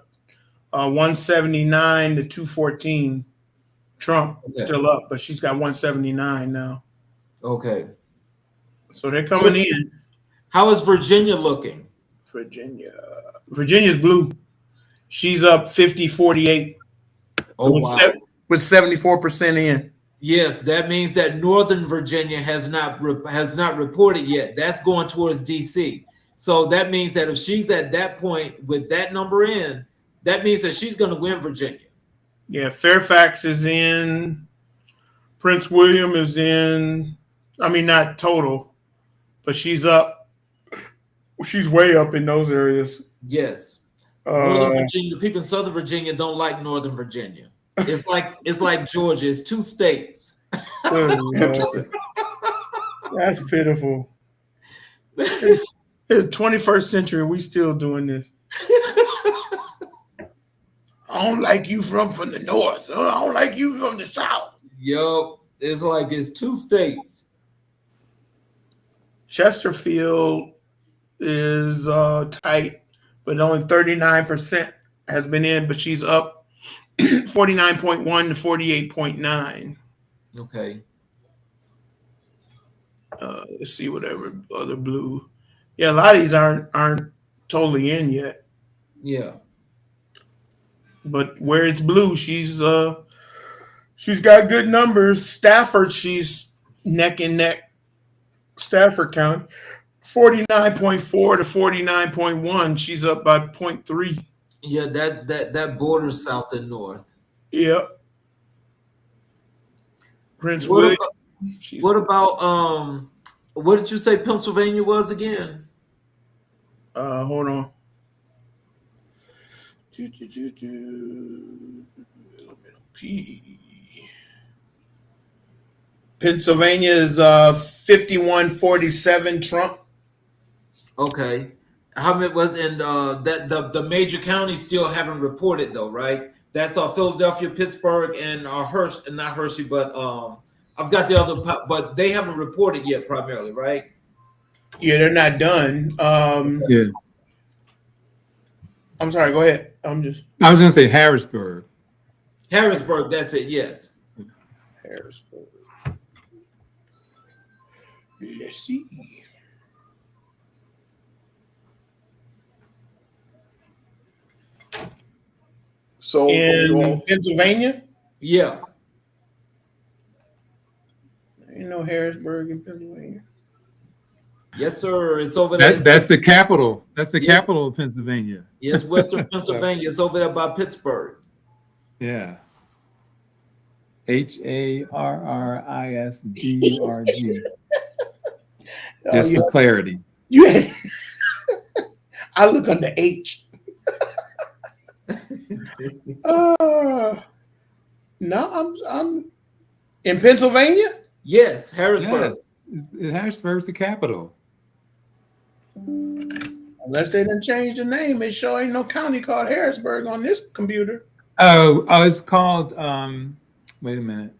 179 to 214. Trump still up, but she's got 179 now. Okay. So they're coming in. How is Virginia looking? Virginia's blue. She's up 50-48. Oh, wow. With 74% in. Yes, that means that Northern Virginia has not reported yet. That's going towards DC. So that means that if she's at that point with that number in, that means that she's going to win Virginia. Yeah, Fairfax is in. Prince William is in. I mean, not total, but she's up. She's way up in those areas. Yes. Northern Virginia, people in Southern Virginia don't like Northern Virginia. It's like Georgia. It's two states. Interesting. That's pitiful. In the 21st century, we still doing this. I don't like you from the north. I don't like you from the south. Yup. It's like it's two states. Chesterfield is tight, but only 39% has been in, but she's up 49.1 to 48.9. Okay. Let's see whatever other blue. Yeah, a lot of these aren't totally in yet. Yeah. But where it's blue, she's got good numbers. Stafford, she's neck and neck. Stafford County, 49.4 to 49.1. She's up by 0.3. Yeah, that borders south and north. Yep. Prince What William. about what about what did you say Pennsylvania was again? Hold on. P. Pennsylvania is 51-47 Trump. Okay. How many was and that the major counties still haven't reported though, right? That's Philadelphia, Pittsburgh, and Hershey, not Hershey, but I've got the other, but they haven't reported yet, primarily, right? Yeah, they're not done. Yeah. I'm sorry. Go ahead. I was going to say Harrisburg. Harrisburg, that's it. Yes. Harrisburg. Let's see. So In Pennsylvania? Yeah. Ain't no Harrisburg in Pennsylvania. Yes, sir. It's over there. That's the capital. That's the capital of Pennsylvania. Yes, Western Pennsylvania. It's over there by Pittsburgh. Yeah. Harrisburg. Just for clarity. Yeah. I look under H. No, I'm in Pennsylvania. Yes, Harrisburg. Yes. Harrisburg's the capital. Unless they didn't change the name, it sure ain't no county called Harrisburg on this computer. Oh, it's called. Wait a minute.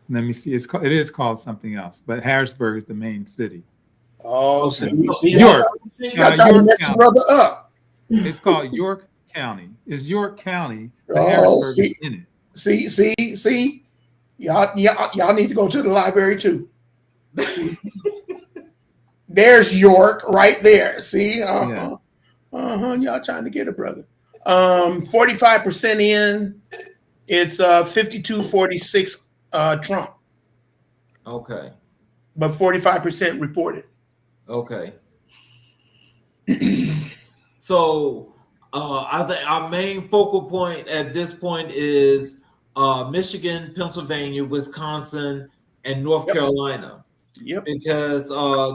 Let me see. It is called something else, but Harrisburg is the main city. Oh, see, York. y'all trying to mess your brother up. It's called York County. It's York County, but Oh, Harrisburg is in it. See. Y'all need to go to the library too. There's York right there. See? Yeah. Y'all trying to get a brother. 45% in. It's 52-46 Trump. Okay. But 45% reported. Okay. So I think our main focal point at this point is Michigan, Pennsylvania, Wisconsin, and North Carolina. Yep. Because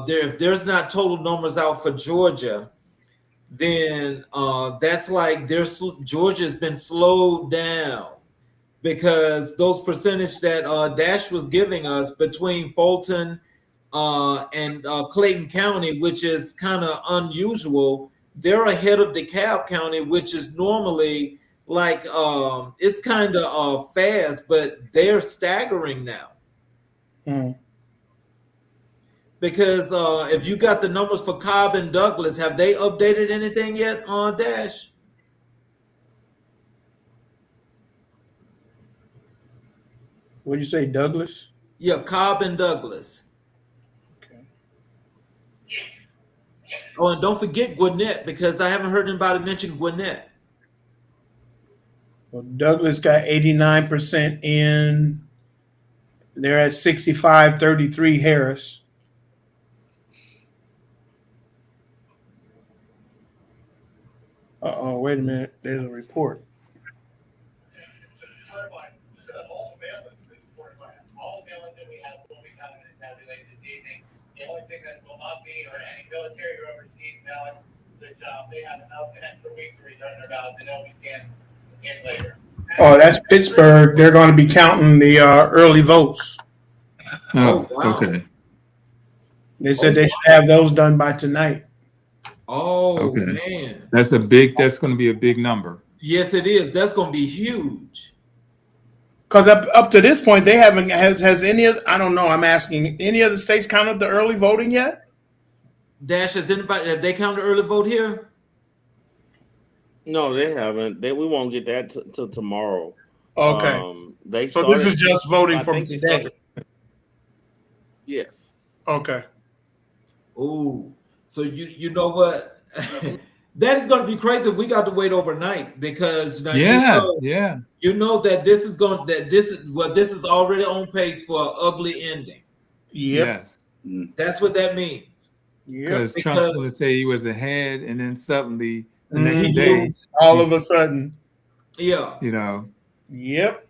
if there's not total numbers out for Georgia, then that's like Georgia's been slowed down because those percentage that Dash was giving us between Fulton and Clayton County, which is kind of unusual, they're ahead of DeKalb County, which is normally like it's kind of fast, but they're staggering now. Because if you got the numbers for Cobb and Douglas, have they updated anything yet on Dash? What did you say, Douglas? Yeah, Cobb and Douglas. Okay. Oh, and don't forget Gwinnett, because I haven't heard anybody mention Gwinnett. Well, Douglas got 89% in. They're at 65-33 Harris. Uh-oh, wait a minute. There's a report. All mailings that we have will be coming in tabulated this evening. The only thing that will not be are any military or overseas ballots, which they have an extra week to return their ballots, and they'll be scanned in later. Oh, that's Pittsburgh. They're going to be counting the early votes. Oh, wow. Okay. They said they should have those done by tonight. Oh, Okay. man. That's going to be a big number. Yes, it is. That's going to be huge. Because up to this point, they haven't has any of, I don't know, I'm asking, any of the states counted the early voting yet? Dash, have they counted early vote here? No, they haven't. We won't get that till tomorrow. Okay. They So started. this is just voting I from think they today. started. Yes. Okay. Oh, so you know what? That is going to be crazy if we got to wait overnight because now Yeah, you know that this is already on pace for an ugly ending. Yep. yes. That's what that means. Yep. Because Trump's going to Because say he was ahead, and then suddenly the next Mhm. day, All of he's, a sudden. yeah, you know, Yep.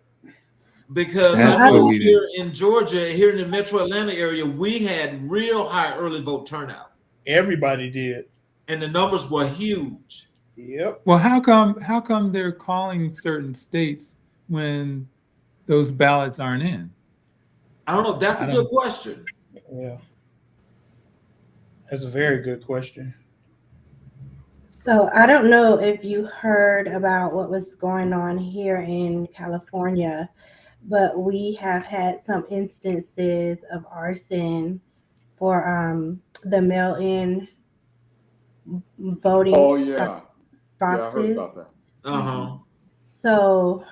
because So I that's I what know don't we did. here in Georgia, here in the Metro Atlanta area, we had real high early vote turnout, Everybody did. and the numbers were huge. Yep. Well, how come they're calling certain states when those ballots aren't in? I don't know. That's I a good don't. question. Yeah. That's a very good question. So I don't know if you heard about what was going on here in California, but we have had some instances of arson for the mail-in voting Oh yeah, yeah, I heard boxes. about that. Uh-huh. So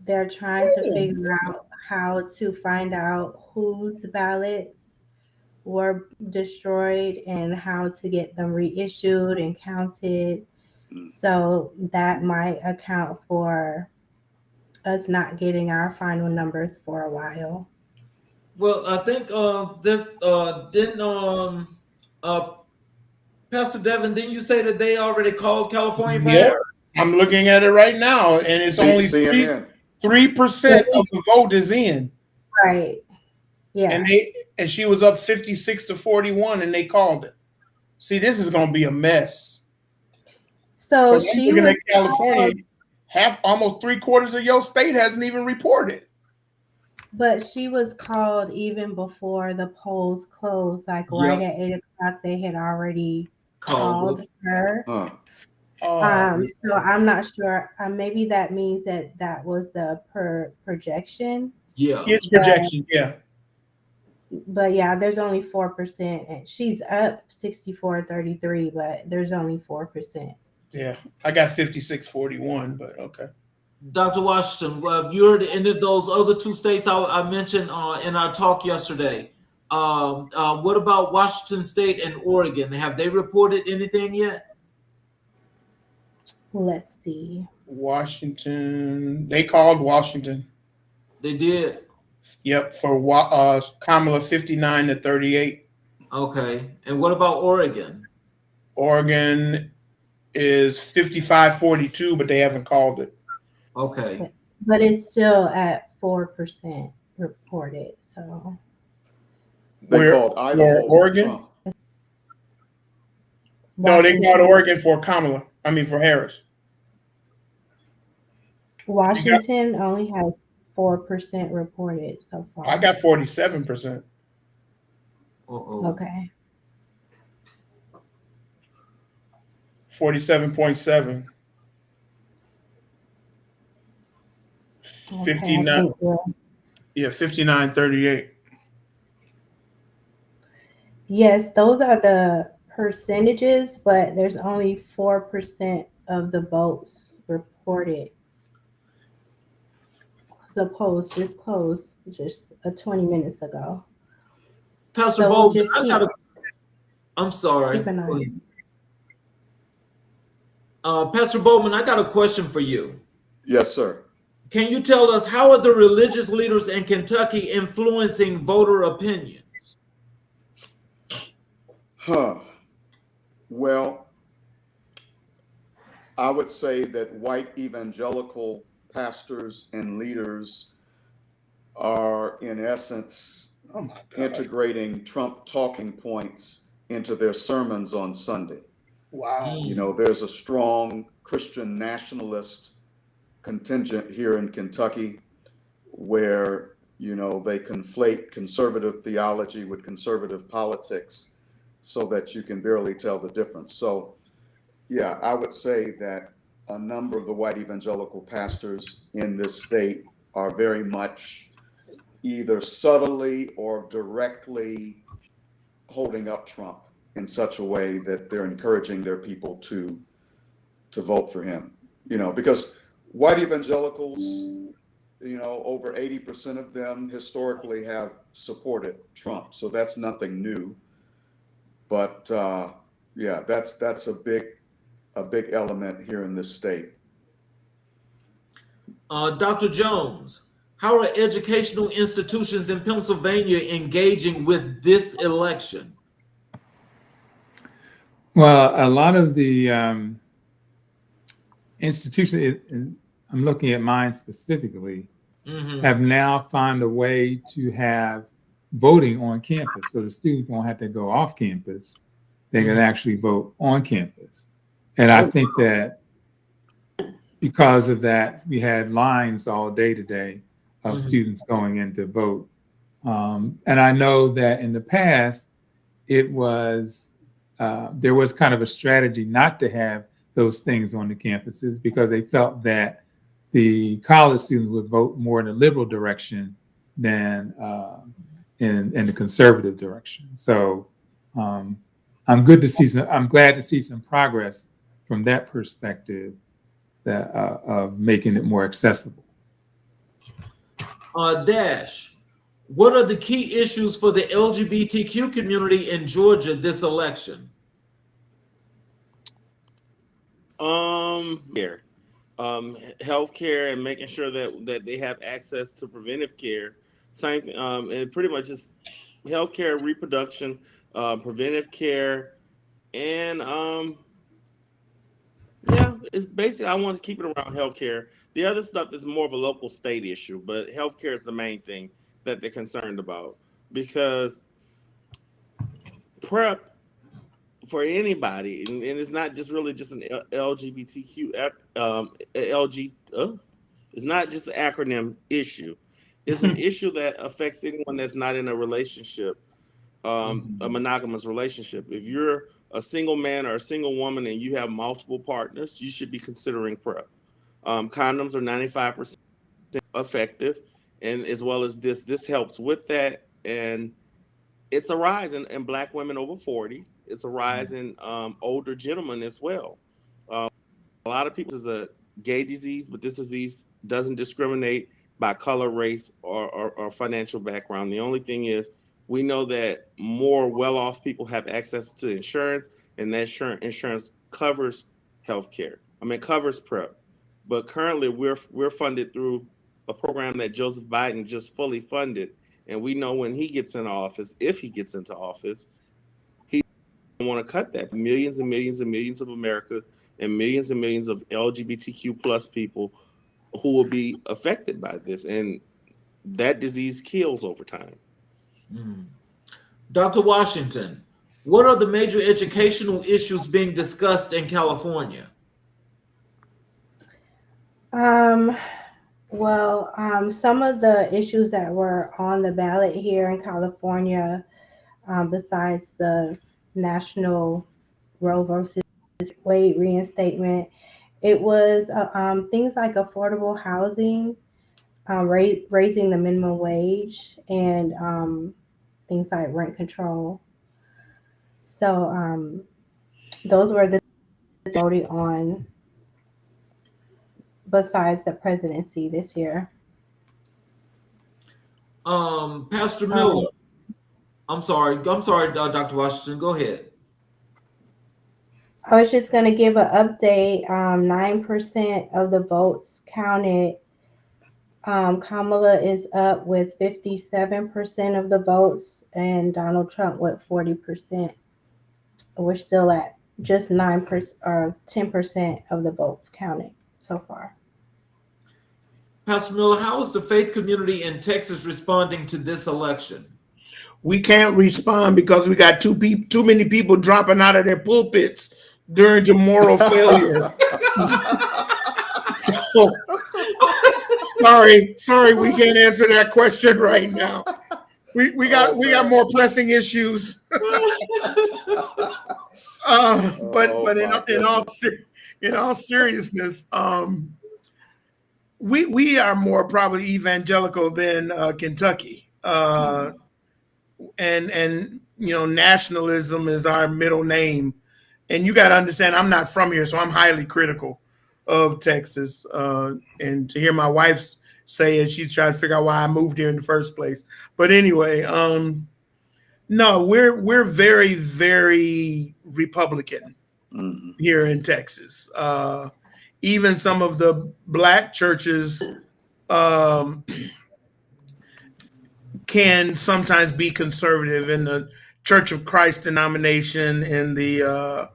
they're trying to Ooh. figure out how to find out whose ballots were destroyed and how to get them reissued and counted. So that might account for us not getting our final numbers for a while. Well, I think this didn't uh Pastor Devin, didn't you say that they already called California for Yep. Harris? I'm looking at it right now, and it's only CNN. 3% of the vote is in. Right. Yeah. And she was up 56-41, and they called it. See, this is gonna be a mess. So Because I'm she looking at was California, called, almost 3/4 of your state hasn't even reported. but she was called even before the polls closed. Like right Yep, at 8 o'clock, they had already called called it. her. Huh. Oh, So I'm not sure. Maybe that means that that was the projection. Yeah. his But projection, yeah. but yeah, there's only 4%, and she's up 64-33, but there's only 4%. Yeah. I got 56-41, but okay. Dr. Washington, have you heard any of those other two states I mentioned in our talk yesterday? What about Washington State and Oregon? Have they reported anything yet? Let's see. Washington, they called Washington. They did. Yep, for Kamala 59-38. Okay. And what about Oregon? Oregon is 55-42, but they haven't called it. Okay. But it's still at 4% reported. So They Where called for Idaho for Oregon? Trump. No, they called Washington, Oregon for Kamala. I mean for Harris. You got, Washington only has 4% reported so I far. got 47%. Uh-oh. Okay. 47.7. Okay. I 59. think Yeah, 59-38. yes, those are the percentages, but there's only 4% of the votes reported. The polls just closed just 20 minutes ago. Pastor So we'll Bowman, just keep I'm sorry. an Go eye. ahead. Pastor Bowman, I got a question for you. Yes, sir. Can you tell us how are the religious leaders in Kentucky influencing voter opinions? Huh. Well, I would say that white evangelical pastors and leaders are, in essence, Oh my God. integrating Trump talking points into their sermons on Sunday. Wow. You know, there's a strong Christian nationalist contingent here in Kentucky where, you know, they conflate conservative theology with conservative politics so that you can barely tell the difference. So, yeah, I would say that a number of the white evangelical pastors in this state are very much either subtly or directly holding up Trump in such a way that they're encouraging their people to to vote for him, because white evangelicals, over 80% of them historically have supported Trump. So that's nothing new. But yeah, that's a big element here in this state. Dr. Jones, how are educational institutions in Pennsylvania engaging with this election? Well, a lot of the institutions, I'm looking at mine specifically, have now found a way to have voting on campus. So the students don't have to go off campus. They can actually vote on campus. And I think that because of that, we had lines all day today of students going in to vote. And I know that in the past, it was there was kind of a strategy not to have those things on the campuses because they felt that the college students would vote more in the liberal direction than in the conservative direction. So I'm glad to see some progress from that perspective that of making it more accessible. Dash, what are the key issues for the LGBTQ community in Georgia this election? Here, healthcare and making sure that they have access to preventive care. Same, and pretty much just healthcare, reproduction, preventive care, and yeah, it's basically I want to keep it around healthcare. The other stuff is more of a local state issue, but healthcare is the main thing that they're concerned about because PrEP for anybody, and it's not just really just an LGBTQ it's not just an acronym issue. It's an issue that affects anyone that's not in a relationship, a monogamous relationship. If you're a single man or a single woman and you have multiple partners, you should be considering PrEP. Condoms are 95% effective, and as well as this helps with that. And it's a rise in Black women over 40. It's a rise in older gentlemen as well. A lot of people, this is a gay disease, but this disease doesn't discriminate by color, race, or financial background. The only thing is we know that more well-off people have access to insurance, and that insurance covers healthcare. Covers PrEP. But currently, we're funded through a program that Joseph Biden just fully funded, and we know when he gets in office, if he gets into office, he want to cut that. Millions and millions and millions of America and millions of LGBTQ plus people who will be affected by this, and that disease kills over time. Dr. Washington, what are the major educational issues being discussed in California? Well, some of the issues that were on the ballot here in California, besides the national Roe versus Wade reinstatement, it was things like affordable housing, raising the minimum wage, and things like rent control. So those were the voted on besides the presidency this year. Pastor Miller, I'm sorry, Dr. Washington, go ahead. I was just going to give an update. 9% of the votes counted. Kamala is up with 57% of the votes, and Donald Trump with 40%. We're still at just 9% or 10% of the votes counted so far. Pastor Miller, how is the faith community in Texas responding to this election? We can't respond because we got too many people dropping out of their pulpits during the moral failure. Sorry, we can't answer that question right now. We got more pressing issues. But in all seriousness, we are more probably evangelical than Kentucky, and nationalism is our middle name, and you got to understand, I'm not from here, so I'm highly critical of Texas. And to hear my wife say it, she's trying to figure out why I moved here in the first place. But anyway, no, we're very, very Republican here in Texas. Even some of the black churches can sometimes be conservative. In the Church of Christ denomination and the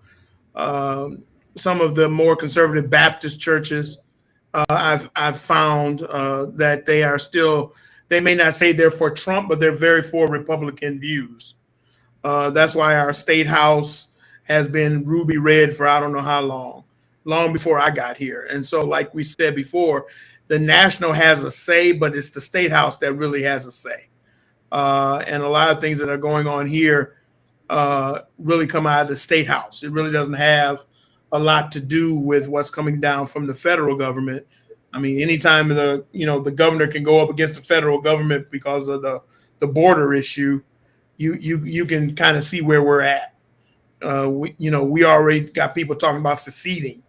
some of the more conservative Baptist churches. I've found that they are still, they may not say they're for Trump, but they're very for Republican views. That's why our state house has been ruby red for I don't know how long before I got here. And so, like we said before, the national has a say, but it's the state house that really has a say. And a lot of things that are going on here really come out of the state house. It really doesn't have a lot to do with what's coming down from the federal government. I mean, anytime the governor can go up against the federal government because of the border issue, you can kind of see where we're at. We already got people talking about seceding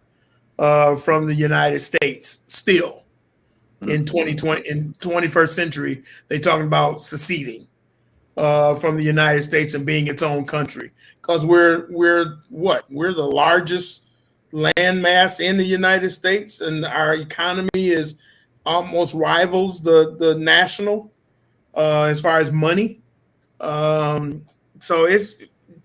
from the United States still in 2020, in 21st century. They're talking about seceding from the United States and being its own country, because we're the largest landmass in the United States, and our economy is almost rivals the national as far as money. So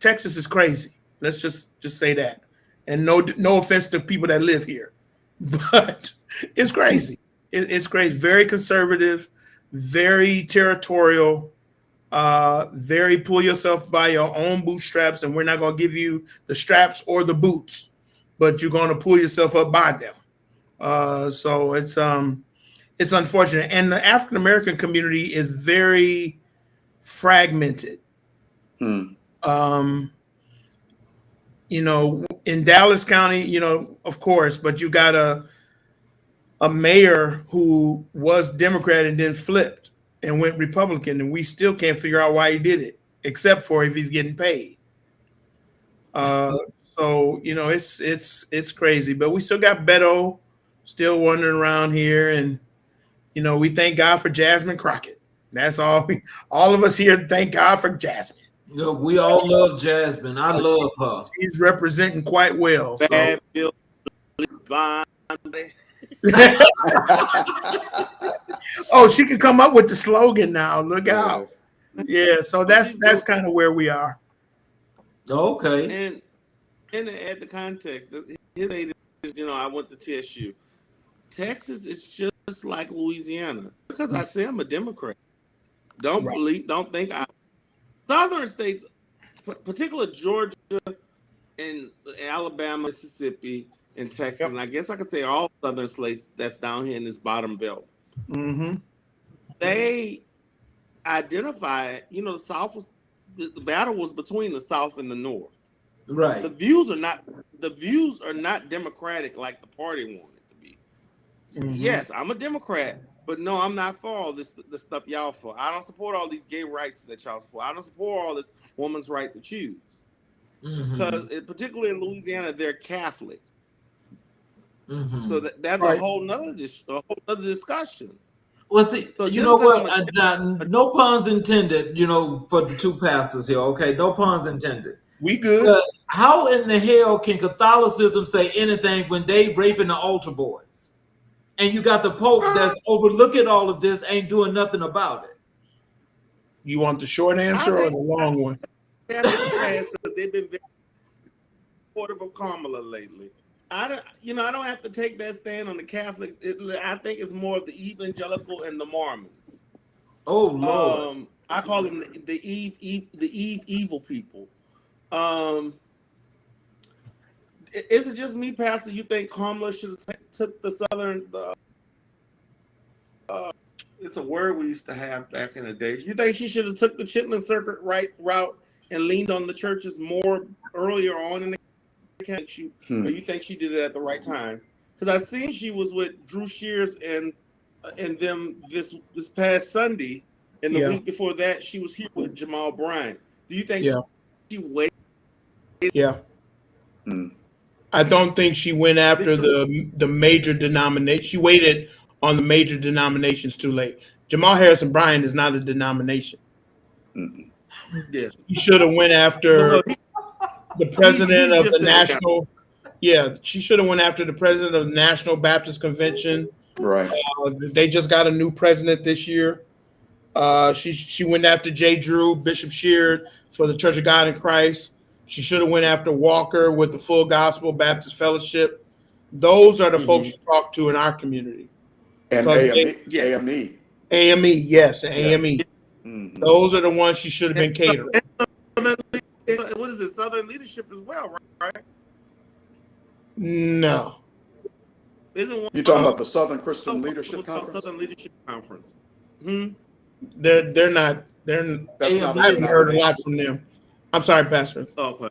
Texas is crazy. Let's just say that. And no offense to people that live here, but it's crazy. It's crazy. Very conservative, very territorial. Very pull yourself by your own bootstraps, and we're not going to give you the straps or the boots, but you're going to pull yourself up by them. So it's unfortunate, and the African American community is very fragmented. In Dallas County, of course, but you got a mayor who was Democrat and then flipped and went Republican, and we still can't figure out why he did it, except for if he's getting paid. So it's crazy, but we still got Beto still wandering around here, and we thank God for Jasmine Crockett. That's all. All of us here thank God for Jasmine. We all love Jasmine. I love her. She's representing quite well. So. Oh, she can come up with the slogan now. Look out. Yeah, so that's kind of where we are. Okay. And to add the context, his age is, I went to TSU. Texas is just like Louisiana. Because I say I'm a Democrat. Don't think Southern states, particularly Georgia and Alabama, Mississippi, and Texas, and I guess I could say all Southern states that's down here in this bottom belt. Mm-hmm. They identify, the South was the battle was between the South and the North. Right. The views are not democratic like the party wanted it to be. Mm-hmm. Yes, I'm a Democrat, but no, I'm not for all this stuff y'all for. I don't support all these gay rights that y'all support. I don't support all this woman's right to choose. Because particularly in Louisiana, they're Catholic. So that's a whole nother discussion. Well, see, so you know what? No puns intended, for the two pastors here. Okay, no puns intended. We good. How in the hell can Catholicism say anything when they raping the altar boys? And you got the Pope that's overlooking all of this, ain't doing nothing about it. You want the short answer or the long one? They've been very supportive of Kamala lately. I don't have to take that stand on the Catholics. I think it's more of the evangelical and the Mormons. Oh Lord! I call them the evil people. Is it just me, Pastor? You think Kamala should have took the Southern? It's a word we used to have back in the day. You think she should have took the Chitlin Circuit route and leaned on the churches more earlier on in the campaign? Or you think she did it at the right time? Because I seen she was with Drew Shears and them this past Sunday, and the week before that she was here with Jamal Bryant. Do you think she waited? Yeah. I don't think she went after the major denomination. She waited on the major denominations too late. Jamal Harrison Bryant is not a denomination. Yes. She should have went after Well, the president he's of just the an example. national. Yeah, she should have went after the president of the National Baptist Convention. Right. They just got a new president this year. She went after J. Drew, Bishop Sheard for the Church of God in Christ. She should have went after Walker with the Full Gospel Baptist Fellowship. Those are the folks you talk to in our community. And AME. AME. AME, yes, AME. Mm-hmm. Those are the ones she should have been catering. What is it? Southern Leadership as well, right? No. Isn't one, You're talking about the Southern Christian Leadership Conference? Southern Leadership Conference. They're not. That's not I haven't heard a lot from them. I'm sorry, Pastor. Okay.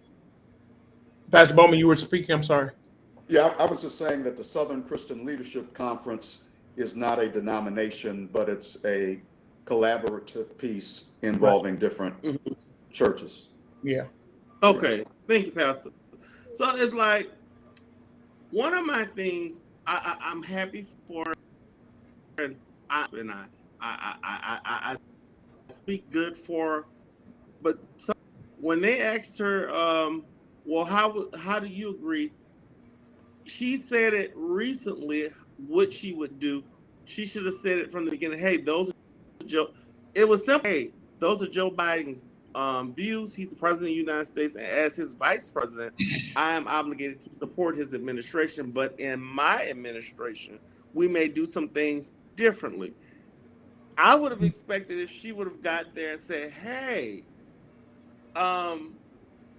Pastor Bowman, you were speaking. I'm sorry. Yeah, I was just saying that the Southern Christian Leadership Conference is not a denomination, but it's a collaborative piece involving different churches. Yeah. Okay. Thank you, Pastor. So it's like one of my things I'm happy for, and I speak good for, but when they asked her, well, how do you agree? She said it recently, what she would do. She should have said it from the beginning. Hey, those are Joe. It was simple. Hey, those are Joe Biden's views. He's the president of the United States, and as his vice president, I am obligated to support his administration. But in my administration, we may do some things differently. I would have expected if she would have got there and said, "Hey,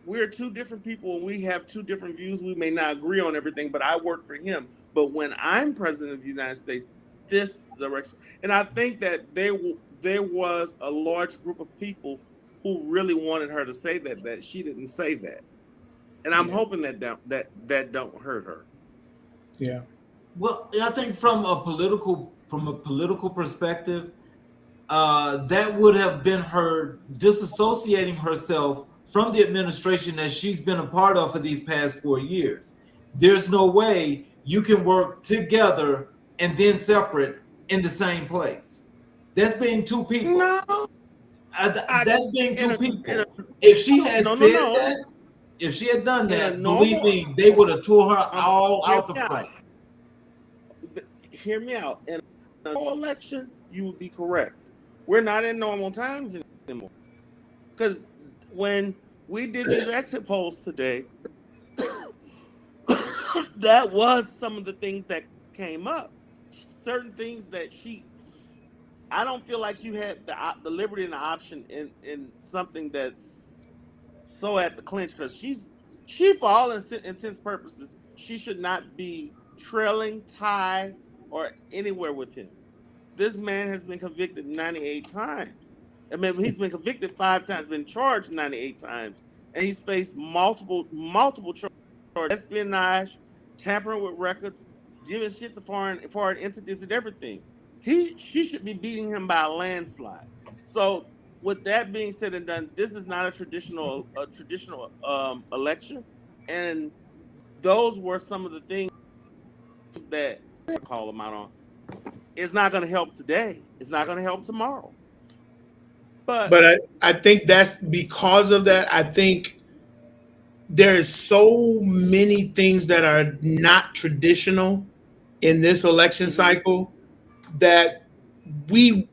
we're two different people and we have two different views. We may not agree on everything, but I work for him. But when I'm president of the United States, this direction." And I think that there was a large group of people who really wanted her to say that she didn't say that. And I'm hoping that don't hurt her. Yeah. Well, I think from a political perspective, that would have been her disassociating herself from the administration that she's been a part of for these past 4 years. There's no way you can work together and then separate in the same place. That's being two people. No. That's being two people. If she had said that, if she had done that, believe me, they would have tore her all out the front. Hear me out. In a normal election, you would be correct. We're not in normal times anymore. Because when we did these exit polls today, that was some of the things that came up. Certain things that I don't feel like you had the liberty and the option in something that's so at the clinch, because she for all intents purposes, she should not be trailing, tie, or anywhere with him. This man has been convicted 98 times. I mean, he's been convicted 5 times, been charged 98 times, and he's faced multiple charges: espionage, tampering with records, giving shit to foreign entities, and everything. She should be beating him by a landslide. So, with that being said and done, this is not a traditional election, and those were some of the things that I call them out on. It's not going to help today. It's not going to help tomorrow. But I think that's because of that. I think there's so many things that are not traditional in this election cycle that when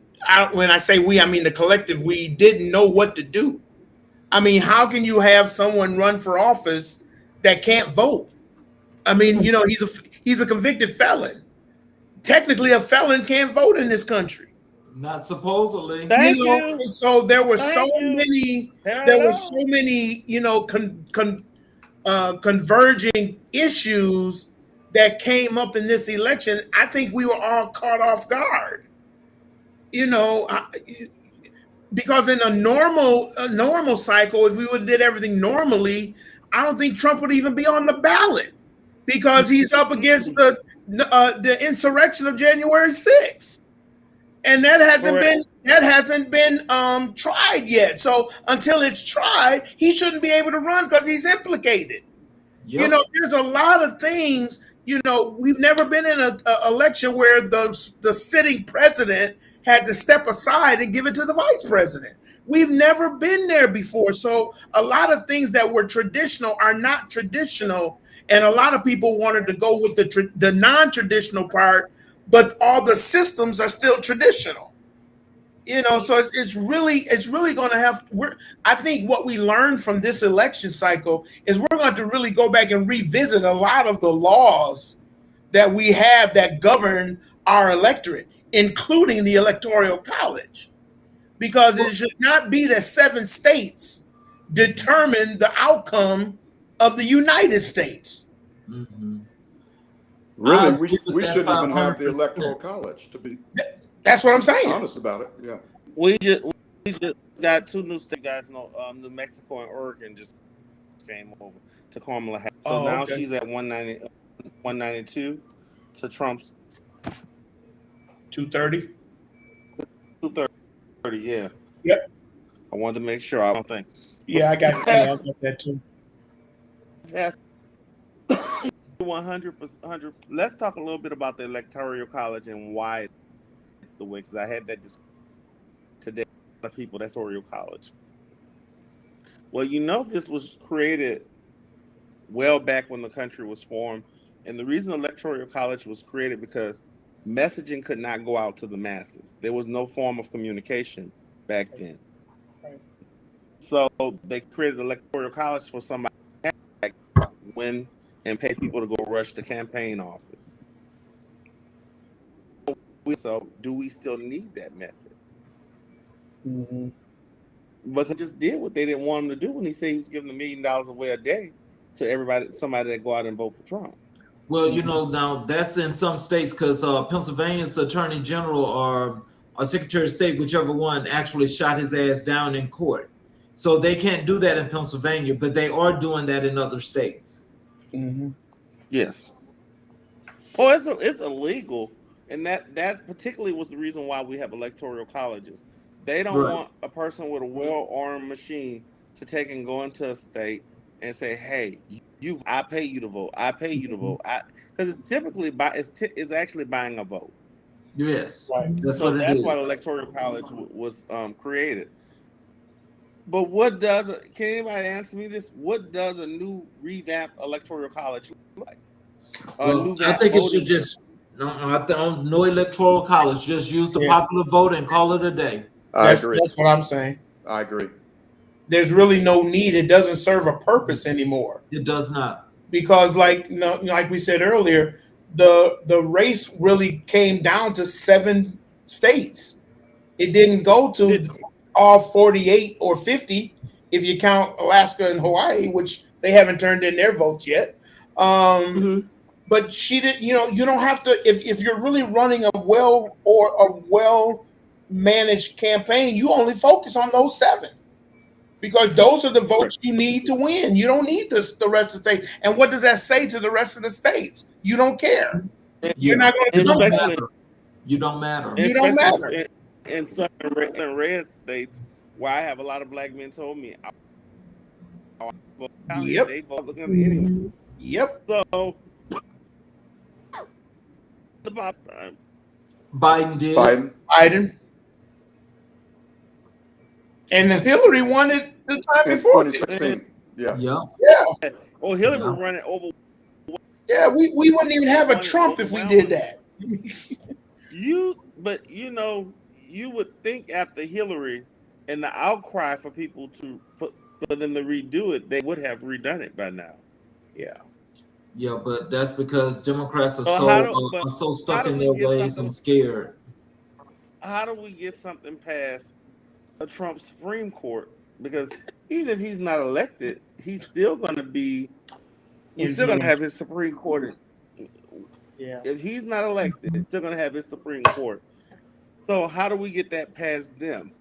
I say we, I mean the collective, we didn't know what to do. I mean, how can you have someone run for office that can't vote? I mean, he's a convicted felon. Technically, a felon can't vote in this country. Not supposedly. Thank you. So there were so many. There were so many, converging issues that came up in this election. I think we were all caught off guard. Because in a normal cycle, if we would have did everything normally, I don't think Trump would even be on the ballot, because he's up against the insurrection of January 6th. And that hasn't been tried yet. So until it's tried, he shouldn't be able to run because he's implicated. You know, there's a lot of things. You know, we've never been in a election where the sitting president had to step aside and give it to the vice president. We've never been there before. So a lot of things that were traditional are not traditional, and a lot of people wanted to go with the non-traditional part, but all the systems are still traditional. You know, so it's really going to have. I think what we learned from this election cycle is we're going to really go back and revisit a lot of the laws that we have that govern our electorate, including the Electoral College, because it should not be that 7 states determine the outcome of the United States. Mm-hmm. Really, we shouldn't even have the 500%. Electoral College, to be That's what I'm saying. honest about it. Yeah. We just got 2 new states, guys know, New Mexico and Oregon just came over to Kamala Harris. So now okay. she's at 192 to Trump's 230. 230. Yeah. Yep. I wanted to make sure. I don't think. Yeah, I got that too. That's 100%. Let's talk a little bit about the Electoral College and why it's the way. Because I had that today. A lot of people that's Electoral College. Well, you know, this was created well back when the country was formed, and the reason Electoral College was created because messaging could not go out to the masses. There was no form of communication back then. Right. So they created Electoral College for somebody to win and pay people to go rush the campaign office. So do we still need that method? Mm-hmm. But he just did what they didn't want him to do when he said he was giving $1 million away a day to somebody that go out and vote for Trump. Well, you know, now that's in some states because Pennsylvania's Attorney General or Secretary of State, whichever one, actually shot his ass down in court. So they can't do that in Pennsylvania, but they are doing that in other states. Mm-hmm. Yes. Oh, it's illegal, and that particularly was the reason why we have electoral colleges. They don't want a person with a well-armed machine to take and go into a state and say, "Hey, I pay you to vote. I pay you to vote." Because it's typically it's actually buying a vote. Yes, Right. that's So what it that's is. why the electoral college was created. But can anybody answer me this? What does a new revamped electoral college look like? Well, I think it should just no electoral college. Just use the popular vote and call it a day. I agree. That's what I'm saying. I agree. There's really no need. It doesn't serve a purpose anymore. It does not. Because like we said earlier, the race really came down to 7 states. It didn't go to all 48 or 50 if you count Alaska and Hawaii, which they haven't turned in their votes yet. But she did. You don't have to. If you're really running a well managed campaign, you only focus on those 7. Because those are the votes you need to win. You don't need the rest of the states. And what does that say to the rest of the states? You don't care. You're not going to do that. You don't matter. You don't matter. In southern red states, where I have a lot of black men told me, Yep. they vote looking at me anyway. Yep. So the boss time. Biden did. Biden. And Hillary won it the time In before. 2016. Yeah. Yeah. Oh, Hillary was running over. Yeah, we wouldn't even have a Trump if we did that. But you would think after Hillary and the outcry for people for them to redo it, they would have redone it by now. Yeah. Yeah, but that's because Democrats are so stuck in their ways and scared. How do we get something past a Trump Supreme Court? Because even if he's not elected, he's still going to be. He's still going to have his Supreme Court. Yeah. If he's not elected, he's still going to have his Supreme Court. So how do we get that past them?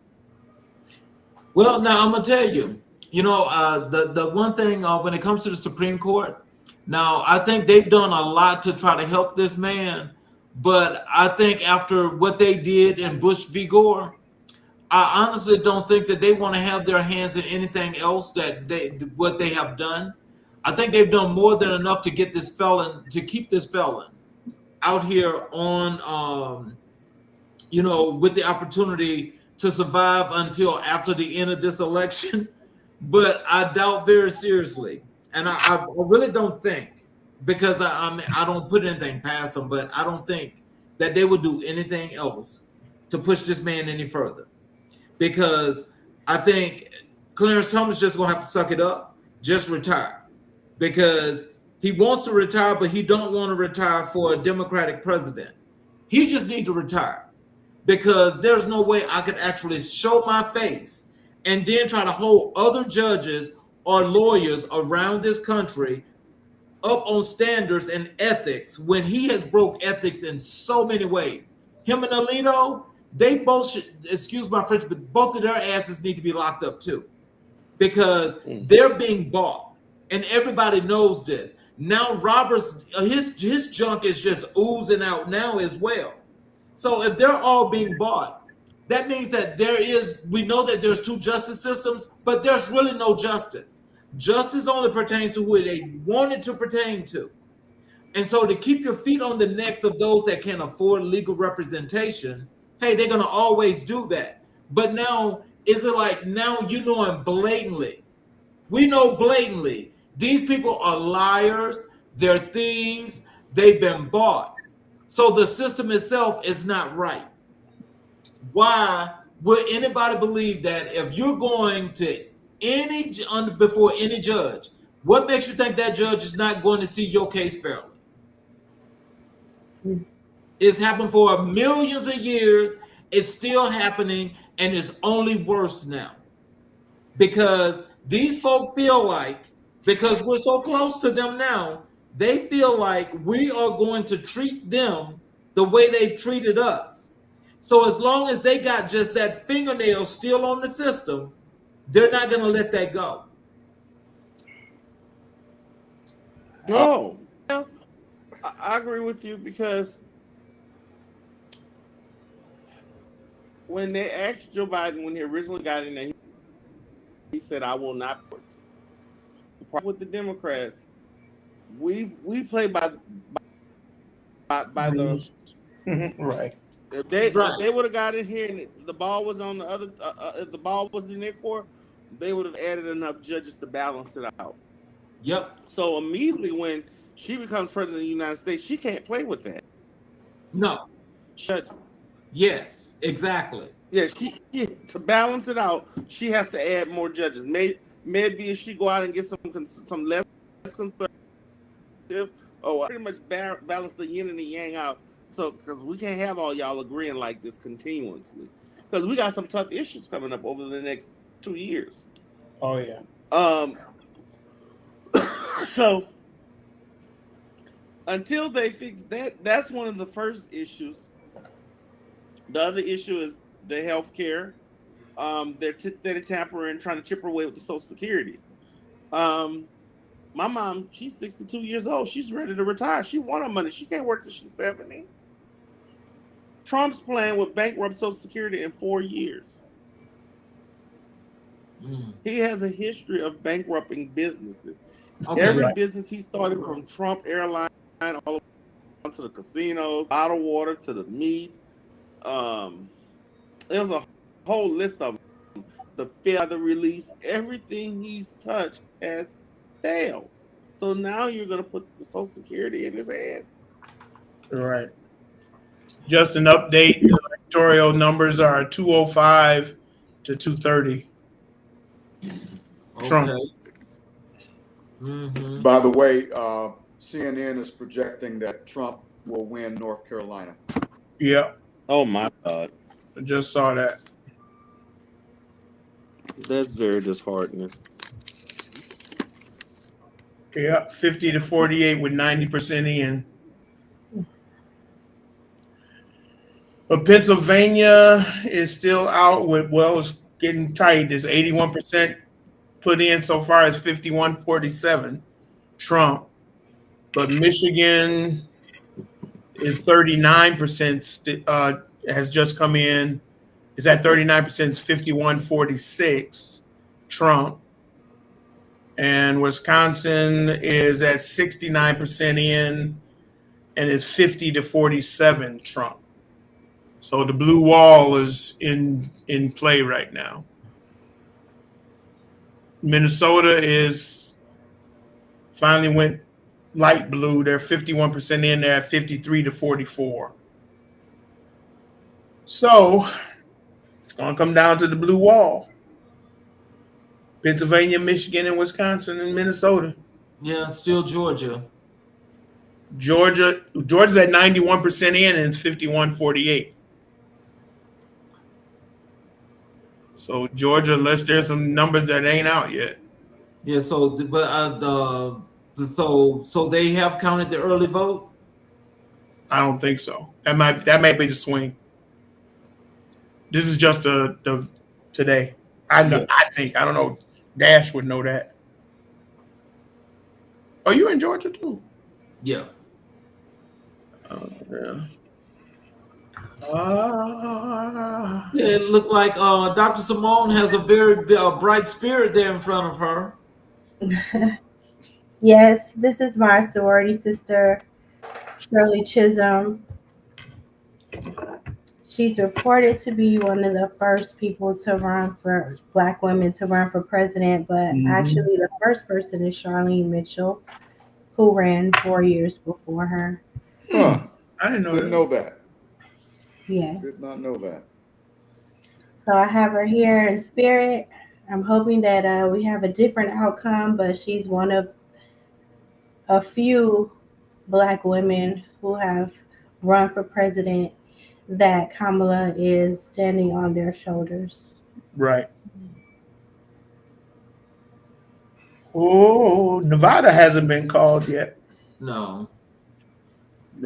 Well, now I'm gonna tell you. The one thing when it comes to the Supreme Court, now I think they've done a lot to try to help this man, but I think after what they did in Bush v. Gore, I honestly don't think that they want to have their hands in anything else what they have done. I think they've done more than enough to keep this felon out here on, with the opportunity to survive until after the end of this election. But I doubt very seriously, and I really don't think, because I don't put anything past them, but I don't think that they would do anything else to push this man any further, because I think Clarence Thomas just gonna have to suck it up, just retire, because he wants to retire, but he don't want to retire for a Democratic president. He just needs to retire, because there's no way I could actually show my face and then try to hold other judges or lawyers around this country up on standards and ethics when he has broke ethics in so many ways. Him and Alito, they both should, excuse my French, but both of their asses need to be locked up too, because they're being bought, and everybody knows this. Now Roberts, his junk is just oozing out now as well. So if they're all being bought, that means that we know that there's two justice systems, but there's really no justice. Justice only pertains to who they want it to pertain to. And so to keep your feet on the necks of those that can afford legal representation, hey, they're going to always do that. But now, is it like now you know him blatantly? We know blatantly these people are liars, they're thieves, they've been bought. So the system itself is not right. Why would anybody believe that if you're going to before any judge, what makes you think that judge is not going to see your case fairly? It's happened for millions of years. It's still happening, and it's only worse now, because these folk feel like, because we're so close to them now, they feel like we are going to treat them the way they've treated us. So as long as they got just that fingernail still on the system, they're not going to let that go. No, I agree with you, because when they asked Joe Biden, when he originally got in there, he said, "I will not." The problem with the Democrats, we play by the right. If they would have got in here and the ball was on the other, if the ball was in their court, they would have added enough judges to balance it out. Yep. So immediately when she becomes president of the United States, she can't play with that. No. Judges. Yes, exactly. Yeah, to balance it out, she has to add more judges. Maybe if she go out and get some less conservative, pretty much balance the yin and the yang out. So, because we can't have all y'all agreeing like this continuously, because we got some tough issues coming up over the next 2 years. Oh yeah. So until they fix that, that's one of the first issues. The other issue is the health care. They're steady tampering, trying to chip away with the Social Security. My mom, she's 62 years old. She's ready to retire. She want her money. She can't work till she's 70. Trump's plan would bankrupt Social Security in 4 years. He has a history of bankrupting businesses. Okay, every business he started, from Trump Airline all the way to the casinos, bottled water to the meat. There was a whole list of them. The release, everything he's touched has failed. So now you're going to put the Social Security in his hand. Right. Just an update. The electoral numbers are 205 to 230. Trump. Mm-hmm. By the way, CNN is projecting that Trump will win North Carolina. Yeah. Oh my God. I just saw that. That's very disheartening. Yeah, 50 to 48 with 90% in. But Pennsylvania is still out with, it's getting tight. There's 81% put in so far as 51-47 Trump. But Michigan is 39%, has just come in. Is at 39%, 51-46 Trump. and Wisconsin is at 69% in, and is 50 to 47 Trump. So the blue wall is in play right now. Minnesota is finally went light blue. They're 51% in. They're at 53 to 44. So it's going to come down to the blue wall. Pennsylvania, Michigan, and Wisconsin, and Minnesota. Yeah, still Georgia. Georgia's at 91% in, and it's 51-48. So Georgia, unless there's some numbers that ain't out yet. Yeah. So they have counted the early vote. I don't think so. That might be the swing. This is just the today. I know. Yeah. I don't know. Dash would know that. Oh, you in Georgia too? Yeah. Yeah. Yeah, it looked like Dr. Somone has a very bright spirit there in front of her. Yes, this is my sorority sister, Shirley Chisholm. She's reported to be one of the first people to run for Black women to run for president, but actually the first person is Charlene Mitchell, who ran 4 years before her. Huh. I didn't know Didn't that. know that. Yes. Did not know that. So I have her here in spirit. I'm hoping that we have a different outcome, but she's one of a few Black women who have run for president that Kamala is standing on their shoulders. Right. Oh, Nevada hasn't been called yet. No,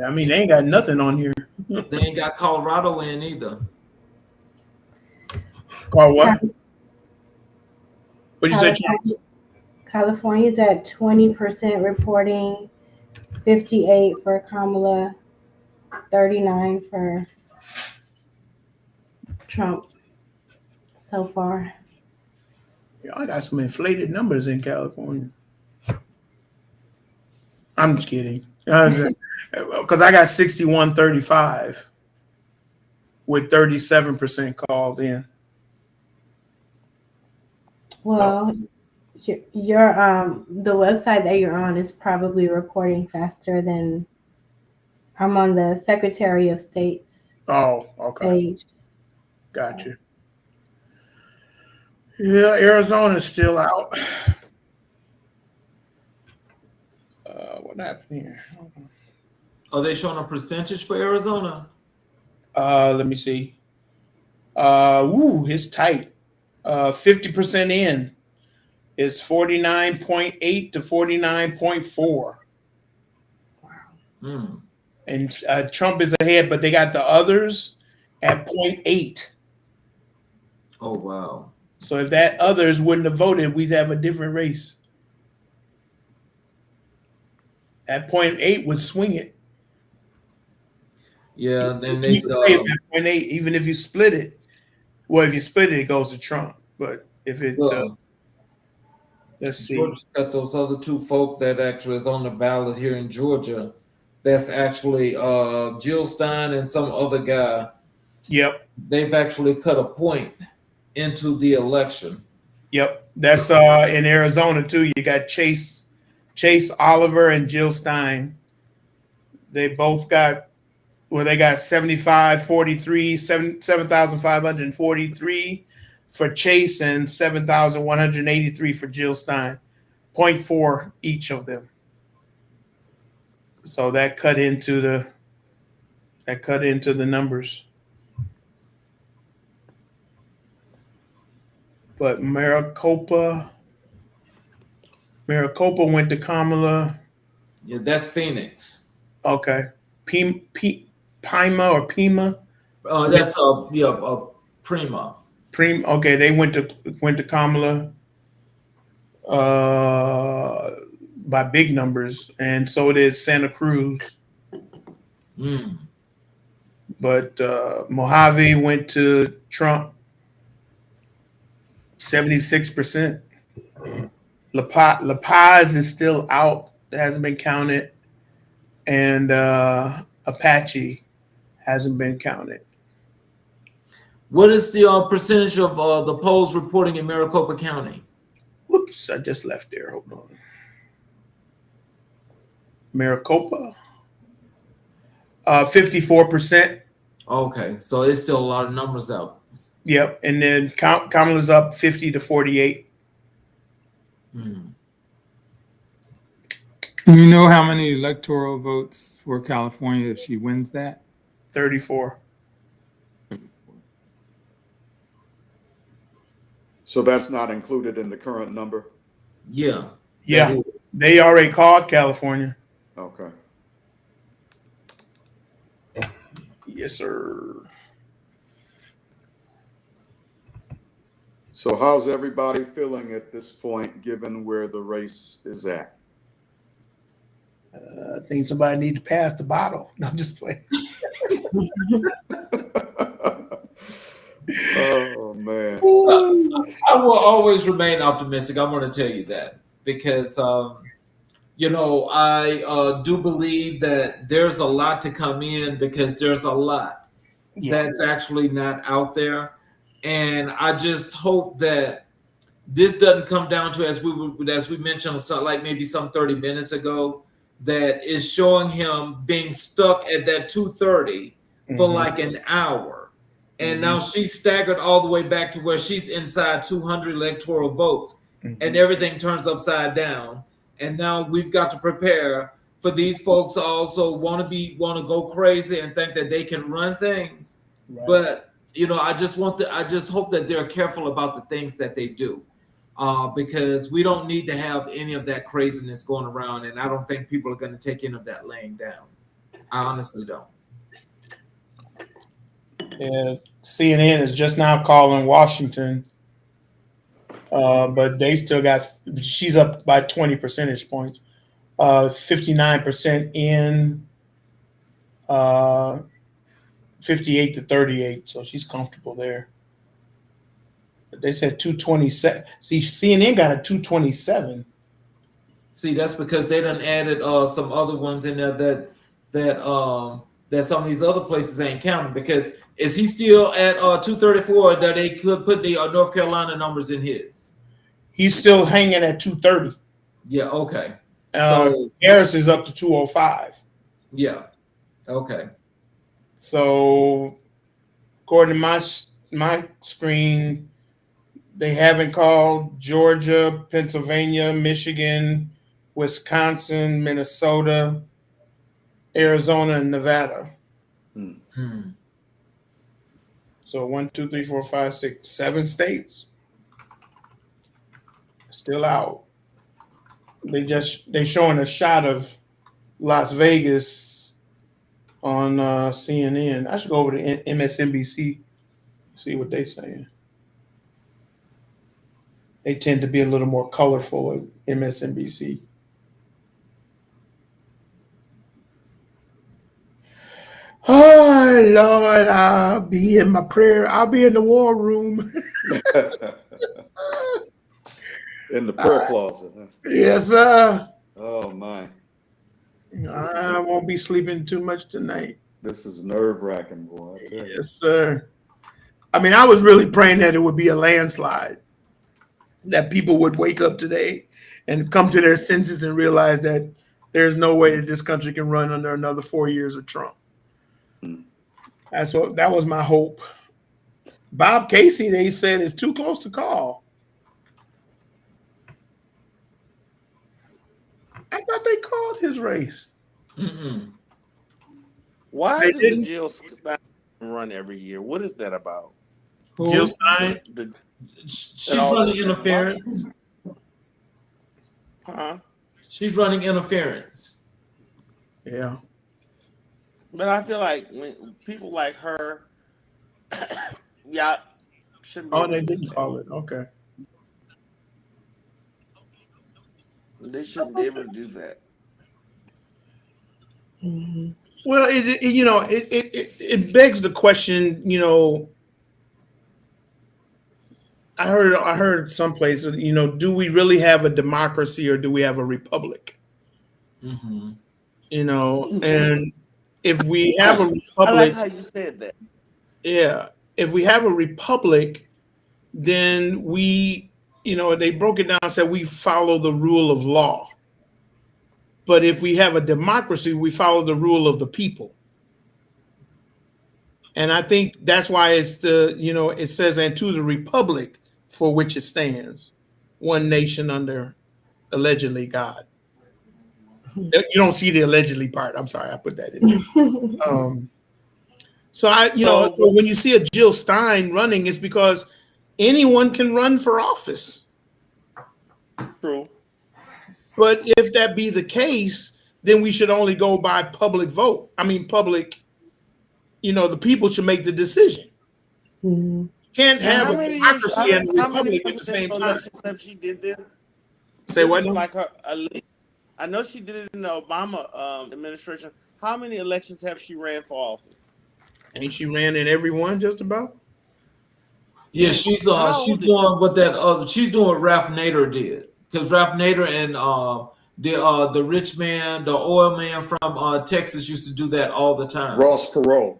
I mean, they ain't got nothing on here. they ain't got Colorado in either. Called what? What'd you say, Charles? California's at 20% reporting, 58 for Kamala, 39 for Trump so far. Y'all got some inflated numbers in California. I'm just kidding. Because I got 61-35 with 37% called in. Well, your the website that you're on is probably reporting faster than I'm on the Secretary of State's Oh, okay. page. Gotcha. Yeah, Arizona's still out. What happened here? Are they showing a percentage for Arizona? Let me see. It's tight. 50% in. It's 49.8 to 49.4. Hmm. And Trump is ahead, but they got the others at 0.8. Oh wow. So if that others wouldn't have voted, we'd have a different race. At 0.8 would swing it. Yeah. Then You they. can say at 0.8, even if you split it. Well, if you split it, it goes to Trump. But if it, let's see. Georgia's got those other two folk that actually is on the ballot here in Georgia. That's actually Jill Stein and some other guy. Yep. They've actually cut a point into the election. Yep. That's in Arizona too. You got Chase Oliver and Jill Stein. They both got they got 7,543, 7,543 for Chase and 7,183 for Jill Stein. 0.4 each of them. So that cut into the numbers. But Maricopa went to Kamala. Yeah, that's Phoenix. Okay. Pima or Pima? That's Prima. Okay, they went to Kamala by big numbers, and so did Santa Cruz. Mm. But Mojave went to Trump 76%. La Paz is still out. It hasn't been counted. And Apache hasn't been counted. What is the percentage of the polls reporting in Maricopa County? Whoops, I just left there. Hold on. Maricopa, 54%. Okay, so it's still a lot of numbers out. Yep, and then Kamala's up 50 to 48. Hmm. Do you know how many electoral votes for California if she wins that? 34. So that's not included in the current number? Yeah. Yeah, they already called California. Okay. Yes, sir. So how's everybody feeling at this point, given where the race is at? I think somebody need to pass the bottle. No, I'm just playing. Oh man. I will always remain optimistic. I'm going to tell you that because, you know, I do believe that there's a lot to come in because there's a lot that's actually not out there. And I just hope that this doesn't come down to, as we mentioned, like maybe some 30 minutes ago, that is showing him being stuck at that 230 for like an hour. And now she's staggered all the way back to where she's inside 200 electoral votes and everything turns upside down. And now we've got to prepare for these folks to also want to go crazy and think that they can run things. Right. But, you know, I just hope that they're careful about the things that they do. Because we don't need to have any of that craziness going around. And I don't think people are going to take any of that laying down. I honestly don't. Yeah, CNN is just now calling Washington, but they still got. She's up by 20 percentage points, 59% in, 58 to 38. So she's comfortable there. But they said 227. See, CNN got a 227. See, that's because they done added some other ones in there that some of these other places ain't counting. Because is he still at 234 that they could put the North Carolina numbers in his? He's still hanging at 230. Yeah, okay. So Harris is up to 205. Yeah, okay. So according to my screen, they haven't called Georgia, Pennsylvania, Michigan, Wisconsin, Minnesota, Arizona, and Nevada. So 1, 2, 3, 4, 5, 6, 7 states still out. They showing a shot of Las Vegas on CNN. I should go over to MSNBC, see what they're saying. They tend to be a little more colorful at MSNBC. Oh Lord, I'll be in my prayer. I'll be in the war room. In the prayer closet. Huh? Yes, sir. Oh my. I won't be sleeping too much tonight. This is nerve-wracking, boy. Yes, sir. I mean, I was really praying that it would be a landslide, that people would wake up today and come to their senses and realize that there's no way that this country can run under another 4 years of Trump. That was my hope. Bob Casey, they said, is too close to call. I thought they called his race. Why did Jill Stein run every year? What is that about? Jill Stein? She's running interference. Huh? She's running interference. Yeah. But I feel like when people like her, yeah, shouldn't be. Oh, they didn't call it. Okay. They shouldn't be able to do that. Well, it begs the question, I heard someplace, do we really have a democracy or do we have a republic? Mm-hmm. And if we have a I like republic, how you said that. yeah, if we have a republic, then they broke it down and said we follow the rule of law. But if we have a democracy, we follow the rule of the people. And I think that's why it says, and to the republic for which it stands, one nation under allegedly God. You don't see the allegedly part. I'm sorry, I put that in there. So when you see a Jill Stein running, it's because anyone can run for office. True. But if that be the case, then we should only go by public vote. I mean, the people should make the decision. Mhm. Can't And have how a many years? democracy and a How many republic at the same presidential time. elections have she did this? Say This what? is now? like her. I know she did it in the Obama administration. How many elections have she ran for office? Ain't she ran in every one just about? Yeah, she's How she's old is doing what that other she's doing what Ralph Nader did, because Ralph Nader and the rich man, the oil man from Texas used to do that all the time. Ross Perot.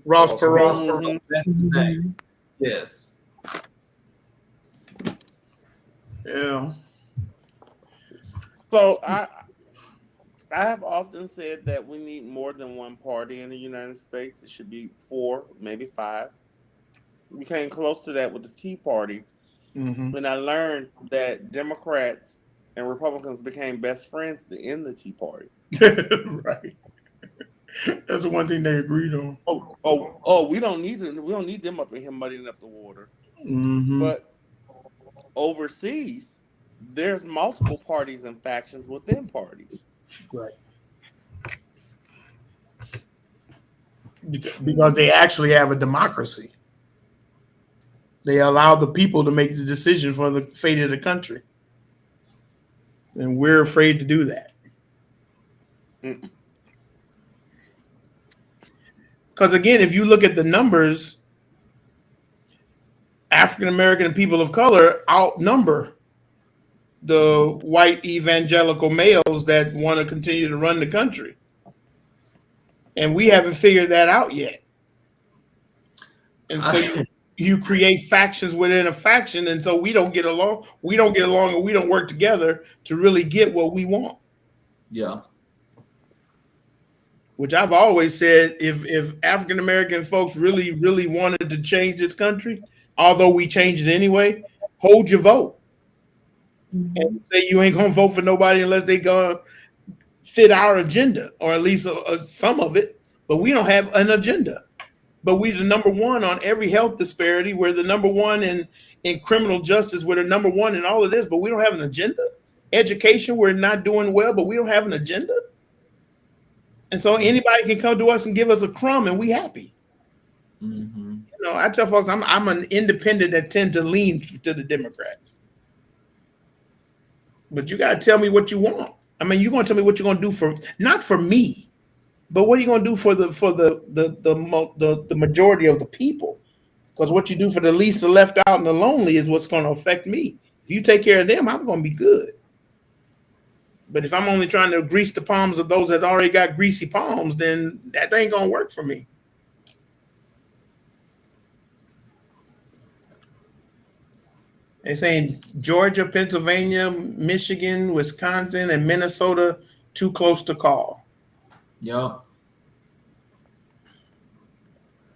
Ross Perot. Mhm. That's his name. Yes. Yeah. So I have often said that we need more than one party in the United States. It should be 4, maybe 5. We came close to that with the Tea Party. Mm-hmm. And I learned that Democrats and Republicans became best friends to end the Tea Party. Right. That's the one thing they agreed on. We don't need them. We don't need them up in here muddying up the water. Mm-hmm. But overseas, there's multiple parties and factions within parties. Right. Because they actually have a democracy. They allow the people to make the decision for the fate of the country. And we're afraid to do that. Because again, if you look at the numbers, African American and people of color outnumber the white evangelical males that want to continue to run the country. And we haven't figured that out yet. And so you create factions within a faction, and so we don't get along, and we don't work together to really get what we want. Yeah. Which I've always said, if African American folks really, really wanted to change this country, although we changed it anyway, hold your vote. And say you ain't gonna vote for nobody unless they gonna fit our agenda, or at least some of it. But we don't have an agenda. But we're the number one on every health disparity. We're the number one in criminal justice. We're the number one in all of this, but we don't have an agenda. Education, we're not doing well, but we don't have an agenda. And so anybody can come to us and give us a crumb, and we happy. Mm-hmm. I tell folks I'm an independent that tend to lean to the Democrats. But you got to tell me what you want. I mean, you're going to tell me what you're going to do not for me, but what are you going to do for the majority of the people? Because what you do for the least, the left out, and the lonely is what's going to affect me. If you take care of them, I'm going to be good. But if I'm only trying to grease the palms of those that already got greasy palms, then that ain't going to work for me. They're saying Georgia, Pennsylvania, Michigan, Wisconsin, and Minnesota too close to call. Yeah.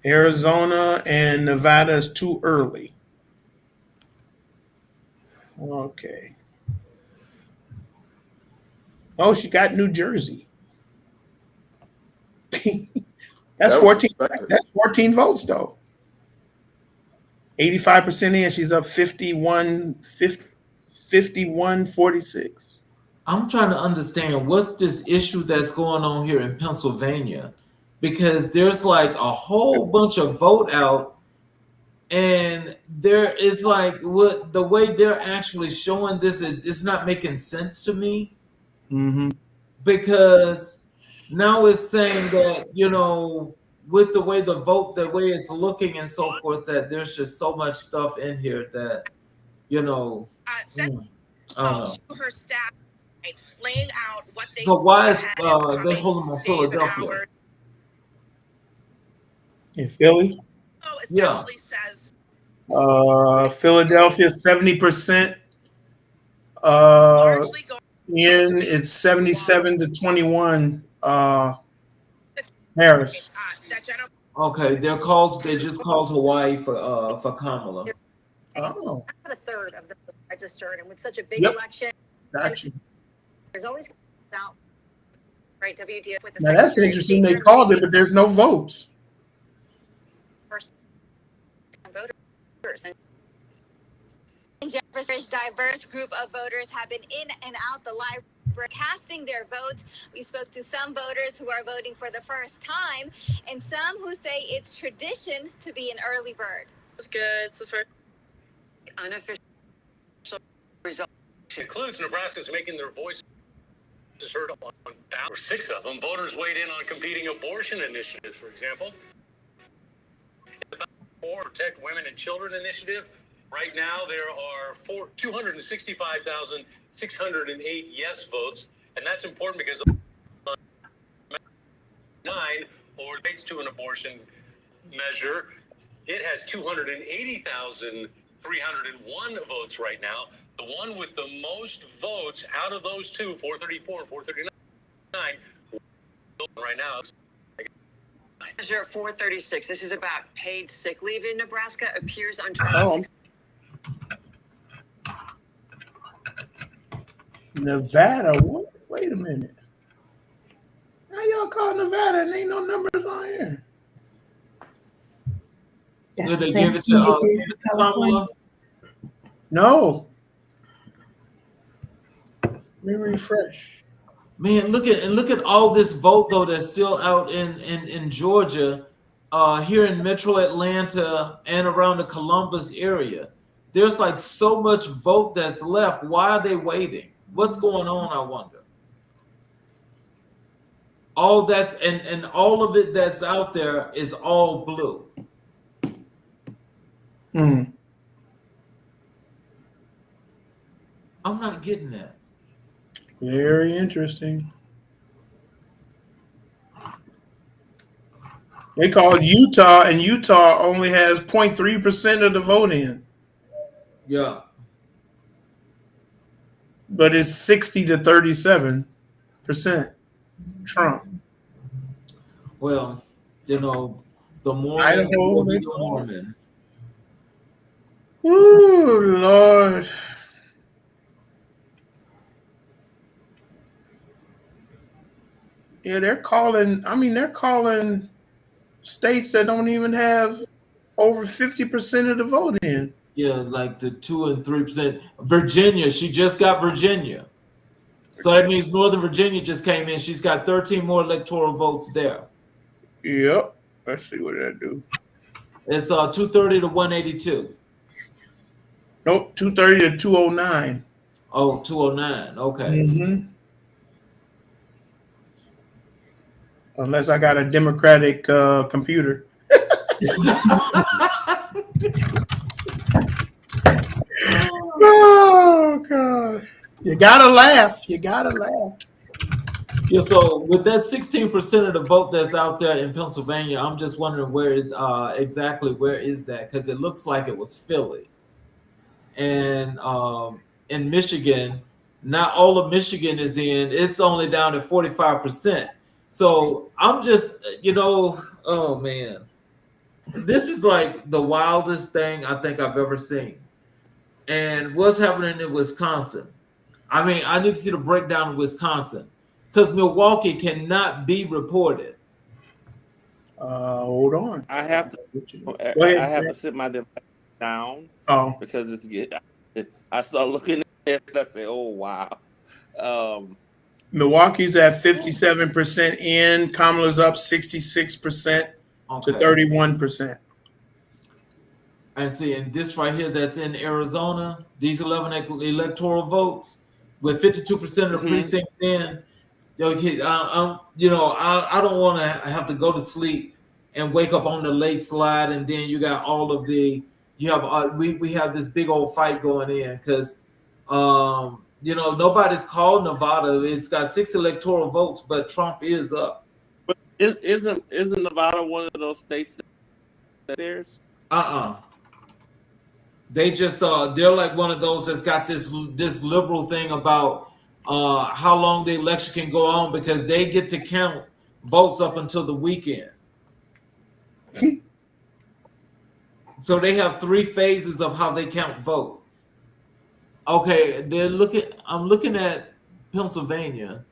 Arizona and Nevada is too early. Okay. Oh, she got New Jersey. That's 14. That's 14 votes though. 85% in, she's up 51-46. I'm trying to understand what's this issue that's going on here in Pennsylvania, because there's like a whole bunch of vote out, and there is like what the way they're actually showing this is it's not making sense to me. Mm-hmm. Because now it's saying that with the way the way it's looking and so forth, that there's just so much stuff in here that, I don't know. To her staff, laying out what they So see why is ahead in the they coming holding on days and Philadelphia? hours. In Philly? Essentially says Philadelphia 70%. In it's 77 to 21. Harris. Okay, they just called Hawaii for Kamala. Oh. A third of the registered, and with such a big Yep. election, Gotcha. there's always about right WD with the Now that's Secretary of interesting. State They called it, but there's no votes. first voters. And Jefferson's diverse group of voters have been in and out the library casting their votes. We spoke to some voters who are voting for the first time, and some who say it's tradition to be an early bird. It's good. It's the first unofficial result. Includes Nebraska's making their voices heard on ballot. 6 of them. Voters weighed in on competing abortion initiatives, for example. The Protect Women and Children initiative. Right now, there are 265,608 yes votes, and that's important because 9 or relates to an abortion measure. It has 280,301 votes right now. The one with the most votes out of those two, 434 and 439, right now. Measure 436. This is about paid sick leave in Nebraska. Appears on trial. Nevada? What? Wait a minute. How y'all call Nevada and ain't no numbers on here? Did they give it to Kamala? No. Let me refresh. Man, look at all this vote though that's still out in Georgia, here in Metro Atlanta and around the Columbus area. There's like so much vote that's left. Why are they waiting? What's going on, I wonder? All that's and all of it that's out there is all blue. I'm not getting that. Very interesting. They called Utah, and Utah only has 0.3% of the vote in. Yeah. But it's 60 to 37% Trump. Well, the Mormon Idaho, will be the Mormon. Ooh, Lord. Yeah, they're calling states that don't even have over 50% of the vote in. Yeah, like the 2 and 3%. Virginia, she just got Virginia. So that means Northern Virginia just came in. She's got 13 more electoral votes there. Yep. Let's see what that do. It's 230 to 182. Nope, 230 to 209. Oh, 209. Okay. Mm-hmm. Unless I got a Democratic computer. Oh, God. You gotta laugh. Yeah, so with that 16% of the vote that's out there in Pennsylvania, I'm just wondering where is that? Because it looks like it was Philly. And in Michigan, not all of Michigan is in. It's only down to 45%. So I'm just, oh man, this is like the wildest thing I think I've ever seen. And what's happening in Wisconsin? I mean, I need to see the breakdown of Wisconsin because Milwaukee cannot be reported. Hold on. I have to sit my device down. Because it's good. I start looking at it and I say, "Oh wow." Milwaukee's at 57% in. Kamala's up 66% to 31%. And see, and this right here that's in Arizona, these 11 electoral votes with 52% of the precincts in. I don't want to have to go to sleep and wake up on the late slide, and then you got all of the you have we have this big old fight going in because nobody's called Nevada. It's got 6 electoral votes, but Trump is up. But isn't Nevada one of those states that there's? They just they're like one of those that's got this liberal thing about how long the election can go on because they get to count votes up until the weekend. So they have 3 phases of how they count vote. Okay, I'm looking at Pennsylvania.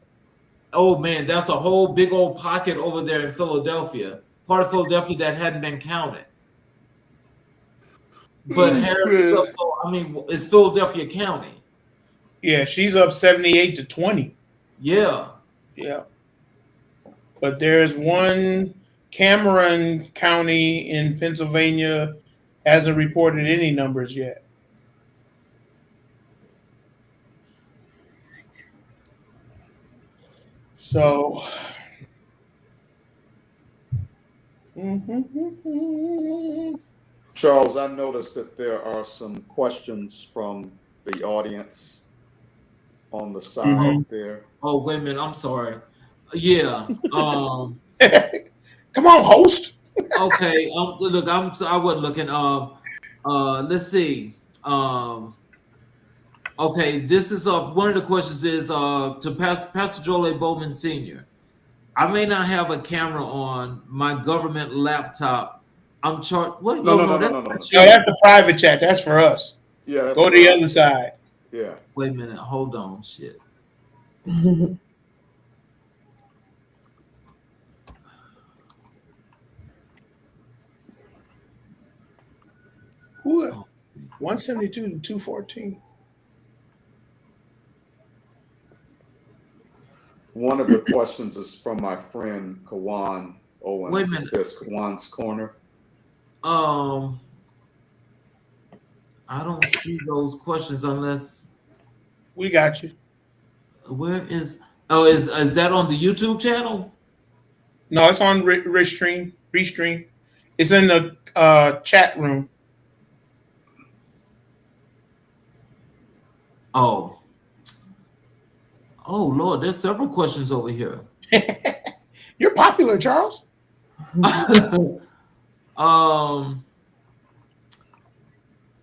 Oh man, that's a whole big old pocket over there in Philadelphia, part of Philadelphia that hadn't been counted. But Harris is up, so I mean, it's Philadelphia County. Yeah, she's up 78-20. Yeah. Yeah. But there's one Cameron County in Pennsylvania hasn't reported any numbers yet. So Charles, I noticed that there are some questions from the audience on the side there. Oh, wait a minute. I'm sorry. Yeah. Come on, host. Okay. Look, I wasn't looking. Let's see. Okay, this is one of the questions is to Pastor Joel A. Bowman Sr. I may not have a camera on my government laptop. I'm charged. What? No. That's the private chat. That's for us. Yeah. Go to the other side. Yeah. Wait a minute. Hold on. Shit. What? 172 to 214. One of the questions is from my friend Kawan Owens. Wait a minute. It says Kawan's Corner. I don't see those questions unless we got you. Where is? Oh, is that on the YouTube channel? No, it's on Restream. It's in the chat room. Oh Lord, there's several questions over here. You're popular, Charles.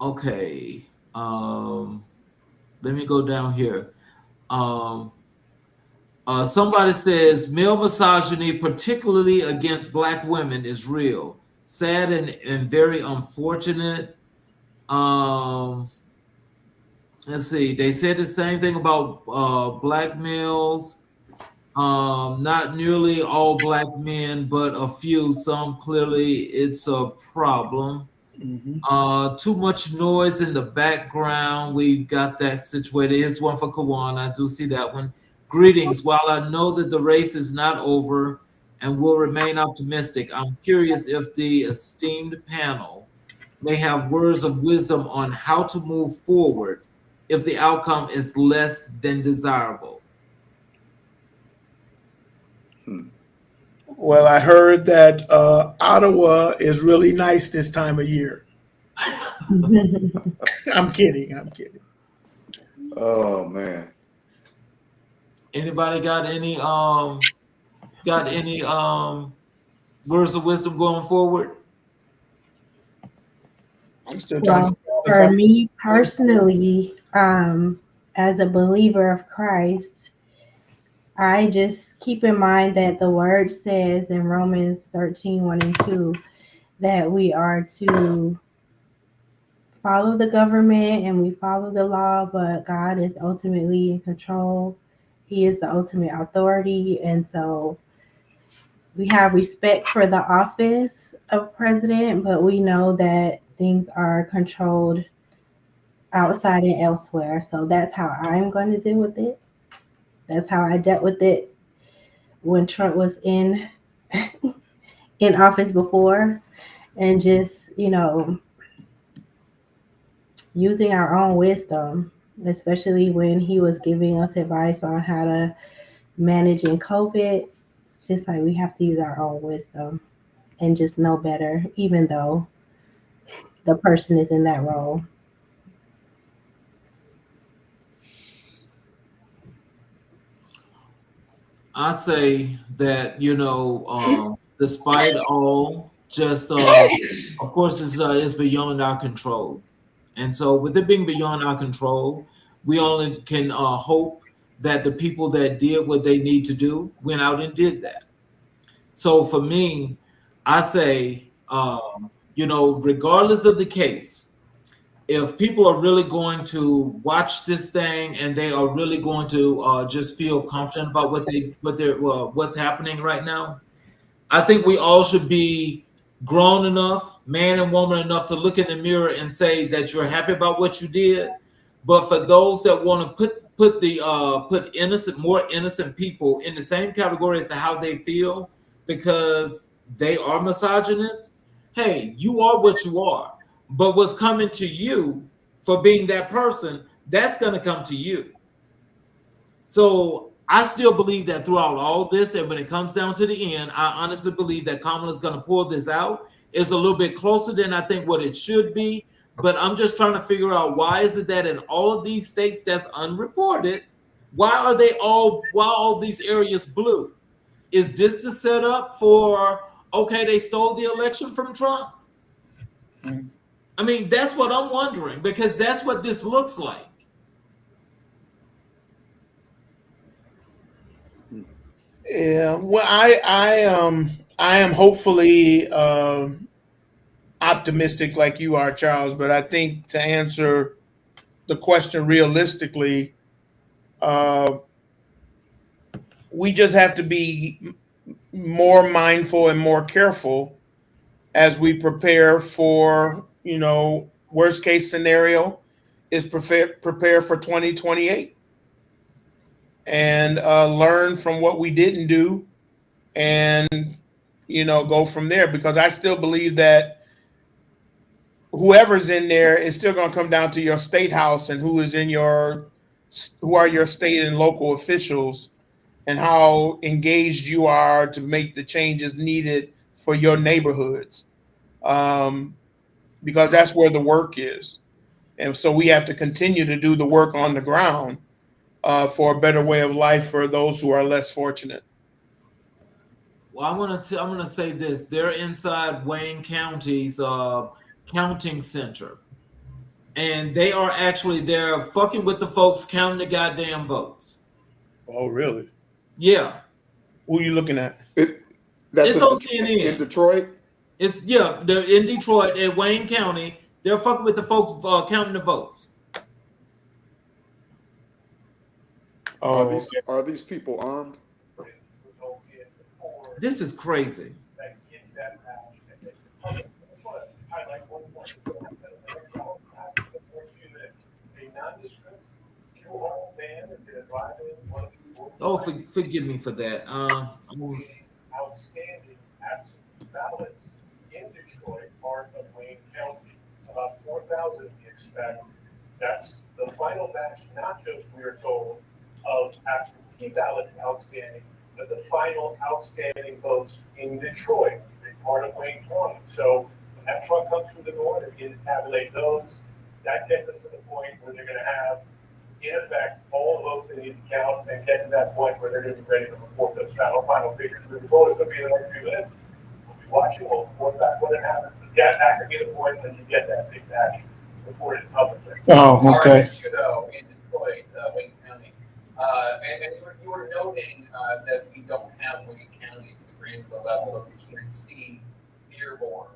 Okay. Let me go down here. Somebody says male misogyny, particularly against Black women, is real, sad, and very unfortunate. Let's see. They said the same thing about Black males. Not nearly all Black men, but a few. Some clearly it's a problem. Too much noise in the background. We got that situated. Here's one for Kawan. I do see that one. Greetings. While I know that the race is not over and will remain optimistic, I'm curious if the esteemed panel may have words of wisdom on how to move forward if the outcome is less than desirable. Well, I heard that Ottawa is really nice this time of year. I'm kidding. Oh man. Anybody got any words of wisdom going forward? I'm still trying for me personally, as a believer of Christ, I just keep in mind that the word says in Romans 13:1-2 that we are to follow the government and we follow the law, but God is ultimately in control. He is the ultimate authority. And so we have respect for the office of president, but we know that things are controlled outside and elsewhere. So that's how I'm going to deal with it. That's how I dealt with it when Trump was in office before, and just, using our own wisdom, especially when he was giving us advice on how to manage in COVID. Just like we have to use our own wisdom and just know better, even though the person is in that role. I say that despite all, just of course, it's beyond our control, and so with it being beyond our control, we only can hope that the people that did what they need to do went out and did that. So for me, I say, regardless of the case, if people are really going to watch this thing and they are really going to just feel confident about what's happening right now, I think we all should be grown enough, man and woman enough, to look in the mirror and say that you're happy about what you did. But for those that want to put more innocent people in the same category as to how they feel because they are misogynist, hey, you are what you are. But what's coming to you for being that person, that's going to come to you. So I still believe that throughout all this, and when it comes down to the end, I honestly believe that Kamala is going to pull this out. It's a little bit closer than I think what it should be, but I'm just trying to figure out why is it that in all of these states that's unreported, why all these areas blue? Is this the setup for okay, they stole the election from Trump? I mean, that's what I'm wondering because that's what this looks like. Yeah, well, I am hopefully optimistic like you are, Charles. But I think to answer the question realistically, uh, we just have to be more mindful and more careful as we prepare for worst case scenario is prepare for 2028 and learn from what we didn't do and go from there, because I still believe that whoever's in there is still going to come down to your state house and who are your state and local officials and how engaged you are to make the changes needed for your neighborhoods, because that's where the work is. And so we have to continue to do the work on the ground for a better way of life for those who are less fortunate. Well, I'm gonna say this: they're inside Wayne County's counting center, and they are actually there fucking with the folks counting the goddamn votes. Oh, really? Yeah. Who are you looking at? That's it's on CNN. In Detroit? They're in Detroit at Wayne County. They're fucking with the folks counting the votes. Oh, are these people armed? This is crazy. Oh, forgive me for that. Outstanding absentee ballots in Detroit, part of Wayne County. About 4,000 we expect. That's the final batch, not just, we're told, of absentee ballots outstanding, but the final outstanding votes in Detroit, part of Wayne County. So when that truck comes through the door, they're going to tabulate those. That gets us to the point where they're going to have, in effect, all the votes they need to count and get to that point where they're going to be ready to report those final figures. We're told it could be in the next few minutes. We'll be watching. We'll report back when it happens. But yeah, that could be the point when you get that big batch reported publicly. Oh, okay. As you know, in Detroit, Wayne County, and you were noting that we don't have Wayne County to the granular level that we can see Dearborn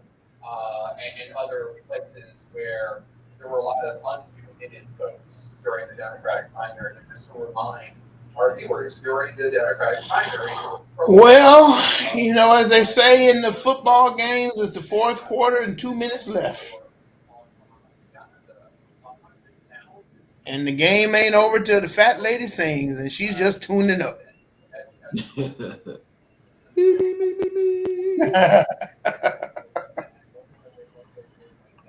and other places where there were a lot of uncommitted votes during the Democratic primary. And just to remind our viewers, during the Democratic primary, well, as they say in the football games, it's the fourth quarter and 2 minutes left. And the game ain't over till the fat lady sings, and she's just tuning up.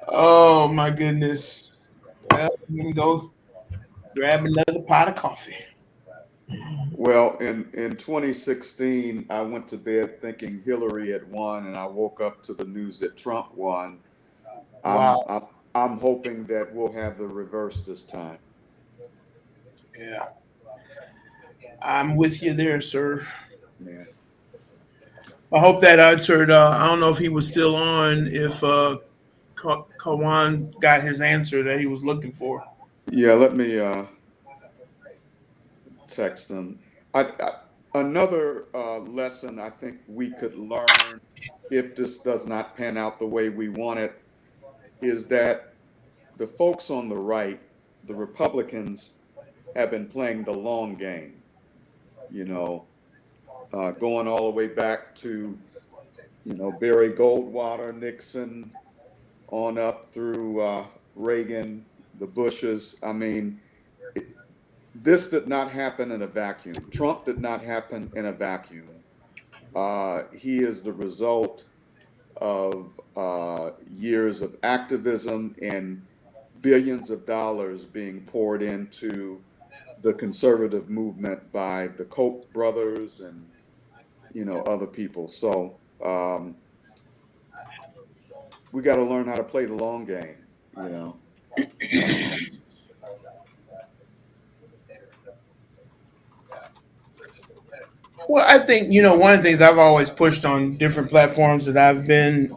Oh, my goodness. Well, we can go grab another pot of coffee. Well, in 2016, I went to bed thinking Hillary had won, and I woke up to the news that Trump won. I'm Wow. I'm, I'm hoping that we'll have the reverse this time. Yeah. I'm with you there, sir. Yeah. I hope that answered. I don't know if he was still on, if Kawan got his answer that he was looking for. Yeah. Let me text him. Another lesson I think we could learn if this does not pan out the way we want it is that the folks on the right, the Republicans, have been playing the long game. You know, going all the way back to Barry Goldwater, Nixon, on up through Reagan, the Bushes. I mean, this did not happen in a vacuum. Trump did not happen in a vacuum. He is the result of years of activism and billions of dollars being poured into the conservative movement by the Koch brothers and other people. So we got to learn how to play the long game. You know. Well, I think, one of the things I've always pushed on different platforms that I've been,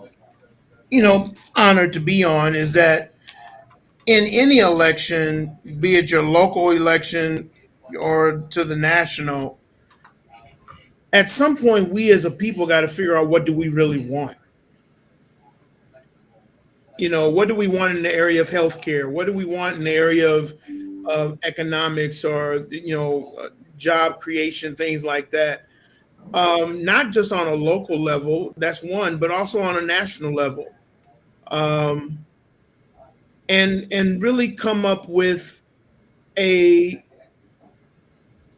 honored to be on is that in any election, be it your local election or to the national, at some point we as a people got to figure out, what do we really want? What do we want in the area of healthcare? What do we want in the area of economics, or job creation, things like that? Not just on a local level, that's one, but also on a national level. Um, and really come up with a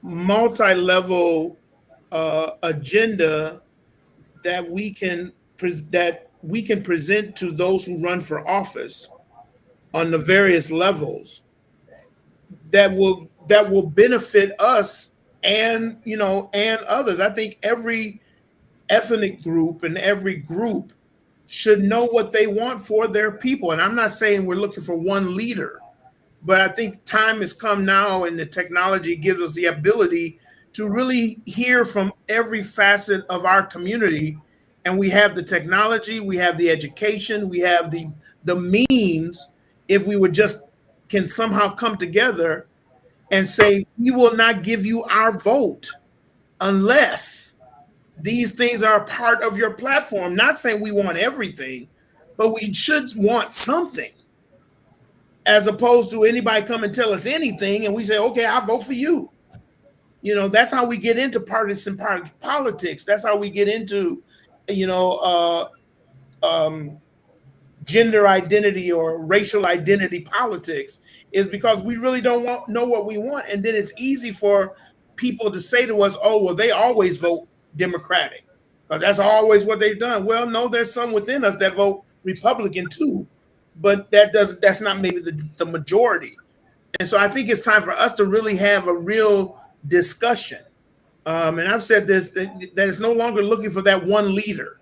multi-level agenda that we can present to those who run for office on the various levels, that will benefit us, and others. I think every ethnic group and every group should know what they want for their people. And I'm not saying we're looking for one leader, but I think time has come now, and the technology gives us the ability to really hear from every facet of our community. And we have the technology, we have the education, we have the means. If we would just can somehow come together and say, we will not give you our vote unless these things are a part of your platform. Not saying we want everything, but we should want something, as opposed to anybody come and tell us anything and we say, okay, I'll vote for you. That's how we get into partisan politics. That's how we get into, you know, gender identity or racial identity politics, is because we really don't know what we want. And then it's easy for people to say to us, oh, well, they always vote Democratic, because that's always what they've done. Well, no, there's some within us that vote Republican too, but that's not maybe the majority. And so I think it's time for us to really have a real discussion. And I've said this, that it's no longer looking for that one leader,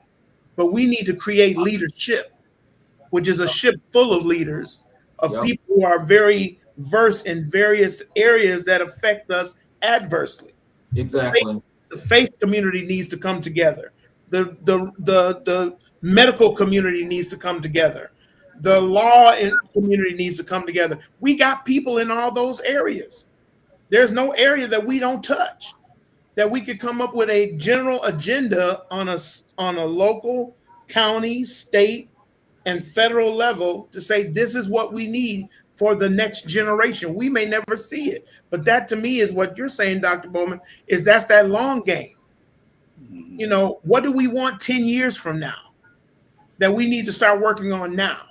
but we need to create leadership, which is a ship full of leaders, of people who are very versed in various areas that affect us adversely. Exactly. The faith community needs to come together. The medical community needs to come together. The law community needs to come together. We got people in all those areas. There's no area that we don't touch, that we could come up with a general agenda on a local, county, state, and federal level to say, this is what we need for the next generation. We may never see it, but that to me is what you're saying, Dr. Bowman, is that's that long game. What do we want 10 years from now that we need to start working on now,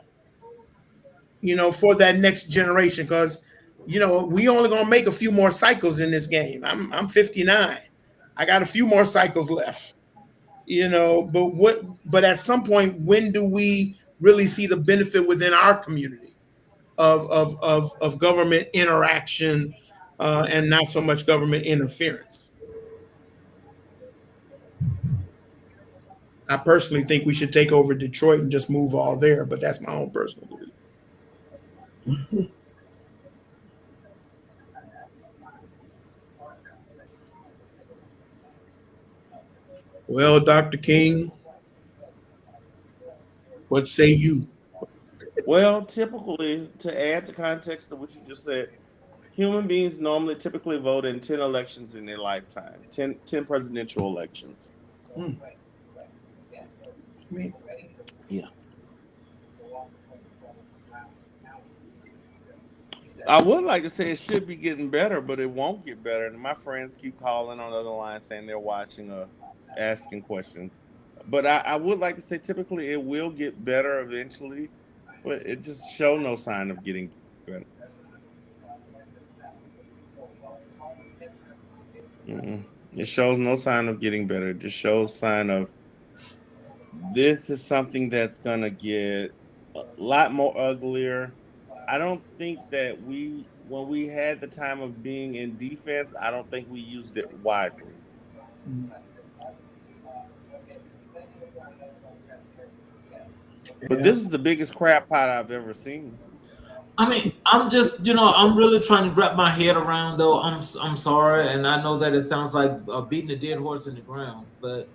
for that next generation? Because, we only going to make a few more cycles in this game. I'm 59. I got a few more cycles left, but at some point, when do we really see the benefit within our community of government interaction, and not so much government interference? I personally think we should take over Detroit and just move all there, but that's my own personal belief. Well, Dr. King, what say you? Well, typically, to add to context to what you just said, human beings normally typically vote in 10 elections in their lifetime, 10 presidential elections. Hmm. Yeah. I would like to say it should be getting better, but it won't get better. And my friends keep calling on the other line saying they're watching or asking questions. But I would like to say typically it will get better eventually, but it just show no sign of getting better. Mm-mm. It shows no sign of getting better. It just shows sign of this is something that's gonna get a lot more uglier. I don't think that when we had the time of being in defense, I don't think we used it wisely. But Yeah. this is the biggest crap pot I've ever seen. I mean, I'm just, I'm really trying to wrap my head around, though. I'm sorry, and I know that it sounds like beating a dead horse in the ground, but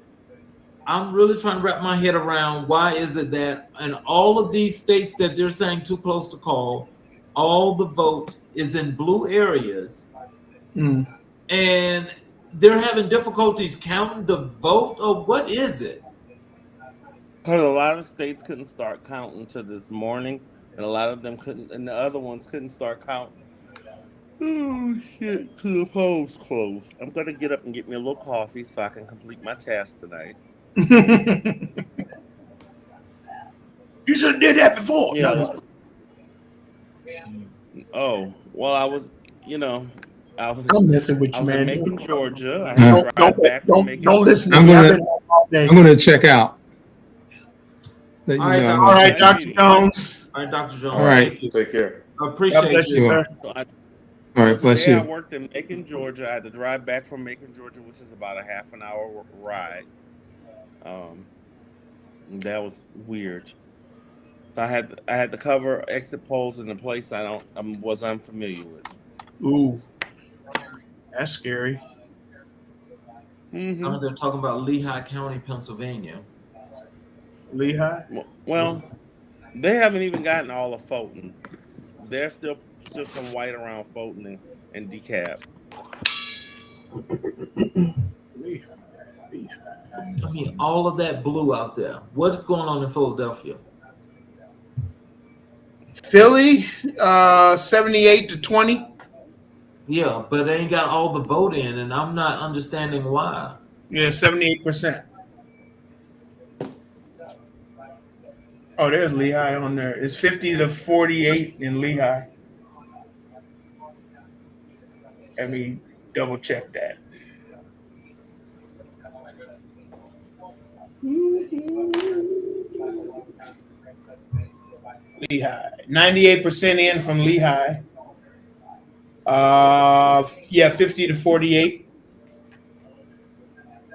I'm really trying to wrap my head around why is it that in all of these states that they're saying too close to call, all the vote is in blue areas, Mm. and they're having difficulties counting the vote, or what is it? Because a lot of states couldn't start counting to this morning, and a lot of them couldn't, and the other ones couldn't start counting. Oh shit! To the polls closed. I'm gonna get up and get me a little coffee so I can complete my task tonight. You should have did that before. Yeah. No. Oh well, I was, you know, I'm messing with I you, was in man. Macon, Georgia. I had to drive back from Macon. Don't listen to I'm me. I've gonna been off all day. I'm gonna check out. Let you All right, know I'm All gonna right, check out. Dr. Jones. All right, Dr. Jones. All right. Thank you. Take care. I God appreciate bless you, you. sir. So All right, bless today I you. worked in Macon, Georgia. I had to drive back from Macon, Georgia, which is about a half an hour ride. That was weird. So I had to cover exit polls in a place I was unfamiliar with. Ooh, that's scary. Mm-hmm. They're talking about Lehigh County, Pennsylvania. Lehigh? Well, they haven't even gotten all of Fulton. There's still some white around Fulton and DeKalb. Lehigh. I mean, all of that blue out there. What is going on in Philadelphia? Philly, 78-20. Yeah, but they ain't got all the vote in, and I'm not understanding why. Yeah, 78%. Oh, there's Lehigh on there. It's 50-48 in Lehigh. Let me double check that. Lehigh. 98% in from Lehigh. Yeah, 50-48.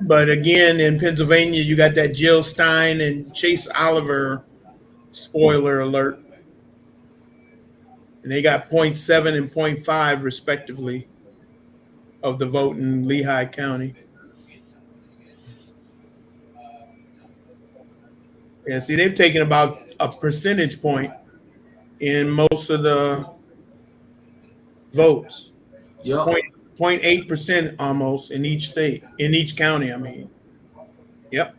But again, in Pennsylvania, you got that Jill Stein and Chase Oliver spoiler alert. And they got 0.7 and 0.5 respectively of the vote in Lehigh County. Yeah, see, they've taken about a percentage point in most of the votes. Yep. 0.8% almost in each state, in each county, I mean. Yep.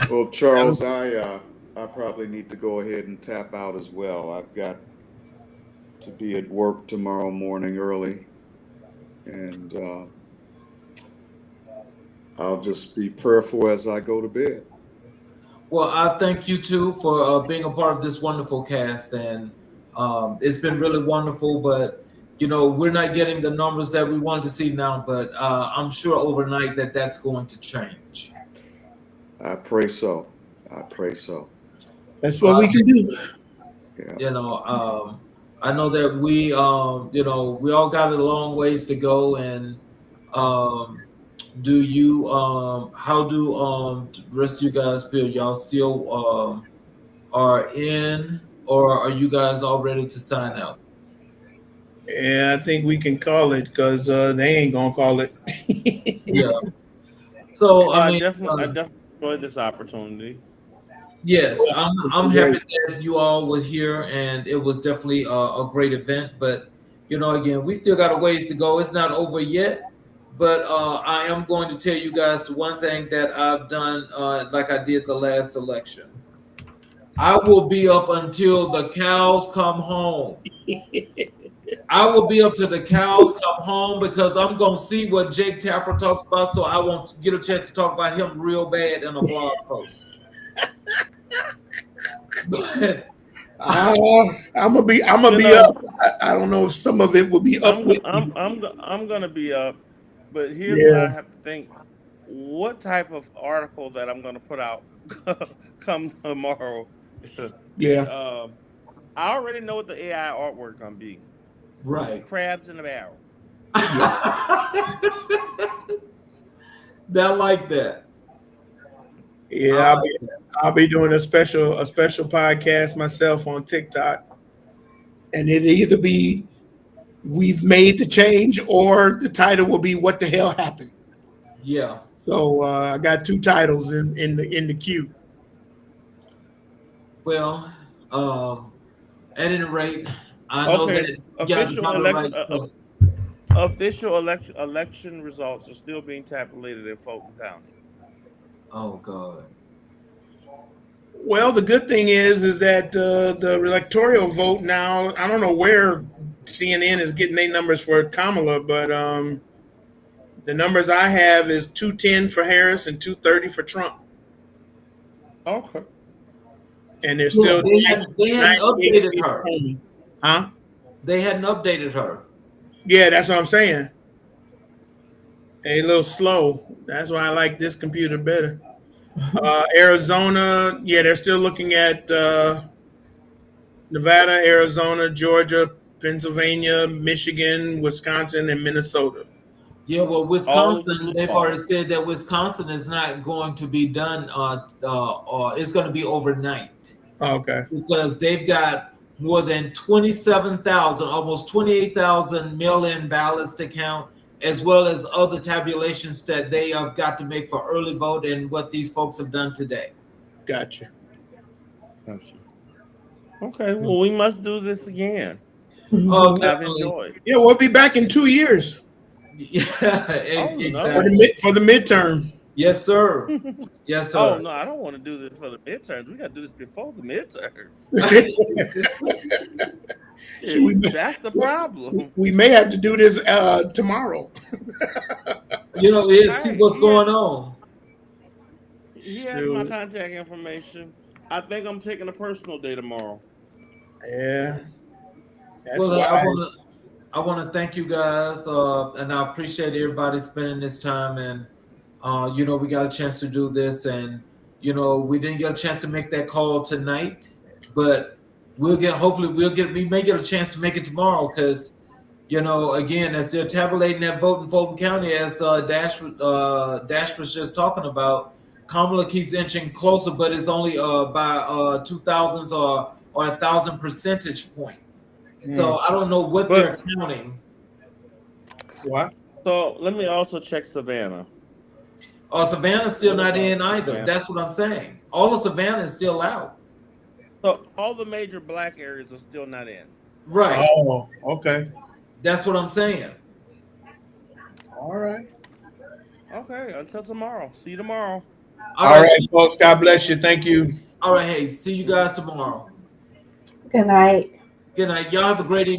Well, Charles, I probably need to go ahead and tap out as well. I've got to be at work tomorrow morning early, and I'll just be prayerful as I go to bed. Well, I thank you too for being a part of this wonderful cast, and it's been really wonderful. But we're not getting the numbers that we wanted to see now, but I'm sure overnight that's going to change. I pray so. I pray so. That's what we can do. Yeah. I know that we, we all got a long ways to go. And how do the rest of you guys feel? Y'all still are in, or are you guys all ready to sign out? Yeah, I think we can call it because they ain't gonna call it. Yeah. So I I mean, definitely enjoyed this opportunity. yes, I'm happy Great. that you all were here, and it was definitely a great event. But again, we still got a ways to go. It's not over yet. But I am going to tell you guys the one thing that I've done, like I did the last election. I will be up until the cows come home. I will be up till the cows come home because I'm gonna see what Jake Tapper talks about, so I won't get a chance to talk about him real bad in a blog post. But I'm gonna be You up. know, I don't know if some of it will be up with me. I'm gonna be up, but here's what I Yeah, have to think: what type of article that I'm gonna put out come tomorrow? yeah, I already know what the AI artwork gonna be: right. crabs in a barrel. yeah, That like that. I yeah. like that. I'll be doing a special podcast myself on TikTok, and it'll either be we've made the change or the title will be what the hell happened. Yeah. So I got two titles in the queue. Well, at any rate, I know Okay, that you guys are probably right. So, official election results are still being tabulated in Fulton County. oh God. Well, the good thing is that the electoral vote now. I don't know where CNN is getting their numbers for Kamala, but the numbers I have is 210 for Harris and 230 for Trump, Okay. and there's Yeah, still they hadn't 98 updated for her. Comey. Huh? They hadn't updated her. Yeah, that's what I'm saying. A little slow. That's why I like this computer better. Arizona, yeah, they're still looking at Nevada, Arizona, Georgia, Pennsylvania, Michigan, Wisconsin, and Minnesota. Yeah, well, All of the Wisconsin, blue they've already laws. said that Wisconsin is not going to be done, or it's going to be overnight Okay, because they've got more than 27,000, almost 28,000 mail-in ballots to count, as well as other tabulations that they have got to make for early vote and what these folks have done today. gotcha. Gotcha. Okay, well, we must do this again. Oh, I've definitely. enjoyed. Yeah, we'll be back in 2 years Yeah, Oh for the no. exactly. for the midterm. Yes, sir. Yes, Oh sir. no, I don't want to do this for the midterms. We got to do this before the midterms. So we That's the problem. we may have to do this tomorrow. See Hey, what's going on. he has my Shoot. contact information. I think I'm taking a personal day tomorrow. Yeah, that's Well, I want wise. to thank you guys, and I appreciate everybody spending this time. And we got a chance to do this, and we didn't get a chance to make that call tonight, but hopefully we may get a chance to make it tomorrow because again, as they're tabulating that vote in Fulton County, as Dash was just talking about, Kamala keeps inching closer, but it's only by 2,000s or 1,000 percentage point. So I don't know what they're But counting. What? so let me also check Savannah. Savannah's still What not about in either. Savannah? That's what I'm saying. All of Savannah is still out. So all the major black areas are still not in. Right. Oh, okay. That's what I'm saying. All right. Okay, until tomorrow. See you tomorrow. All All right. right, folks. God bless you. Thank you. All right. Hey, see you guys tomorrow. Good night. Good night. Y'all have a great evening.